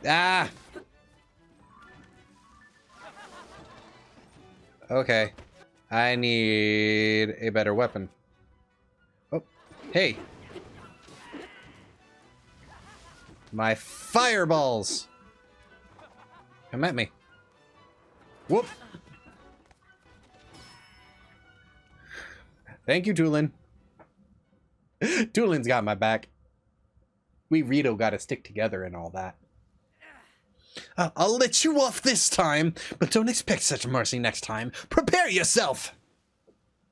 Ah! Okay. I need a better weapon. Oh, hey! My fireballs! Come at me. Whoop! Thank you, Tulin. Tulin's got my back. We Rito gotta stick together and all that. I'll let you off this time, but don't expect such mercy next time. Prepare yourself!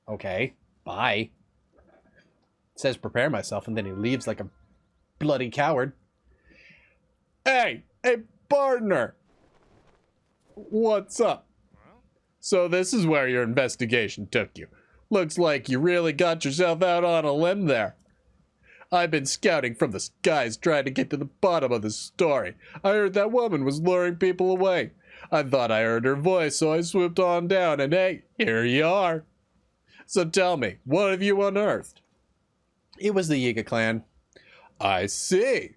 Okay, bye. Says prepare myself, and then he leaves like a bloody coward. Hey, partner! What's up? So this is where your investigation took you. Looks like you really got yourself out on a limb there. I've been scouting from the skies trying to get to the bottom of the story. I heard that woman was luring people away. I thought I heard her voice, so I swooped on down, and hey, here you are. So tell me, what have you unearthed? It was the Yiga clan. I see.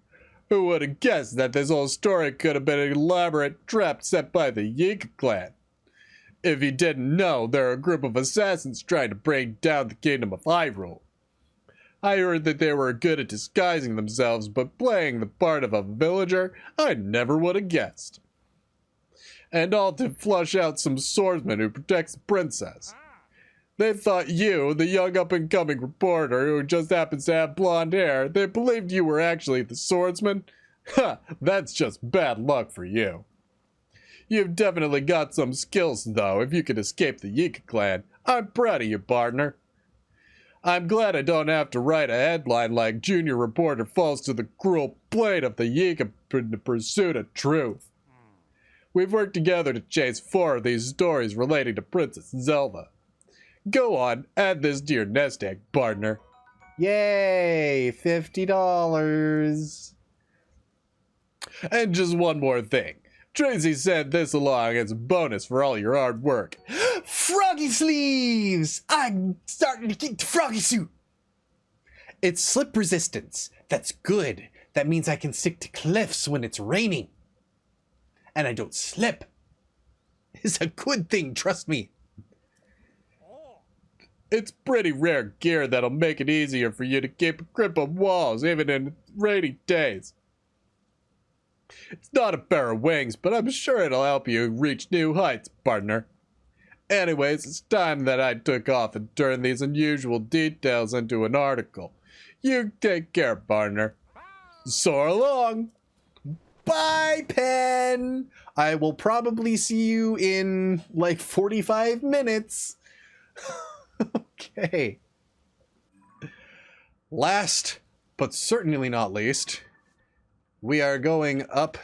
Who would have guessed that this whole story could have been an elaborate trap set by the Yiga clan? If you didn't know, they're a group of assassins trying to bring down the kingdom of Hyrule. I heard that they were good at disguising themselves, but playing the part of a villager, I never would have guessed. And all to flush out some swordsman who protects the princess. They thought you, the young up-and-coming reporter who just happens to have blonde hair, they believed you were actually the swordsman? Ha, that's just bad luck for you. You've definitely got some skills, though, if you could escape the Yiga clan. I'm proud of you, partner. I'm glad I don't have to write a headline like Junior Reporter falls to the cruel blade of the Yiga in the pursuit of truth. We've worked together to chase 4 of these stories relating to Princess Zelda. Go on, add this to your nest egg, partner. Yay, $50. And just one more thing. Tracy sent this along as a bonus for all your hard work. Froggy sleeves! I'm starting to get the froggy suit. It's slip resistance. That's good. That means I can stick to cliffs when it's raining. And I don't slip. It's a good thing, trust me. It's pretty rare gear that'll make it easier for you to keep a grip on walls even in rainy days. It's not a pair of wings, but I'm sure it'll help you reach new heights, partner. Anyways, it's time that I took off and turned these unusual details into an article. You take care, partner. Soar along. Bye, Pen! I will probably see you in like 45 minutes. Okay. Last, but certainly not least, we are going up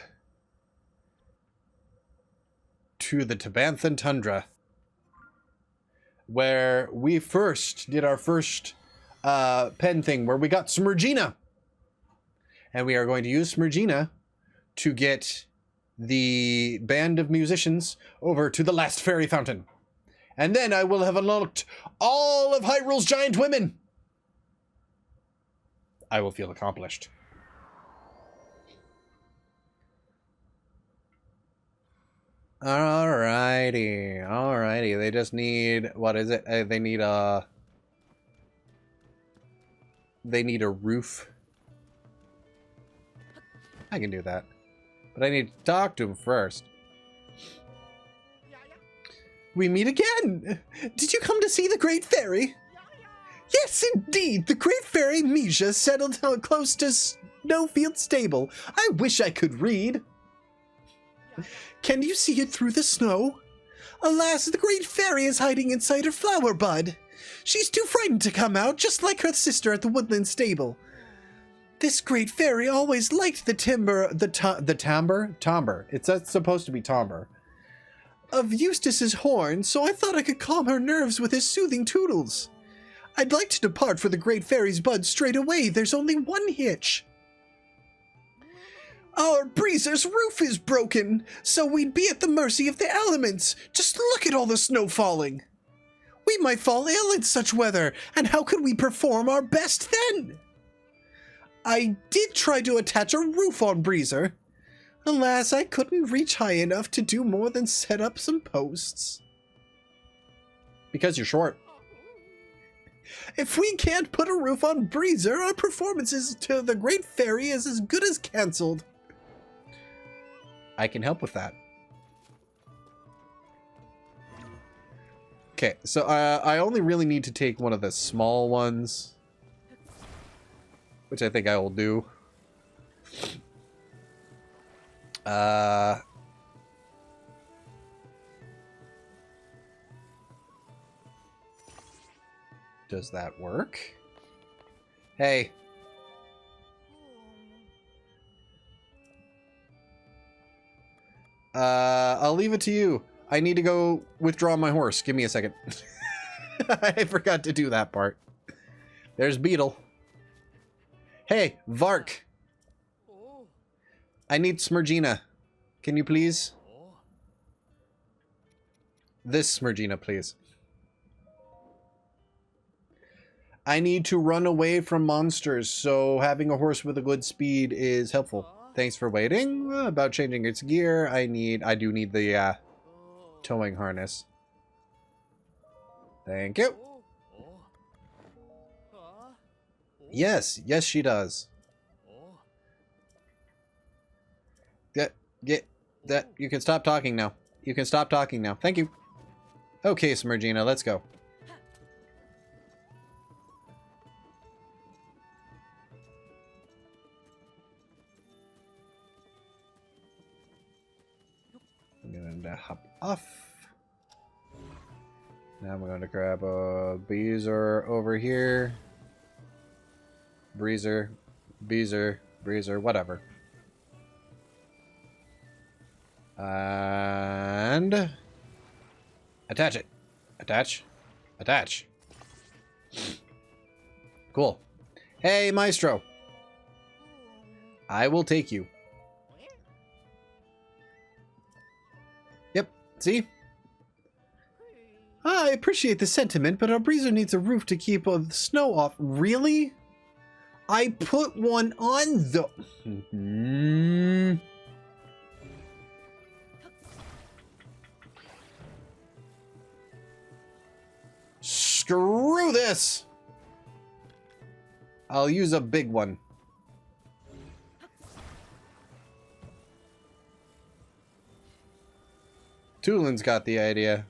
to the Tabanthan Tundra, where we first did our first pen thing, where we got Smurgina. And we are going to use Smurgina to get the band of musicians over to the last fairy fountain. And then I will have unlocked all of Hyrule's giant women. I will feel accomplished. Alrighty. They just need, what is it? They need a roof. I can do that. But I need to talk to him first. We meet again! Did you come to see the Great Fairy? Yes, indeed! The Great Fairy Misha settled close to Snowfield Stable. I wish I could read. Can you see it through the snow? Alas, the Great Fairy is hiding inside her flower bud. She's too frightened to come out, just like her sister at the Woodland Stable. This great fairy always liked the timbre. That's supposed to be timbre. Of Eustace's horn, so I thought I could calm her nerves with his soothing toodles. I'd like to depart for the Great Fairy's bud straight away. There's only one hitch. Our breezer's roof is broken, so we'd be at the mercy of the elements. Just look at all the snow falling. We might fall ill in such weather, and how could we perform our best then? I did try to attach a roof on Breezer. Alas, I couldn't reach high enough to do more than set up some posts. Because you're short. If we can't put a roof on Breezer, our performances to the Great Fairy is as good as cancelled. I can help with that. Okay, so I only really need to take one of the small ones, which I think I will do. Does that work? Hey. I'll leave it to you. I need to go withdraw my horse. Give me a second. I forgot to do that part. There's Beetle. Hey, Vark. I need Smurgina. Can you please? This Smurgina, please. I need to run away from monsters, so having a horse with a good speed is helpful. Thanks for waiting. About changing its gear, I do need the towing harness. Thank you. Yes, she does. Get that. You can stop talking now. You can stop talking now. Thank you. Okay, Smurgina, let's go. I'm gonna hop off. Now I'm going to grab a Breezer over here. Breezer, whatever. And attach it. Attach. Cool. Hey, Maestro. I will take you. Yep, see? I appreciate the sentiment, but our Breezer needs a roof to keep the snow off. Really? I put one on the... Screw this! I'll use a big one. Tulin's got the idea.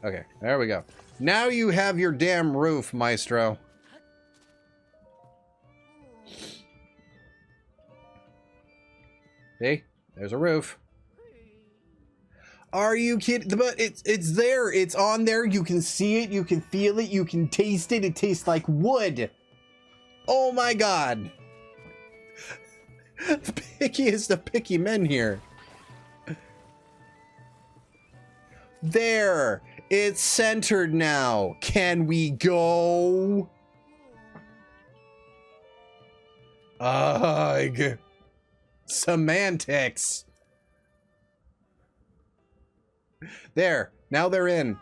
Okay, there we go. Now you have your damn roof, Maestro. See? There's a roof. Are you kidding? But it's there. It's on there. You can see it. You can feel it. You can taste it. It tastes like wood. Oh my god. The pickiest of picky men here. There. It's centered now. Can we go? Ugh. Semantics. There. Now they're in.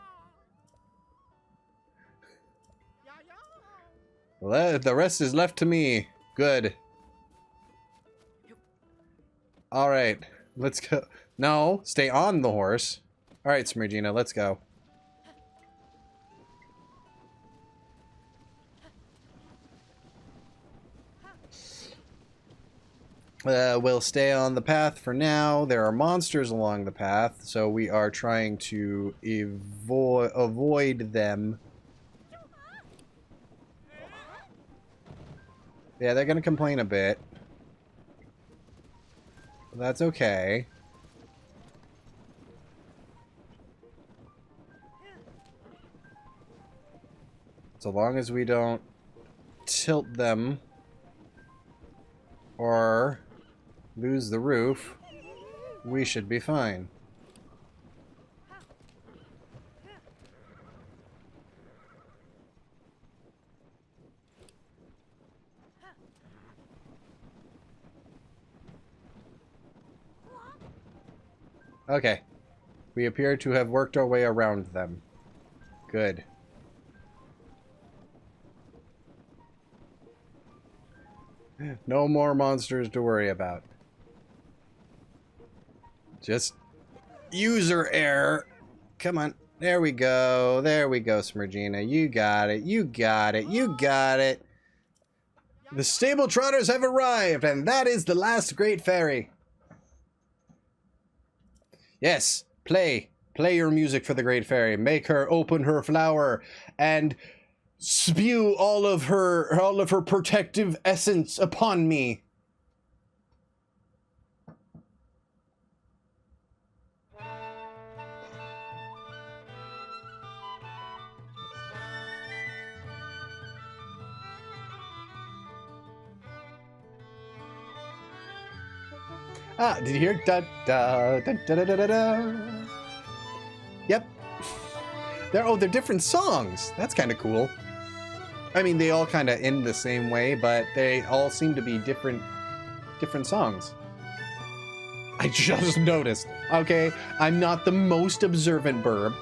Well, the rest is left to me. Good. All right. Let's go. No, stay on the horse. All right, Smurgina, let's go. We'll stay on the path for now. There are monsters along the path, so we are trying to avoid them. Yeah, they're going to complain a bit. That's okay. So long as we don't tilt them or lose the roof, we should be fine. Okay. We appear to have worked our way around them. Good. No more monsters to worry about. Just user error. Come on. There we go. There we go, Smurgina. You got it. You got it. You got it. The stable trotters have arrived, and that is the last Great Fairy. Yes, play. Play your music for the Great Fairy. Make her open her flower and spew all of her protective essence upon me. Ah, did you hear? Da da da da da da da. Yep. They're different songs. That's kind of cool. I mean, they all kind of end the same way, but they all seem to be different songs. I just noticed. Okay, I'm not the most observant burb,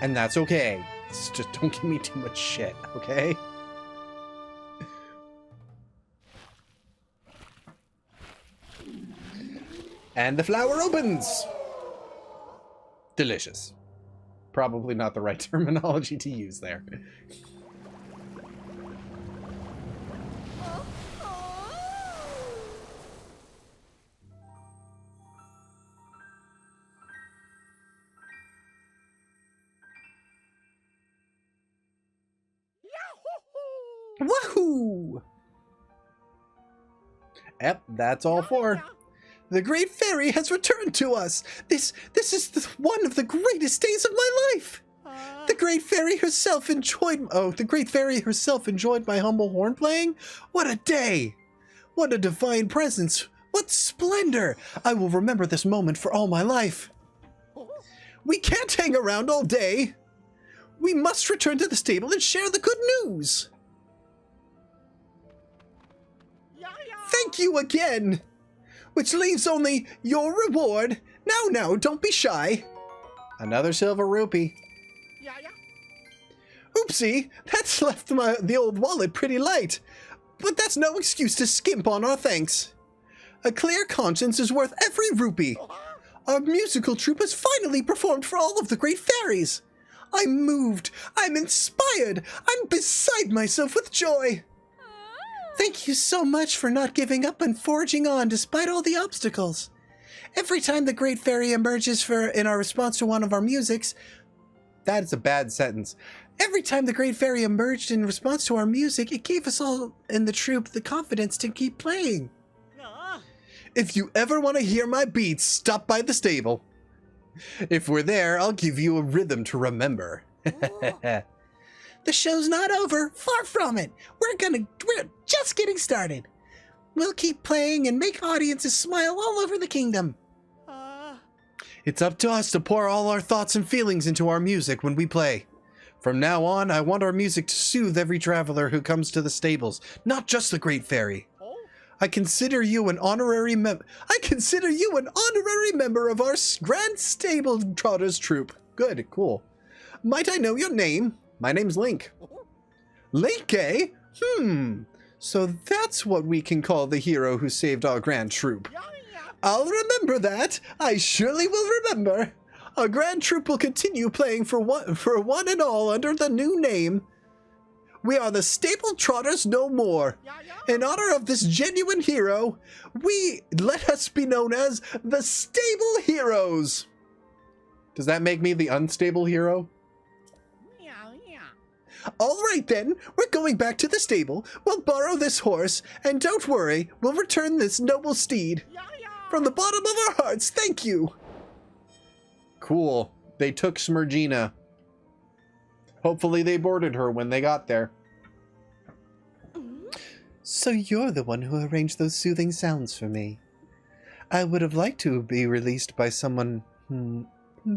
and that's okay. It's just don't give me too much shit, okay? And the flower opens. Delicious. Probably not the right terminology to use there. Woohoo! Yep, that's all for. The Great Fairy has returned to us. This is one of the greatest days of my life. The Great Fairy herself enjoyed. Oh, the Great Fairy herself enjoyed my humble horn playing. What a day! What a divine presence! What splendor! I will remember this moment for all my life. We can't hang around all day. We must return to the stable and share the good news. Thank you again. Which leaves only your reward. Now, don't be shy. Another silver rupee. Oopsie, that's left the old wallet pretty light. But that's no excuse to skimp on our thanks. A clear conscience is worth every rupee. Our musical troupe has finally performed for all of the Great Fairies. I'm moved. I'm inspired. I'm beside myself with joy. Thank you so much for not giving up and forging on despite all the obstacles. Every time the Great Fairy emerges in our response to one of our musics... That's a bad sentence. Every time the Great Fairy emerged in response to our music, it gave us all in the troupe the confidence to keep playing. If you ever want to hear my beats, stop by the stable. If we're there, I'll give you a rhythm to remember. The show's not over. Far from it. We're just getting started. We'll keep playing and make audiences smile all over the kingdom. It's up to us to pour all our thoughts and feelings into our music when we play. From now on, I want our music to soothe every traveler who comes to the stables, not just the Great Fairy. I consider you an honorary member of our Grand Stable Trotters troupe. Good, cool. Might I know your name? My name's Link. Link, eh? So that's what we can call the hero who saved our grand troupe. I'll remember that. I surely will remember. Our grand troupe will continue playing for one and all under the new name. We are the Stable Trotters no more. In honor of this genuine hero, let us be known as the Stable Heroes. Does that make me the unstable hero? All right then, we're going back to the stable. We'll borrow this horse, and don't worry, we'll return this noble steed. From the bottom of our hearts, thank you. Cool. They took Smurgina. Hopefully they boarded her when they got there. So you're the one who arranged those soothing sounds for me. I would have liked to be released by someone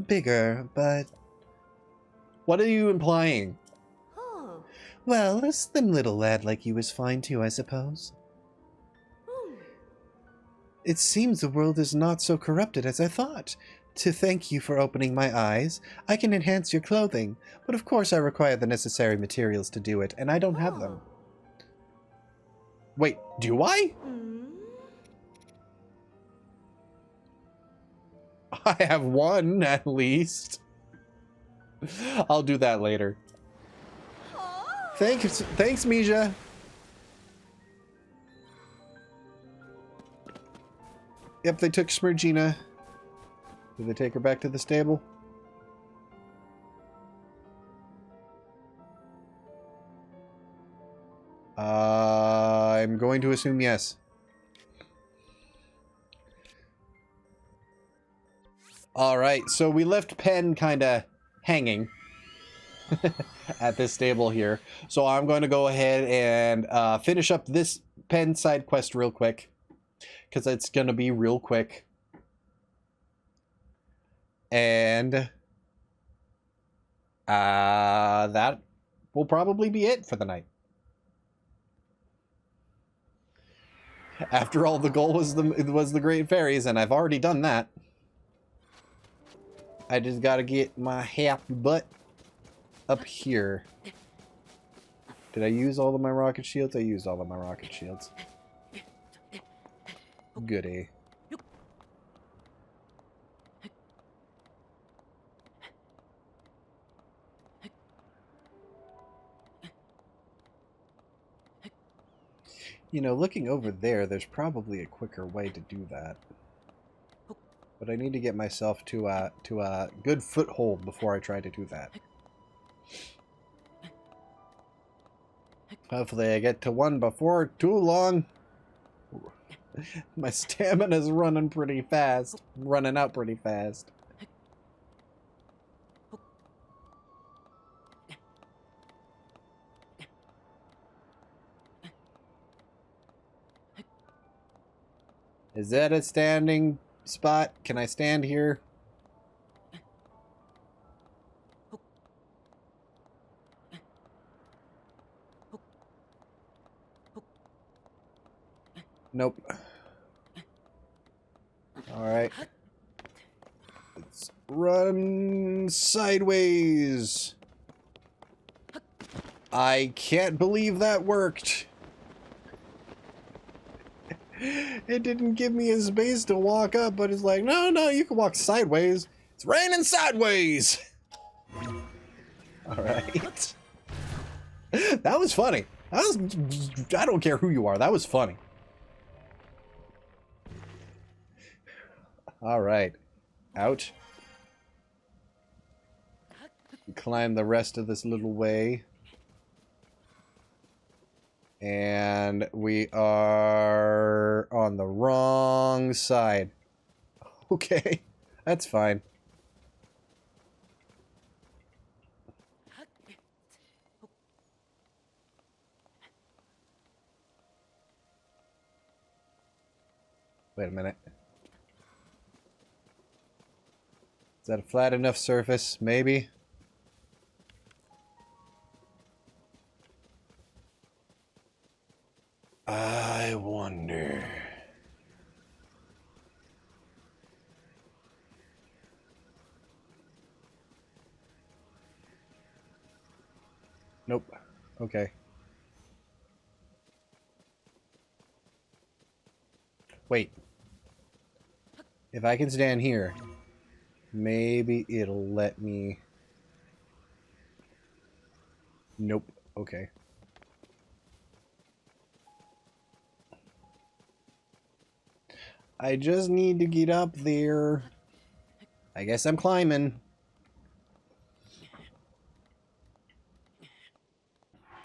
bigger, but... What are you implying? Well, a slim little lad like you is fine too, I suppose. It seems the world is not so corrupted as I thought. To thank you for opening my eyes, I can enhance your clothing, but of course I require the necessary materials to do it, and I don't have them. Wait, do I? I have one, at least. I'll do that later. Thanks, Mija. Yep, they took Smurgina. Did they take her back to the stable? I'm going to assume yes. Alright, so we left Pen kind of hanging at this stable here. So I'm going to go ahead and finish up this Pen side quest real quick. Because it's going to be real quick. And that will probably be it for the night. After all, the goal was the Great Fairies, and I've already done that. I just gotta get my happy butt up here. Did I use all of my rocket shields? I used all of my rocket shields. Goody. You know, looking over there, there's probably a quicker way to do that. But I need to get myself to a good foothold before I try to do that. Hopefully I get to one before too long. My stamina's running pretty fast. Running out pretty fast. Is that a standing spot? Can I stand here? Nope. Alright. Let's run sideways. I can't believe that worked. It didn't give me a space to walk up, but it's like, no, you can walk sideways. It's raining sideways. Alright. That was funny. I don't care who you are. That was funny. Alright. Out. Climb the rest of this little way. And we are on the wrong side. Okay, that's fine. Wait a minute. Is that a flat enough surface? Maybe. I wonder. Nope. Okay. Wait. If I can stand here, maybe it'll let me... Nope. Okay. I just need to get up there. I guess I'm climbing.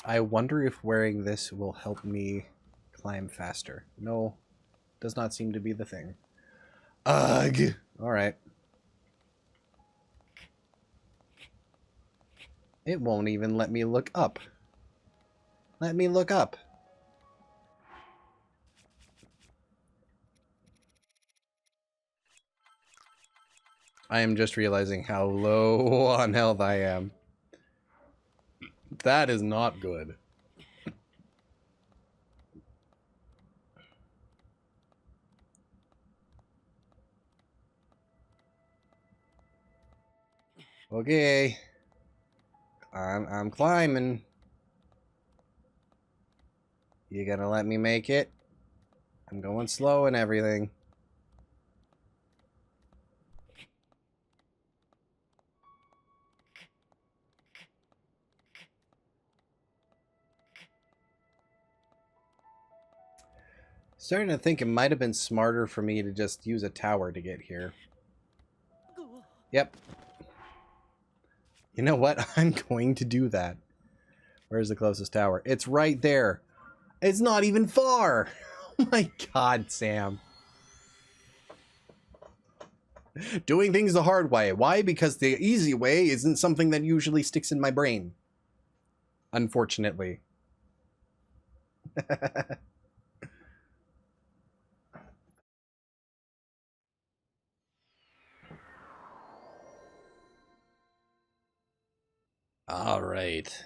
I wonder if wearing this will help me climb faster. No, does not seem to be the thing. Ugh. Alright. It won't even let me look up. Let me look up. I am just realizing how low on health I am. That is not good. Okay. I'm climbing. You gonna let me make it? I'm going slow and everything. Starting to think it might have been smarter for me to just use a tower to get here. Yep. You know what? I'm going to do that. Where's the closest tower? It's right there. It's not even far. Oh my god, Sam. Doing things the hard way. Why? Because the easy way isn't something that usually sticks in my brain. Unfortunately. All right.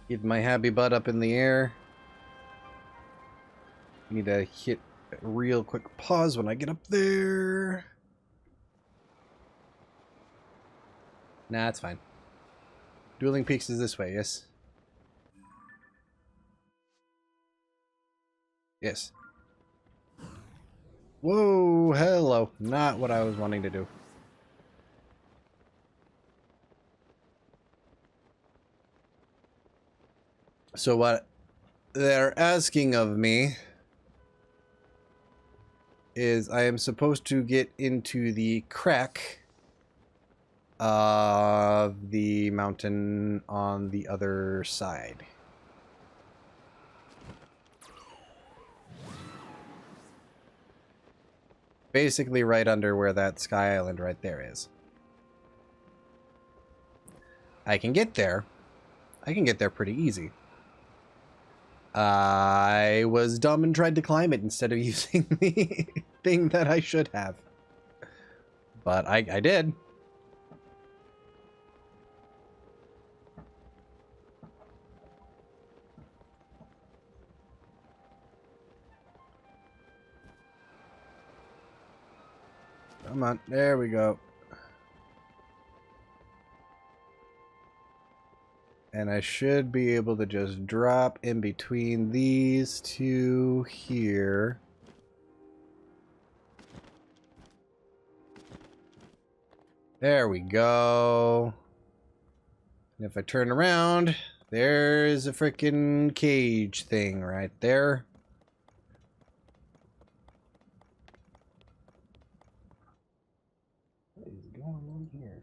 Get my happy butt up in the air. Need to hit a real quick pause when I get up there. Nah, it's fine. Dueling Peaks is this way, yes? Yes. Whoa, hello. Not what I was wanting to do. So what they're asking of me is I am supposed to get into the crack of the mountain on the other side. Basically right under where that Sky Island right there is. I can get there. I can get there pretty easy. I was dumb and tried to climb it instead of using the thing that I should have. But I did. Come on, there we go. And I should be able to just drop in between these two here. There we go. And if I turn around, there's a freaking cage thing right there. What is going on here?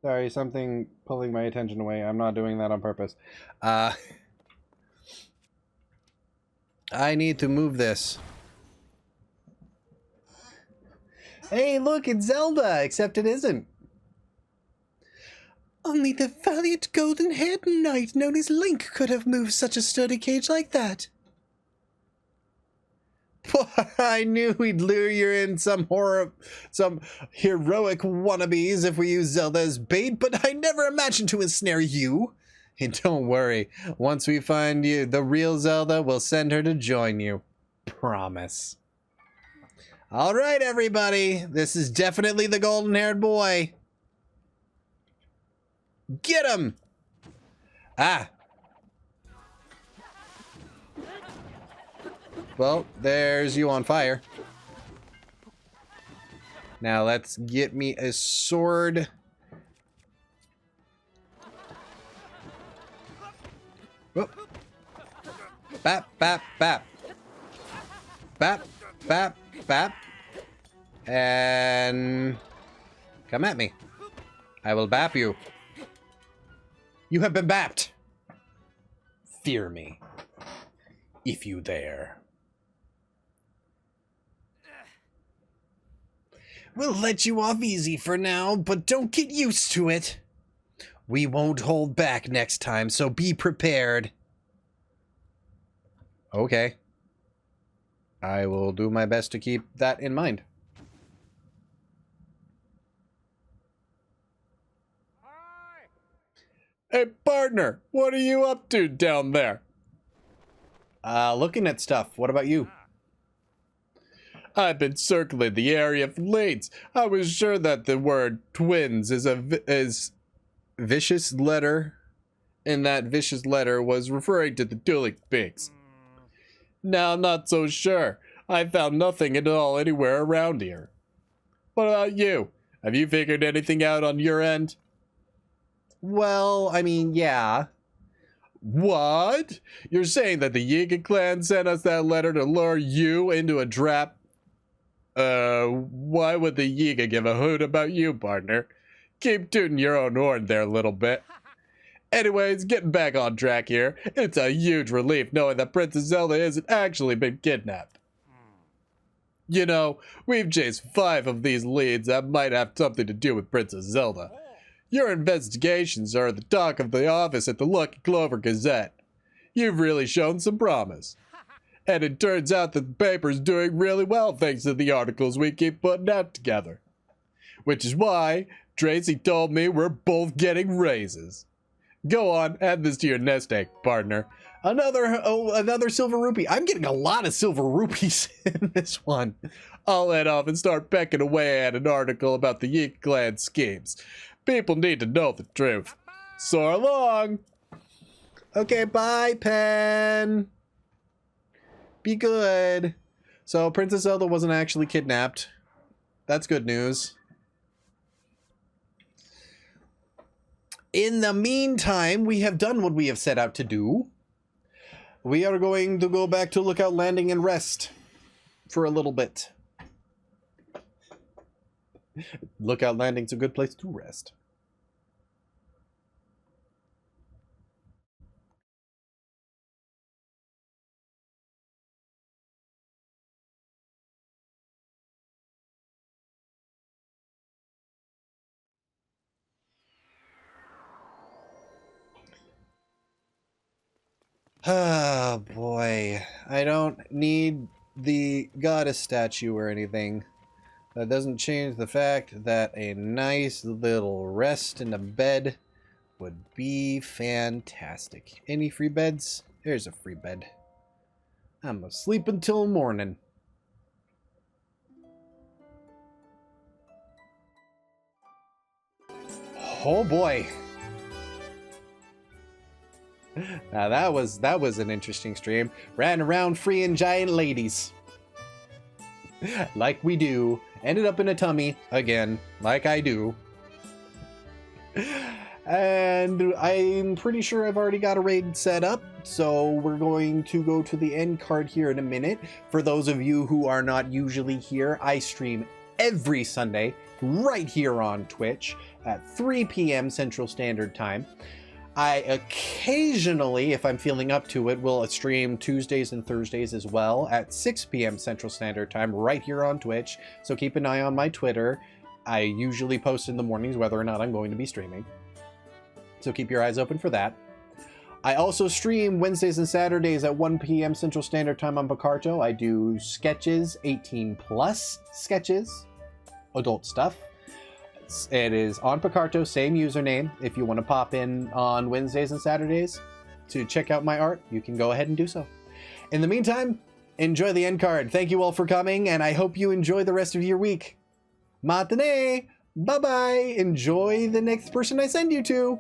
Sorry, something pulling my attention away. I'm not doing that on purpose. I need to move this. Hey, look, it's Zelda, except it isn't. Only the valiant golden-haired knight known as Link could have moved such a sturdy cage like that. I knew we'd lure you in some heroic wannabes if we use Zelda as bait, but I never imagined to ensnare you. And don't worry, once we find you, the real Zelda, we'll send her to join you. Promise. All right, everybody, this is definitely the golden-haired boy. Get him! Ah. Well, there's you on fire. Now let's get me a sword. Whoop. Bap, bap, bap. Bap, bap, bap. And come at me. I will bap you. You have been bapped. Fear me, if you dare. We'll let you off easy for now, but don't get used to it. We won't hold back next time, so be prepared. Okay. I will do my best to keep that in mind. Hey, partner, what are you up to down there? Looking at stuff. What about you? I've been circling the area for leads. I was sure that the word twins is vicious letter, and that vicious letter was referring to the dueling pigs. Now, I'm not so sure. I found nothing at all anywhere around here. What about you? Have you figured anything out on your end? Well, I mean, yeah. What? You're saying that the Yiga clan sent us that letter to lure you into a trap? Why would the Yiga give a hoot about you, partner? Keep tooting your own horn there a little bit. Anyways, getting back on track here, it's a huge relief knowing that Princess Zelda hasn't actually been kidnapped. You know, we've chased 5 of these leads that might have something to do with Princess Zelda. Your investigations are the talk of the office at the Lucky Clover Gazette. You've really shown some promise. And it turns out that the paper's doing really well thanks to the articles we keep putting out together. Which is why Tracy told me we're both getting raises. Go on, add this to your nest egg, partner. Another silver rupee. I'm getting a lot of silver rupees in this one. I'll head off and start pecking away at an article about the Yeek clan schemes. People need to know the truth. So long! Okay, bye, Pen. Be good. So, Princess Zelda wasn't actually kidnapped. That's good news. In the meantime, we have done what we have set out to do. We are going to go back to Lookout Landing and rest for a little bit. Lookout Landing's a good place to rest. Oh boy, I don't need the goddess statue or anything. That doesn't change the fact that a nice little rest in a bed would be fantastic. Any free beds? There's a free bed. I'm gonna sleep until morning. Oh boy. Now that was an interesting stream. Ran around freeing giant ladies. Like we do. Ended up in a tummy again, like I do. And I'm pretty sure I've already got a raid set up, so we're going to go to the end card here in a minute. For those of you who are not usually here, I stream every Sunday right here on Twitch at 3 p.m. Central Standard Time. I occasionally, if I'm feeling up to it, will stream Tuesdays and Thursdays as well at 6 p.m. Central Standard Time right here on Twitch. So keep an eye on my Twitter. I usually post in the mornings whether or not I'm going to be streaming. So keep your eyes open for that. I also stream Wednesdays and Saturdays at 1 p.m. Central Standard Time on Picarto. I do sketches, 18 plus sketches, adult stuff. It is on Picarto, same username. If you want to pop in on Wednesdays and Saturdays to check out my art, you can go ahead and do so. In the meantime, enjoy the end card. Thank you all for coming, and I hope you enjoy the rest of your week. Matane! Bye-bye! Enjoy the next person I send you to!